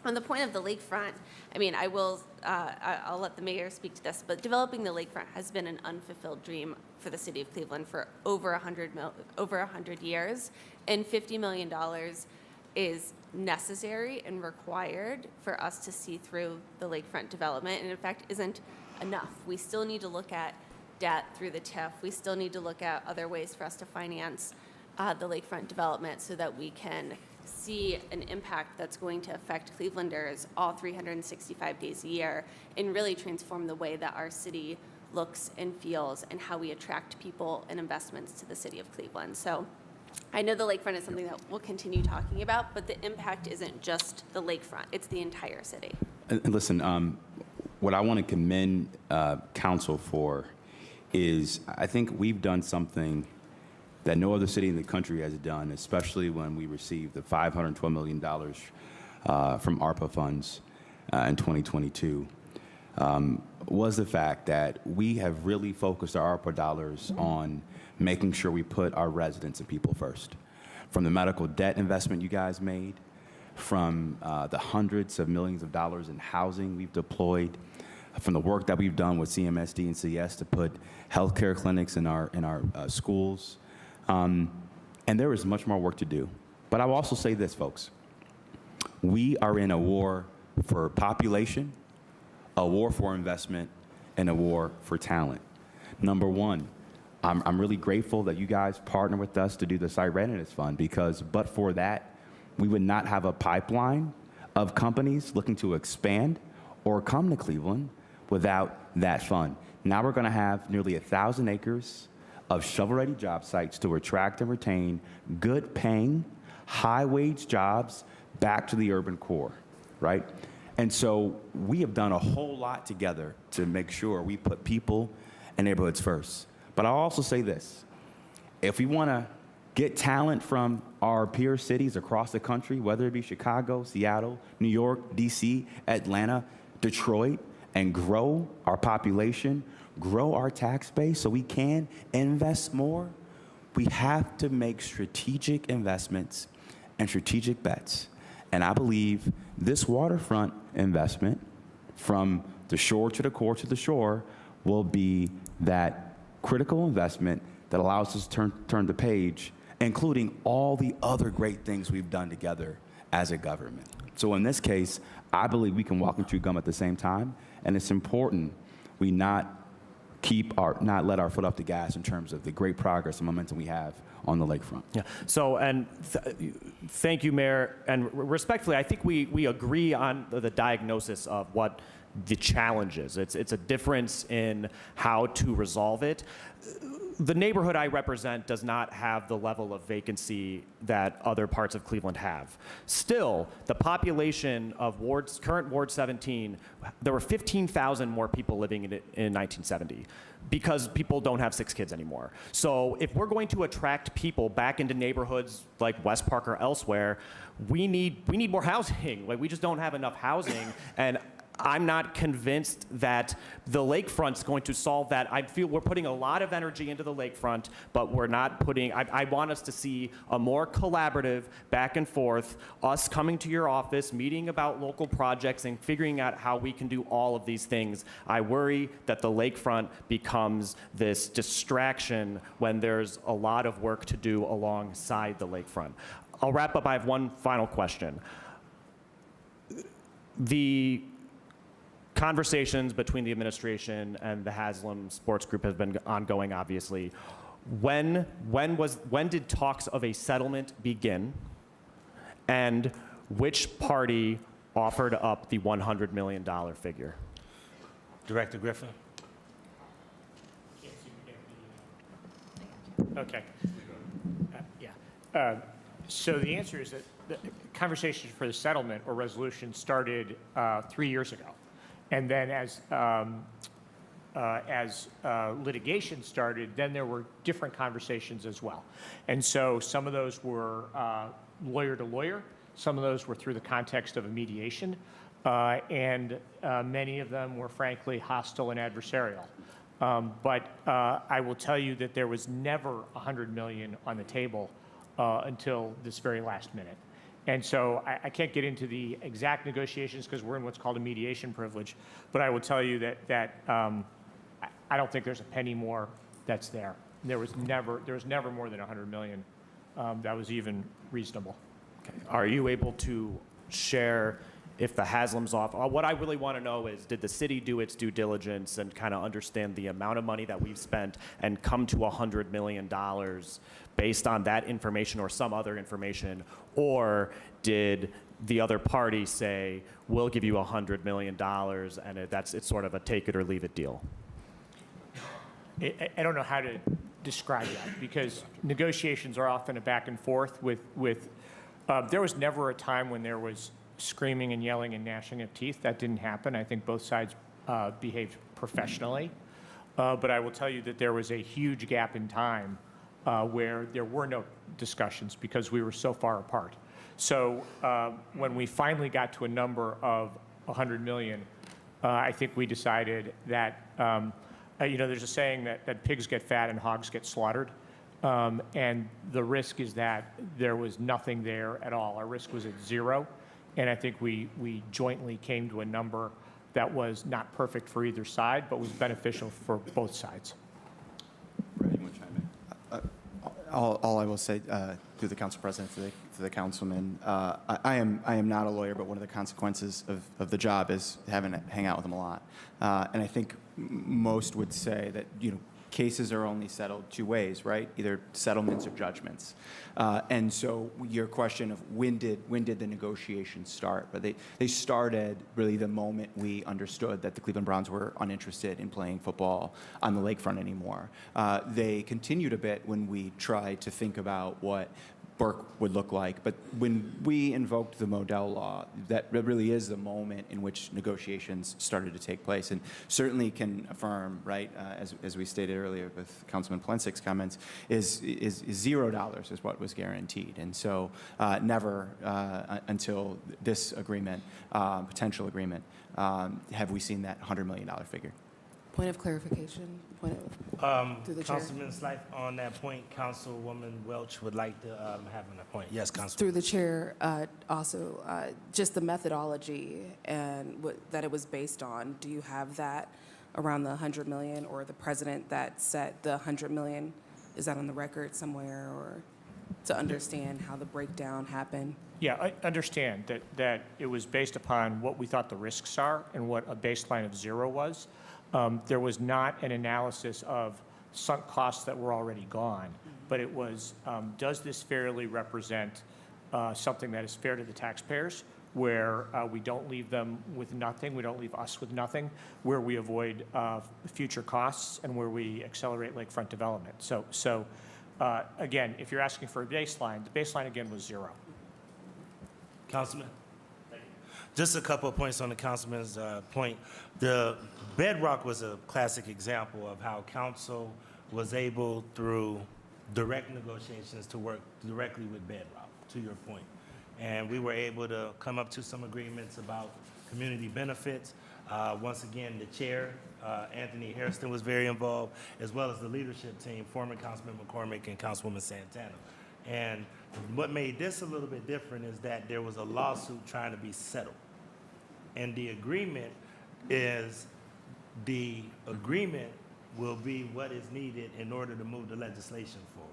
On the point of the lakefront, I mean, I'll let the mayor speak to this, but developing the lakefront has been an unfulfilled dream for the city of Cleveland for over 100 years, and $50 million is necessary and required for us to see through the lakefront development, and in fact isn't enough. We still need to look at debt through the TIF. We still need to look at other ways for us to finance the lakefront development so that we can see an impact that's going to affect Clevelanders all 365 days a year and really transform the way that our city looks and feels and how we attract people and investments to the city of Cleveland. So I know the lakefront is something that we'll continue talking about, but the impact isn't just the lakefront, it's the entire city. And listen, what I want to commend council for is I think we've done something that no other city in the country has done, especially when we received the $512 million from ARPA funds in 2022, was the fact that we have really focused our ARPA dollars on making sure we put our residents and people first. From the medical debt investment you guys made, from the hundreds of millions of dollars in housing we've deployed, from the work that we've done with CMSD and CS to put healthcare clinics in our schools. And there is much more work to do. But I will also say this, folks. We are in a war for population, a war for investment, and a war for talent. Number one, I'm really grateful that you guys partner with us to do the Site Readiness Fund because but for that, we would not have a pipeline of companies looking to expand or come to Cleveland without that fund. Now we're going to have nearly 1,000 acres of shovel-ready job sites to attract and retain good-paying, high-wage jobs back to the urban core, right? And so we have done a whole lot together to make sure we put people and neighborhoods first. But I'll also say this. If we want to get talent from our peer cities across the country, whether it be Chicago, Seattle, New York, D.C., Atlanta, Detroit, and grow our population, grow our tax base so we can invest more, we have to make strategic investments and strategic bets. And I believe this waterfront investment from the shore to the core to the shore will be that critical investment that allows us to turn the page, including all the other great things we've done together as a government. So in this case, I believe we can walk and chew gum at the same time, and it's important we not let our foot off the gas in terms of the great progress and momentum we have on the lakefront. Yeah. So, thank you, Mayor. And respectfully, I think we agree on the diagnosis of what the challenge is. It's a difference in how to resolve it. The neighborhood I represent does not have the level of vacancy that other parts of Cleveland have. Still, the population of current Ward 17, there were 15,000 more people living in it in 1970 because people don't have 6 kids anymore. So if we're going to attract people back into neighborhoods like West Park or elsewhere, we need more housing. Like, we just don't have enough housing, and I'm not convinced that the lakefront's going to solve that. I feel we're putting a lot of energy into the lakefront, but we're not putting, I want us to see a more collaborative back and forth, us coming to your office, meeting about local projects and figuring out how we can do all of these things. I worry that the lakefront becomes this distraction when there's a lot of work to do alongside the lakefront. I'll wrap up. I have one final question. The conversations between the administration and the Haslam Sports Group have been ongoing, obviously. When did talks of a settlement begin, and which party offered up the $100 million figure? Director Griffin? Okay. So the answer is that the conversations for the settlement or resolution started 3 years ago. And then as litigation started, then there were different conversations as well. And so some of those were lawyer to lawyer. Some of those were through the context of a mediation. And many of them were frankly hostile and adversarial. But I will tell you that there was never $100 million on the table until this very last minute. And so I can't get into the exact negotiations because we're in what's called a mediation privilege, but I will tell you that I don't think there's a penny more that's there. There was never more than $100 million that was even reasonable. Okay. Are you able to share if the Haslam's off? What I really want to know is, did the city do its due diligence and kind of understand the amount of money that we've spent and come to $100 million based on that information or some other information? Or did the other party say, we'll give you $100 million and it's sort of a take it or leave it deal? I don't know how to describe that because negotiations are often a back and forth with there was never a time when there was screaming and yelling and gnashing of teeth. That didn't happen. I think both sides behaved professionally. But I will tell you that there was a huge gap in time where there were no discussions because we were so far apart. So when we finally got to a number of $100 million, I think we decided that, there's a saying that pigs get fat and hogs get slaughtered. And the risk is that there was nothing there at all. Our risk was at zero. And I think we jointly came to a number that was not perfect for either side, but was beneficial for both sides. Brad, you want to chime in? All I will say through the council president to the councilman, I am not a lawyer, but one of the consequences of the job is having to hang out with them a lot. And I think most would say that cases are only settled 2 ways, right? Either settlements or judgments. And so your question of when did the negotiations start? But they started really the moment we understood that the Cleveland Browns were uninterested in playing football on the lakefront anymore. They continued a bit when we tried to think about what Burke would look like. But when we invoked the Modell Law, that really is the moment in which negotiations started to take place. And certainly can affirm, right, as we stated earlier with Councilman Plensik's comments, is $0 is what was guaranteed. And so never until this agreement, potential agreement, have we seen that $100 million figure. Point of clarification. Through the chair. Councilman Slife, on that point, Councilwoman Welch would like to have an point. Yes, Councilwoman. Through the chair, also, just the methodology and that it was based on, do you have that around the 100 million, or the president that set the 100 million? Is that on the record somewhere, or to understand how the breakdown happened? Yeah, I understand that it was based upon what we thought the risks are and what a baseline of 0 was. There was not an analysis of sunk costs that were already gone, but it was, does this fairly represent something that is fair to the taxpayers, where we don't leave them with nothing, we don't leave us with nothing, where we avoid future costs, and where we accelerate lakefront development. So again, if you're asking for a baseline, the baseline again was 0. Councilman? Just a couple of points on the councilman's point. The bedrock was a classic example of how council was able, through direct negotiations, to work directly with bedrock, to your point. And we were able to come up to some agreements about community benefits. Once again, the chair, Anthony Hairston, was very involved, as well as the leadership team, former Councilman McCormick and Councilwoman Santana. And what made this a little bit different is that there was a lawsuit trying to be settled. And the agreement will be what is needed in order to move the legislation forward.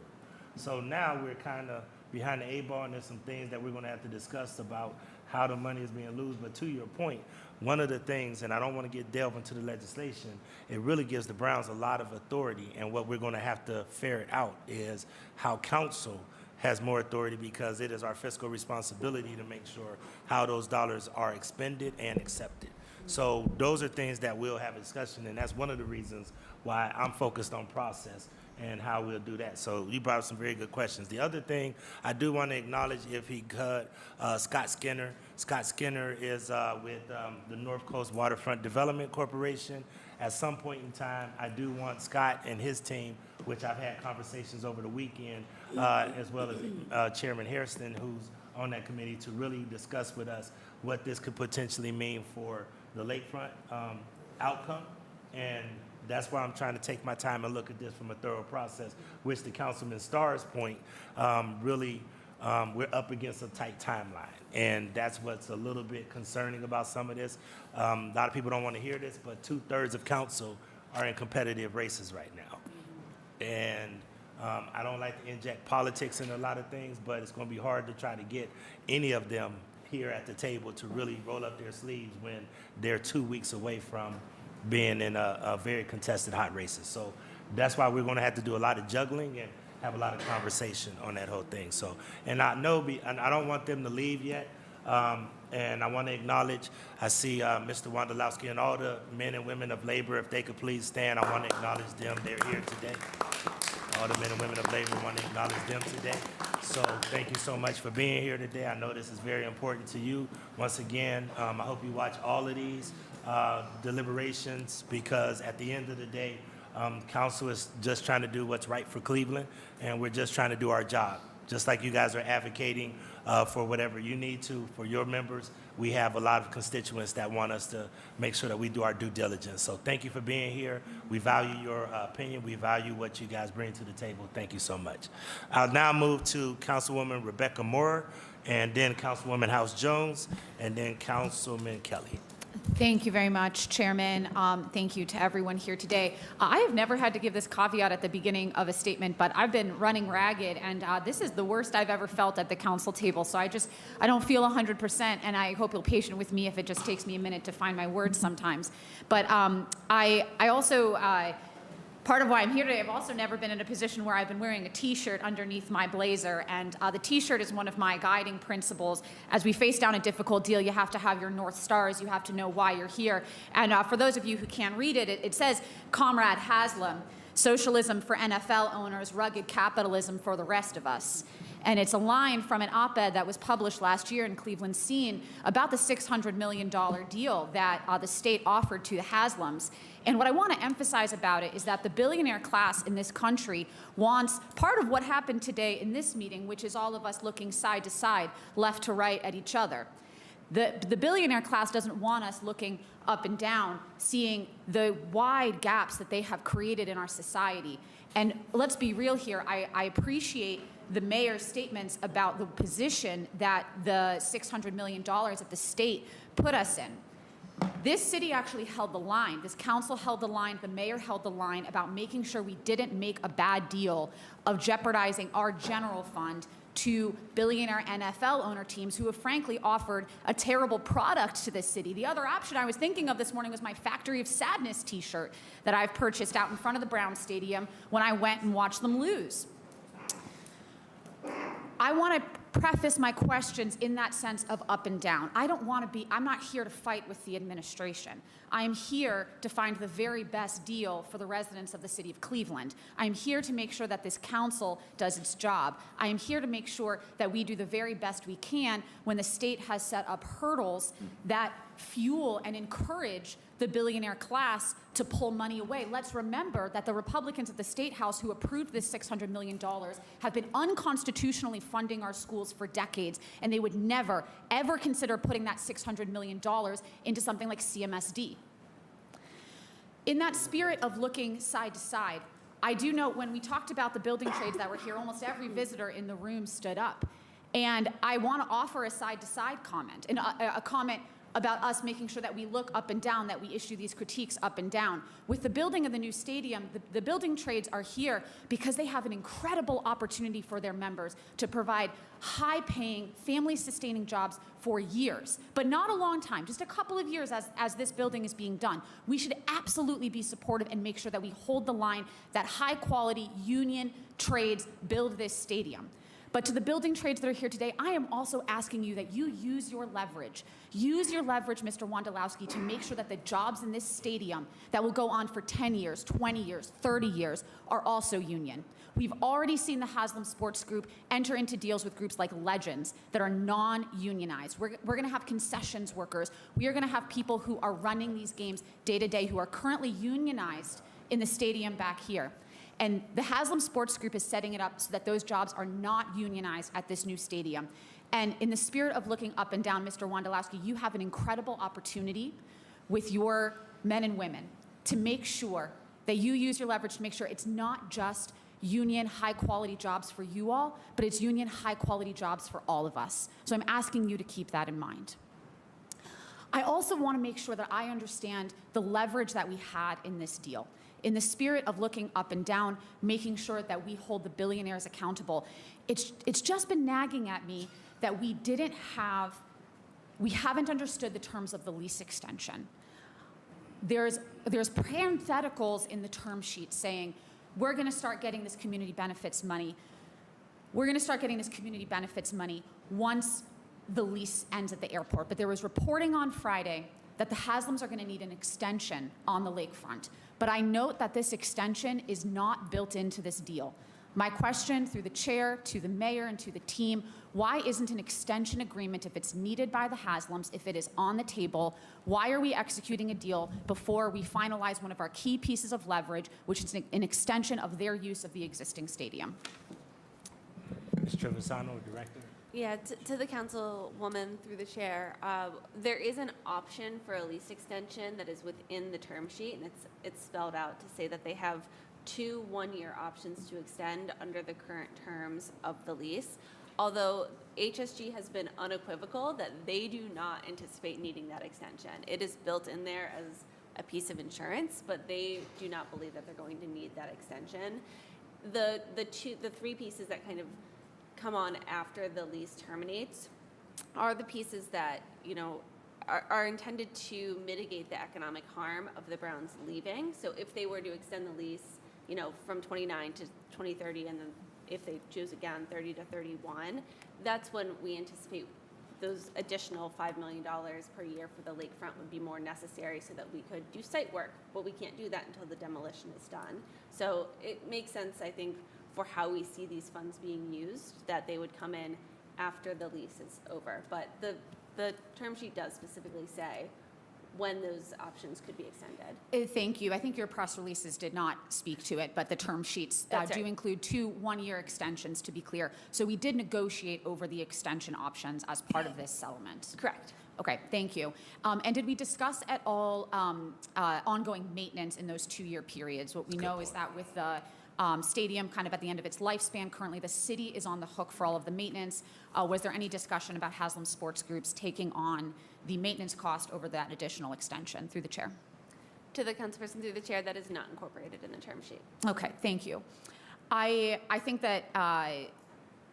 So now we're kind of behind the 8 ball, and there's some things that we're going to have to discuss about how the money is being used. But to your point, one of the things, and I don't want to delve into the legislation, it really gives the Browns a lot of authority, and what we're going to have to ferret out is how council has more authority, because it is our fiscal responsibility to make sure how those dollars are expended and accepted. So those are things that we'll have a discussion, and that's one of the reasons why I'm focused on process and how we'll do that. So you brought up some very good questions. The other thing I do want to acknowledge, if he could, Scott Skinner. Scott Skinner is with the North Coast Waterfront Development Corporation. At some point in time, I do want Scott and his team, which I've had conversations over the weekend, as well as Chairman Hairston, who's on that committee, to really discuss with us what this could potentially mean for the lakefront outcome. And that's why I'm trying to take my time and look at this from a thorough process, which, to Councilman Starr's point, really we're up against a tight timeline. And that's what's a little bit concerning about some of this. A lot of people don't want to hear this, but 2/3 of council are in competitive races right now. And I don't like to inject politics in a lot of things, but it's going to be hard to try to get any of them here at the table to really roll up their sleeves when they're 2 weeks away from being in a very contested hot races. So that's why we're going to have to do a lot of juggling and have a lot of conversation on that whole thing. So, and I know, and I don't want them to leave yet. And I want to acknowledge, I see Mr. Wondolowski and all the men and women of labor. If they could please stand, I want to acknowledge them. They're here today. All the men and women of labor, want to acknowledge them today. So thank you so much for being here today. I know this is very important to you. Once again, I hope you watch all of these deliberations, because at the end of the day, council is just trying to do what's right for Cleveland, and we're just trying to do our job. Just like you guys are advocating for whatever you need to for your members, we have a lot of constituents that want us to make sure that we do our due diligence. So thank you for being here. We value your opinion. We value what you guys bring to the table. Thank you so much. I'll now move to Councilwoman Rebecca Moore, and then Councilwoman House Jones, and then Councilman Kelly. Thank you very much, Chairman. Thank you to everyone here today. I have never had to give this caveat at the beginning of a statement, but I've been running ragged, and this is the worst I've ever felt at the council table. So I don't feel 100%, and I hope you'll be patient with me if it just takes me a minute to find my words sometimes. But I also, part of why I'm here today, I've also never been in a position where I've been wearing a T-shirt underneath my blazer, and the T-shirt is one of my guiding principles. As we face down a difficult deal, you have to have your North Stars. You have to know why you're here. And for those of you who can't read it, it says, Comrade Haslam, socialism for NFL owners, rugged capitalism for the rest of us. And it's a line from an op-ed that was published last year in Cleveland Scene about the $600 million deal that the state offered to the Haslams. And what I want to emphasize about it is that the billionaire class in this country wants part of what happened today in this meeting, which is all of us looking side to side, left to right at each other. The billionaire class doesn't want us looking up and down, seeing the wide gaps that they have created in our society. And let's be real here, I appreciate the mayor's statements about the position that the $600 million that the state put us in. This city actually held the line. This council held the line. The mayor held the line about making sure we didn't make a bad deal of jeopardizing our general fund to billionaire NFL owner teams who have frankly offered a terrible product to this city. The other option I was thinking of this morning was my Factory of Sadness t-shirt that I've purchased out in front of the Browns Stadium when I went and watched them lose. I want to preface my questions in that sense of up and down. I'm not here to fight with the administration. I am here to find the very best deal for the residents of the city of Cleveland. I am here to make sure that this council does its job. I am here to make sure that we do the very best we can when the state has set up hurdles that fuel and encourage the billionaire class to pull money away. Let's remember that the Republicans at the State House who approved this $600 million have been unconstitutionally funding our schools for decades, and they would never, ever consider putting that $600 million into something like CMSD. In that spirit of looking side to side, I do note when we talked about the building trades that were here, almost every visitor in the room stood up. And I want to offer a side-to-side comment, and a comment about us making sure that we look up and down, that we issue these critiques up and down. With the building of the new stadium, the building trades are here because they have an incredible opportunity for their members to provide high-paying, family-sustaining jobs for years, but not a long time, just a couple of years as this building is being done. We should absolutely be supportive and make sure that we hold the line that high-quality union trades build this stadium. But to the building trades that are here today, I am also asking you that you use your leverage. Use your leverage, Mr. Wondolowski, to make sure that the jobs in this stadium that will go on for 10 years, 20 years, 30 years are also union. We've already seen the Haslam Sports Group enter into deals with groups like Legends that are non-unionized. We're going to have concessions workers. We are going to have people who are running these games day to day who are currently unionized in the stadium back here. And the Haslam Sports Group is setting it up so that those jobs are not unionized at this new stadium. And in the spirit of looking up and down, Mr. Wondolowski, you have an incredible opportunity with your men and women to make sure that you use your leverage to make sure it's not just union high-quality jobs for you all, but it's union high-quality jobs for all of us. So I'm asking you to keep that in mind. I also want to make sure that I understand the leverage that we had in this deal. In the spirit of looking up and down, making sure that we hold the billionaires accountable, it's just been nagging at me that we haven't understood the terms of the lease extension. There's parentheticals in the term sheet saying, we're going to start getting this community benefits money. We're going to start getting this community benefits money once the lease ends at the airport. But there was reporting on Friday that the Haslams are going to need an extension on the lakefront. But I note that this extension is not built into this deal. My question through the chair to the mayor and to the team, why isn't an extension agreement, if it's needed by the Haslams, if it is on the table, why are we executing a deal before we finalize one of our key pieces of leverage, which is an extension of their use of the existing stadium? Ms. Trevisano, Director. Yeah, to the councilwoman through the chair, there is an option for a lease extension that is within the term sheet, and it's spelled out to say that they have 2 one-year options to extend under the current terms of the lease. Although HSG has been unequivocal that they do not anticipate needing that extension. It is built in there as a piece of insurance, but they do not believe that they're going to need that extension. The 3 pieces that kind of come on after the lease terminates are the pieces that, you know, are intended to mitigate the economic harm of the Browns leaving. So if they were to extend the lease, you know, from 29 to 2030, and then if they choose again 30 to 31, that's when we anticipate those additional $5 million per year for the lakefront would be more necessary so that we could do site work, but we can't do that until the demolition is done. So it makes sense, I think, for how we see these funds being used, that they would come in after the lease is over. But the term sheet does specifically say when those options could be extended. Thank you. I think your press releases did not speak to it, but the term sheets do include 2 one-year extensions, to be clear. So we did negotiate over the extension options as part of this settlement. Correct. Okay, thank you. And did we discuss at all ongoing maintenance in those 2-year periods? What we know is that with the stadium kind of at the end of its lifespan, currently the city is on the hook for all of the maintenance. Was there any discussion about Haslam Sports Groups taking on the maintenance cost over that additional extension? Through the chair. To the councilperson through the chair, that is not incorporated in the term sheet. Okay, thank you. I think that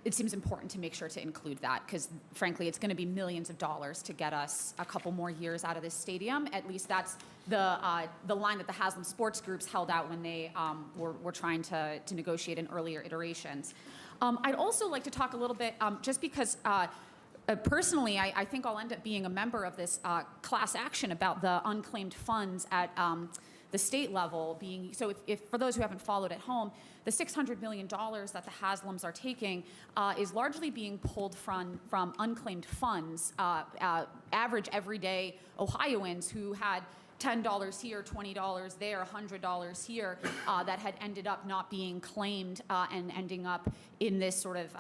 it seems important to make sure to include that because, frankly, it's going to be millions of dollars to get us a couple more years out of this stadium. At least that's the line that the Haslam Sports Groups held out when they were trying to negotiate in earlier iterations. I'd also like to talk a little bit, just because personally, I think I'll end up being a member of this class action about the unclaimed funds at the state level being, so if for those who haven't followed at home, the $600 million that the Haslams are taking is largely being pulled from unclaimed funds, average everyday Ohioans who had $10 here, $20 there, $100 here, that had ended up not being claimed and ending up in this sort of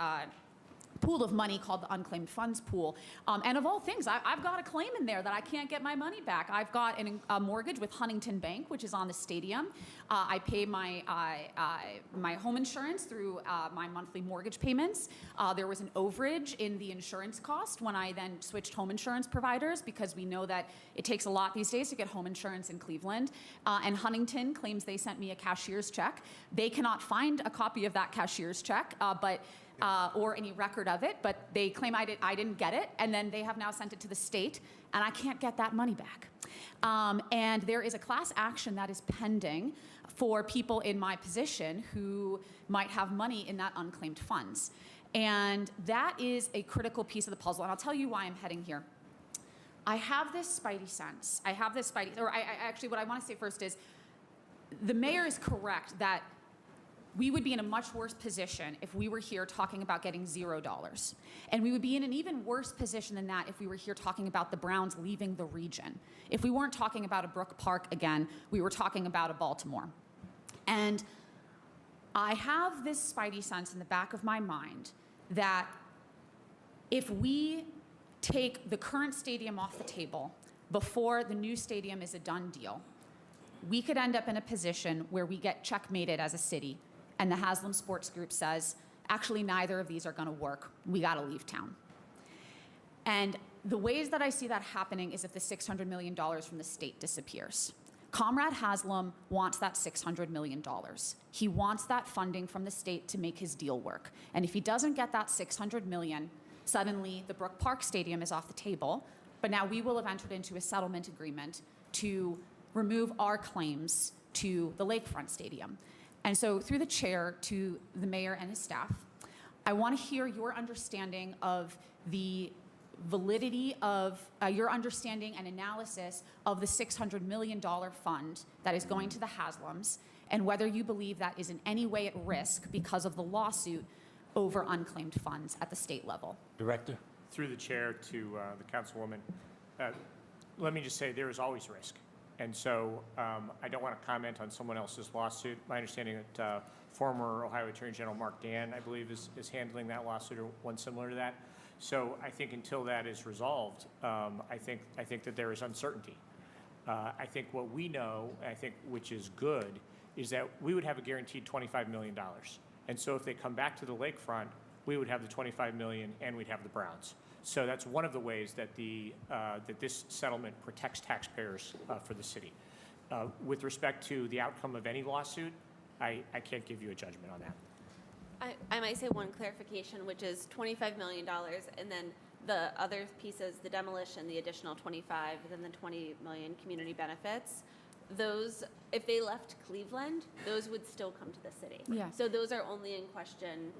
pool of money called the unclaimed funds pool. And of all things, I've got a claim in there that I can't get my money back. I've got a mortgage with Huntington Bank, which is on the stadium. I pay my home insurance through my monthly mortgage payments. There was an overage in the insurance cost when I then switched home insurance providers because we know that it takes a lot these days to get home insurance in Cleveland. And Huntington claims they sent me a cashier's check. They cannot find a copy of that cashier's check, or any record of it, but they claim I didn't get it, and then they have now sent it to the state, and I can't get that money back. And there is a class action that is pending for people in my position who might have money in that unclaimed funds. And that is a critical piece of the puzzle, and I'll tell you why I'm heading here. I have this spidey sense. Actually, what I want to say first is the mayor is correct that we would be in a much worse position if we were here talking about getting $0. And we would be in an even worse position than that if we were here talking about the Browns leaving the region. If we weren't talking about a Brook Park again, we were talking about a Baltimore. And I have this spidey sense in the back of my mind that if we take the current stadium off the table before the new stadium is a done deal, we could end up in a position where we get checkmated as a city. And the Haslam Sports Group says, actually, neither of these are going to work. We got to leave town. And the ways that I see that happening is if the $600 million from the state disappears. Comrade Haslam wants that $600 million. He wants that funding from the state to make his deal work. And if he doesn't get that $600 million, suddenly the Brook Park Stadium is off the table. But now we will have entered into a settlement agreement to remove our claims to the Lakefront Stadium. And so through the chair to the mayor and his staff, I want to hear your understanding of the validity of your understanding and analysis of the $600 million fund that is going to the Haslams and whether you believe that is in any way at risk because of the lawsuit over unclaimed funds at the state level. Director. Through the chair to the councilwoman, let me just say there is always risk. And so I don't want to comment on someone else's lawsuit. My understanding that former Ohio Attorney General Mark Dan, I believe, is handling that lawsuit or one similar to that. So I think until that is resolved, I think that there is uncertainty. I think what we know, I think which is good, is that we would have a guaranteed $25 million. And so if they come back to the lakefront, we would have the $25 million and we'd have the Browns. So that's one of the ways that that this settlement protects taxpayers for the city. With respect to the outcome of any lawsuit, I can't give you a judgment on that. I might say one clarification, which is $25 million, and then the other pieces, the demolition, the additional 25, then the 20 million community benefits. Those, if they left Cleveland, those would still come to the city. Yeah. So those are only in question